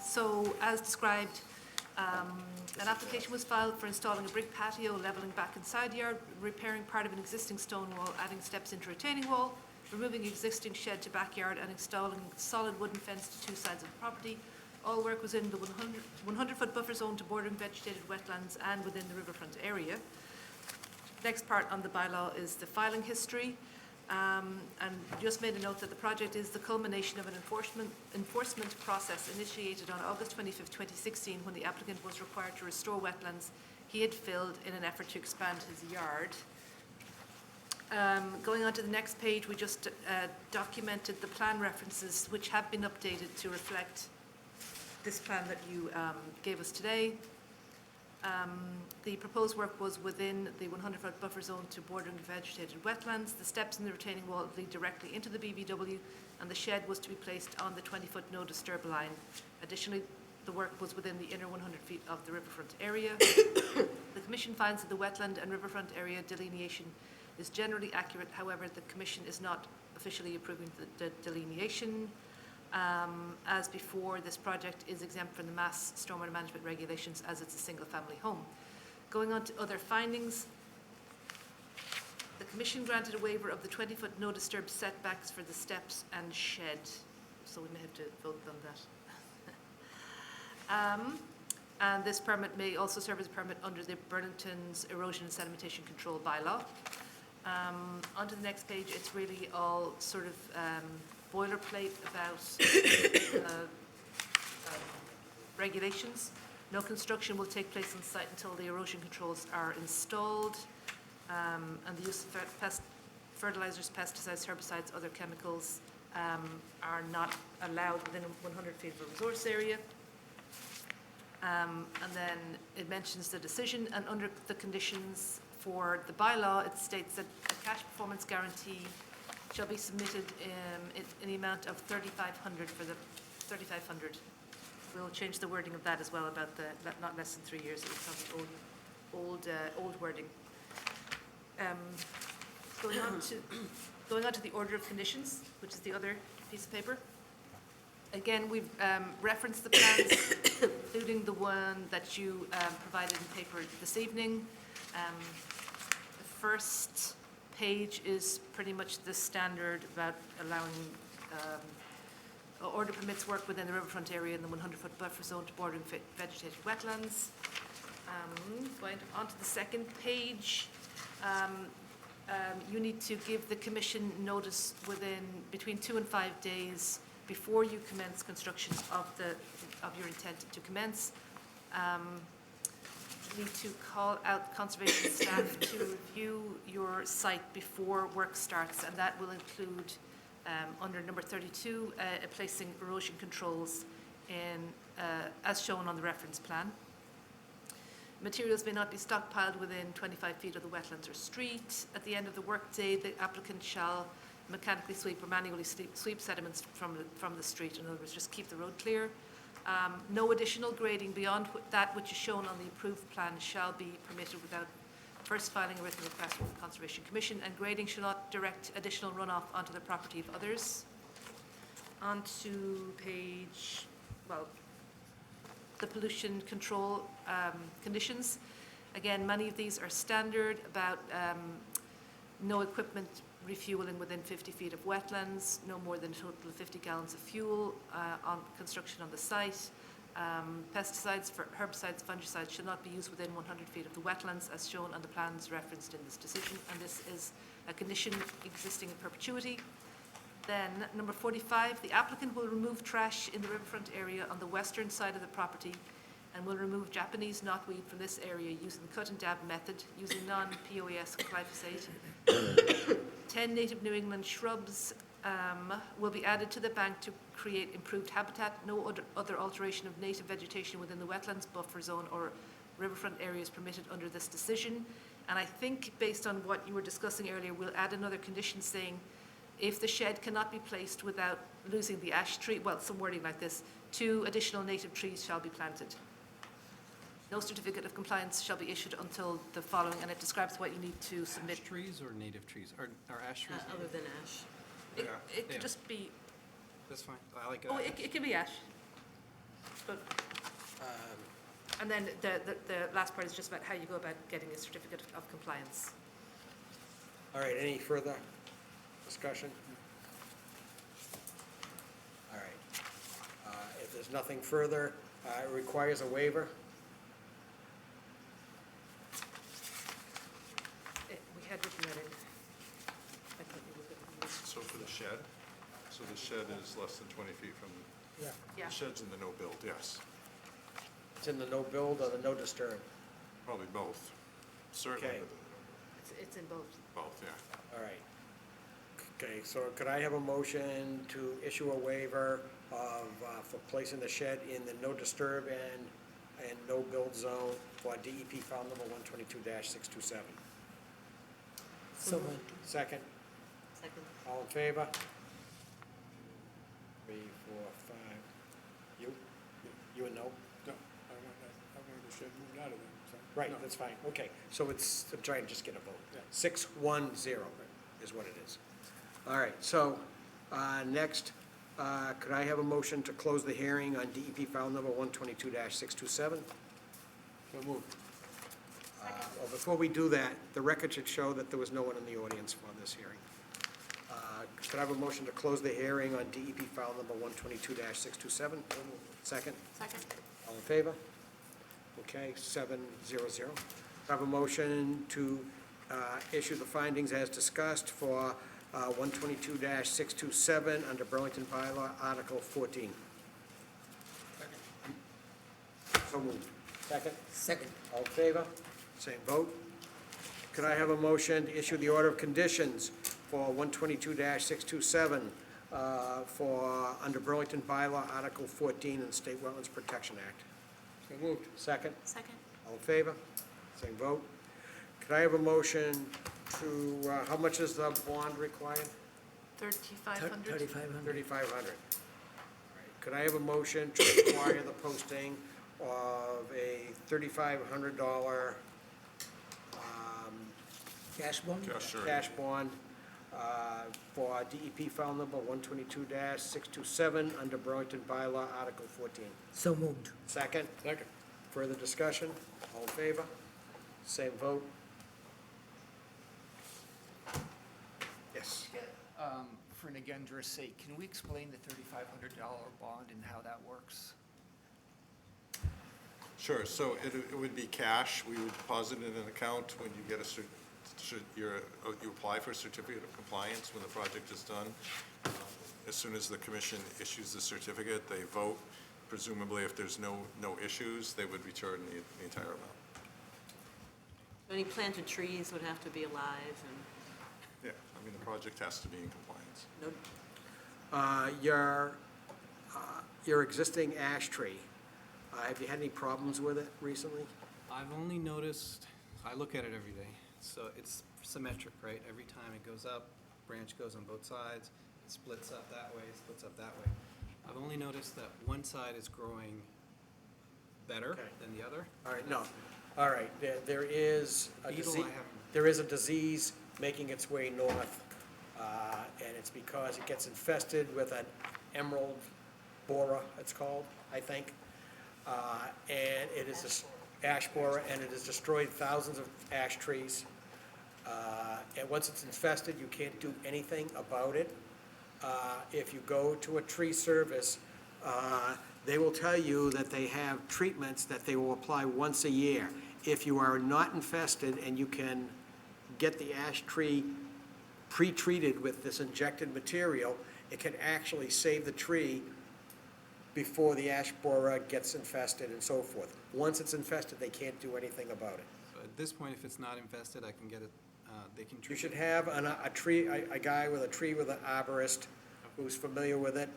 Speaker 10: so as described, an application was filed for installing a brick patio, leveling back and side yard, repairing part of an existing stone wall, adding steps into retaining wall, removing existing shed to backyard, and installing solid wooden fence to 2 sides of the property. All work was in the 100-foot buffer zone to bordering vegetated wetlands and within the riverfront area. Next part on the bylaw is the filing history. And just made a note that the project is the culmination of an enforcement process initiated on August 25th, 2016, when the applicant was required to restore wetlands he had filled in an effort to expand his yard. Going on to the next page, we just documented the plan references, which have been updated to reflect this plan that you gave us today. The proposed work was within the 100-foot buffer zone to bordering vegetated wetlands. The steps in the retaining wall lead directly into the BVW, and the shed was to be placed on the 20-foot no disturb line. Additionally, the work was within the inner 100 feet of the riverfront area. The Commission finds that the wetland and riverfront area delineation is generally accurate. However, the Commission is not officially approving the delineation. As before, this project is exempt from the mass stormwater management regulations as it's a single-family home. Going on to other findings, the Commission granted a waiver of the 20-foot no disturb setbacks for the steps and shed, so we may have to vote on that. And this permit may also serve as a permit under the Burlington's Erosion and Sedimentation Control Bylaw. Onto the next page, it's really all sort of boilerplate about regulations. No construction will take place on site until the erosion controls are installed, and the use of fertilizers, pesticides, herbicides, other chemicals are not allowed within 100 feet of a resource area. And then it mentions the decision, and under the conditions for the bylaw, it states that a cash performance guarantee shall be submitted in the amount of $3,500 for the $3,500. We'll change the wording of that as well about the not less than 3 years. It was probably old wording. Going on to the order of conditions, which is the other piece of paper. Again, we've referenced the plans, including the one that you provided in paper this evening. The first page is pretty much the standard about allowing order permits work within the riverfront area in the 100-foot buffer zone to bordering vegetated wetlands. Going on to the second page, you need to give the Commission notice between 2 and 5 days before you commence construction of your intent to commence. You need to call out conservation staff to review your site before work starts, and that will include, under number 32, placing erosion controls as shown on the reference plan. Materials may not be stockpiled within 25 feet of the wetlands or street. At the end of the workday, the applicant shall mechanically sweep or manually sweep sediments from the street. In other words, just keep the road clear. No additional grading beyond that which is shown on the approved plan shall be permitted without first filing a written request with the Conservation Commission, and grading shall not direct additional runoff onto the property of others. On to page, the pollution control conditions. Again, many of these are standard about no equipment refueling within 50 feet of wetlands, no more than a total of 50 gallons of fuel on construction on the site. Pesticides, herbicides, fungicides should not be used within 100 feet of the wetlands as shown on the plans referenced in this decision, and this is a condition existing in perpetuity. Then, number 45, the applicant will remove trash in the riverfront area on the western side of the property and will remove Japanese knotweed from this area using the cut and dab method, using non-POAS glyphosate. 10 native New England shrubs will be added to the bank to create improved habitat. No other alteration of native vegetation within the wetlands, buffer zone, or riverfront areas permitted under this decision. And I think, based on what you were discussing earlier, we'll add another condition saying if the shed cannot be placed without losing the ash tree, some wording like this, 2 additional native trees shall be planted. No certificate of compliance shall be issued until the following, and it describes what you need to submit.
Speaker 17: Ash trees or native trees? Are ash trees?
Speaker 7: Other than ash.
Speaker 10: It could just be,
Speaker 17: That's fine. I like it.
Speaker 10: it can be ash. But, and then the last part is just about how you go about getting a certificate of compliance.
Speaker 1: All right, any further discussion? All right. If there's nothing further, it requires a waiver.
Speaker 10: We had written that in. I thought it was written.
Speaker 2: So for the shed, the shed is less than 20 feet from,
Speaker 10: Yeah.
Speaker 2: the shed's in the no build, yes.
Speaker 1: It's in the no build or the no disturb?
Speaker 2: Probably both. Certainly
Speaker 1: Okay.
Speaker 10: It's in both.
Speaker 2: both, yeah.
Speaker 1: All right. Okay, so could I have a motion to issue a waiver of, for placing the shed in the no disturb and and no build zone for DEP file number 122-627.
Speaker 8: So moved.
Speaker 1: Second,
Speaker 7: Second.
Speaker 1: all in favor? 3, 4, 5. You and no?
Speaker 6: No, I want the shed moved out of there, so.
Speaker 1: Right,
Speaker 6: no.
Speaker 1: that's fine, okay. So it's, I'm trying to just get a vote.
Speaker 6: Yeah.
Speaker 1: 6-1-0 is what it is. All right, so, next, could I have a motion to close the hearing on DEP file number 122-627?
Speaker 6: So moved.
Speaker 1: Well, before we do that, the record should show that there was no one in the audience for this hearing. Could I have a motion to close the hearing on DEP file number 122-627? Second?
Speaker 7: Second.
Speaker 1: All in favor? Okay, 7-0-0. Could I have a motion to issue the findings as discussed for 122-627 under Burlington Bylaw, Article 14? So moved. Second?
Speaker 8: Second.
Speaker 1: All in favor? Same vote. Could I have a motion to issue the order of conditions for 122-627 for, under Burlington Bylaw, Article 14 and State Wetlands Protection Act?
Speaker 6: So moved.
Speaker 1: Second?
Speaker 7: Second.
Speaker 1: All in favor? Same vote. Could I have a motion to, how much is the bond required?
Speaker 10: 3,500?
Speaker 8: 3,500.
Speaker 1: 3,500. Could I have a motion to require the posting of a $3,500
Speaker 8: Cash bond?
Speaker 1: cash bond for DEP file number 122-627 under Burlington Bylaw, Article 14?
Speaker 8: So moved.
Speaker 1: Second?
Speaker 6: Second.
Speaker 1: Further discussion? All in favor? Same vote? Yes.
Speaker 16: For Nagendra's sake, can we explain the $3,500 bond and how that works?
Speaker 2: Sure, so it would be cash. We would deposit it in an account when you get you apply for a certificate of compliance when the project is done. As soon as the commission issues the certificate, they vote. Presumably, if there's no issues, they would return the entire amount.
Speaker 7: Any planted trees would have to be alive and
Speaker 2: Yeah, I mean, the project has to be in compliance.
Speaker 7: no,
Speaker 1: Your existing ash tree, have you had any problems with it recently?
Speaker 17: I've only noticed, I look at it every day, so it's symmetric, right? Every time it goes up, branch goes on both sides, it splits up that way, splits up that way. I've only noticed that one side is growing better
Speaker 1: Okay.
Speaker 17: than the other.
Speaker 1: All right, no. All right, there is a
Speaker 17: Beetle,
Speaker 1: disease,
Speaker 17: I haven't-
Speaker 1: there is a disease making its way north, and it's because it gets infested with an emerald borer, it's called, I think. And it is a ash borer, and it has destroyed thousands of ash trees. And once it's infested, you can't do anything about it. If you go to a tree service, they will tell you that they have treatments that they will apply once a year. If you are not infested and you can get the ash tree pre-treated with this injected material, it can actually save the tree before the ash borer gets infested and so forth. Once it's infested, they can't do anything about it.
Speaker 17: So at this point, if it's not infested, I can get it, they can
Speaker 1: You
Speaker 17: treat
Speaker 1: should
Speaker 17: it.
Speaker 1: have a guy with a tree with an arborist who's familiar with it.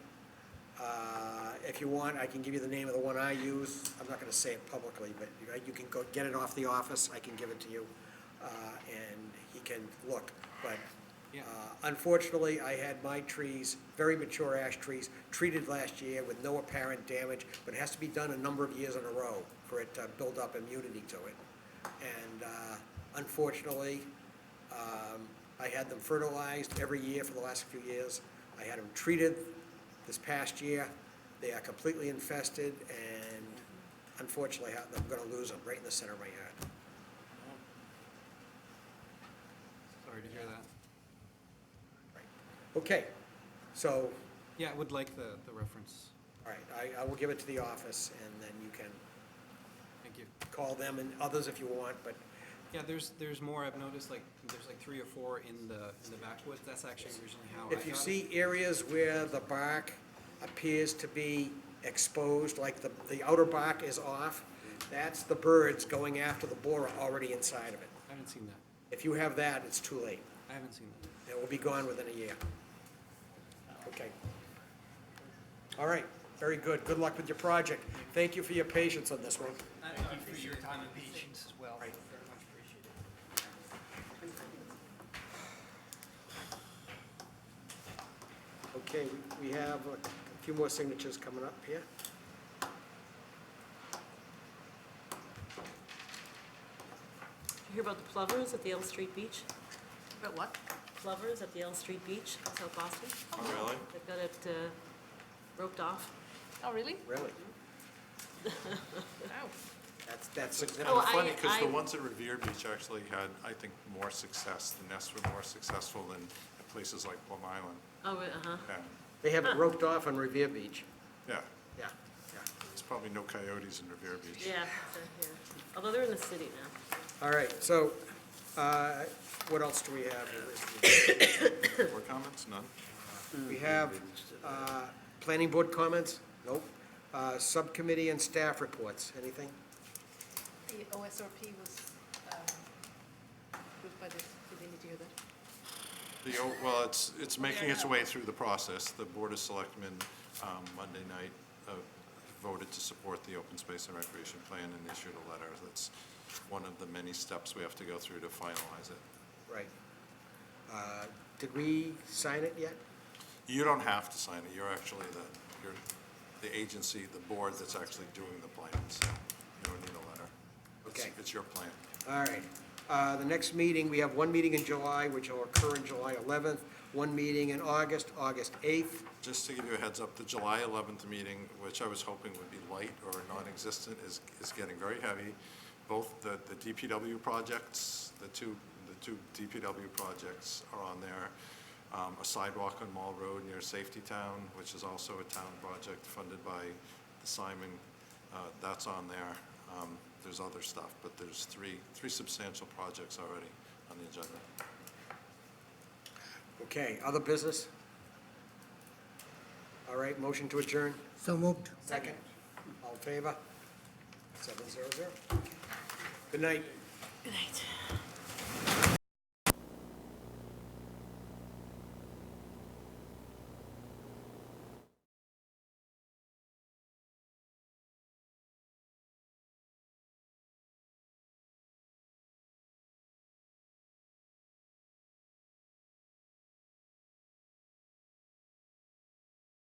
Speaker 1: If you want, I can give you the name of the one I use. I'm not gonna say it publicly, but you can go get it off the office. I can give it to you, and he can look. But
Speaker 17: Yeah.
Speaker 1: unfortunately, I had my trees, very mature ash trees, treated last year with no apparent damage, but it has to be done a number of years in a row for it to build up immunity to it. And unfortunately, I had them fertilized every year for the last few years. I had them treated this past year. They are completely infested, and unfortunately, I'm gonna lose them right in the center of my yard.
Speaker 17: Sorry to hear that.
Speaker 1: Okay, so,
Speaker 17: Yeah, I would like the reference.
Speaker 1: all right, I will give it to the office, and then you can
Speaker 17: Thank you.
Speaker 1: call them and others if you want, but
Speaker 17: Yeah, there's more. I've noticed, like, there's like 3 or 4 in the backwoods. That's actually originally how I
Speaker 1: if you
Speaker 17: got it.
Speaker 1: see areas where the bark appears to be exposed, like the outer bark is off, that's the birds going after the borer already inside of it.
Speaker 17: I haven't seen that.
Speaker 1: If you have that, it's too late.
Speaker 17: I haven't seen that.
Speaker 1: It will be gone within a year. Okay. All right, Very good. Good luck with your project. Thank you for your patience on this one.
Speaker 16: Thank you for your time and patience as well. Very much appreciated.
Speaker 1: Okay, we have a few more signatures coming up here.
Speaker 7: Did you hear about the plovers at the L Street Beach?
Speaker 10: About what?
Speaker 7: Plovers at the L Street Beach, South Boston?
Speaker 2: Really?
Speaker 7: They've got it roped off.
Speaker 10: Oh, really?
Speaker 1: Really?
Speaker 10: Wow.
Speaker 1: That's
Speaker 2: And
Speaker 1: significant.
Speaker 2: funny, because the
Speaker 7: I-
Speaker 2: ones at Revere Beach actually had, I think, more success. The nests were more successful than at places like Plum Island.
Speaker 7: Oh, uh-huh.
Speaker 2: Yeah,
Speaker 1: They have it roped off on Revere Beach.
Speaker 2: yeah.
Speaker 1: Yeah, yeah.
Speaker 2: There's probably no coyotes in Revere Beach.
Speaker 7: Yeah, yeah. Although they're in the city now.
Speaker 1: All right, so, what else do we have?
Speaker 2: More comments? None?
Speaker 1: We have, planning board comments? Nope. Subcommittee and staff reports, anything?
Speaker 10: The OSRP was approved by this, did they need to hear that?
Speaker 2: Well, it's making its way through the process. The Board of Selectmen, Monday night, voted to support the open space and recreation plan and issued a letter. That's one of the many steps we have to go through to finalize it.
Speaker 1: Right. Did we sign it yet?
Speaker 2: You don't have to sign it. You're actually you're the agency, the board that's actually doing the plans. You don't need a letter.
Speaker 1: Okay.
Speaker 2: It's your plan.
Speaker 1: All right. The next meeting, we have one meeting in July, which will occur in July 11th, one meeting in August, August 8th.
Speaker 2: Just to give you a heads up, the July 11th meeting, which I was hoping would be light or non-existent, is getting very heavy. Both the DPW projects, the two DPW projects are on there. A sidewalk on Mall Road near Safety Town, which is also a town project funded by the Simon, that's on there. There's other stuff, but there's three substantial projects already on the agenda.
Speaker 1: Okay, other business? All right, motion to adjourn?
Speaker 8: So moved.
Speaker 1: Second. All in favor? 700. Good night.
Speaker 7: Good night.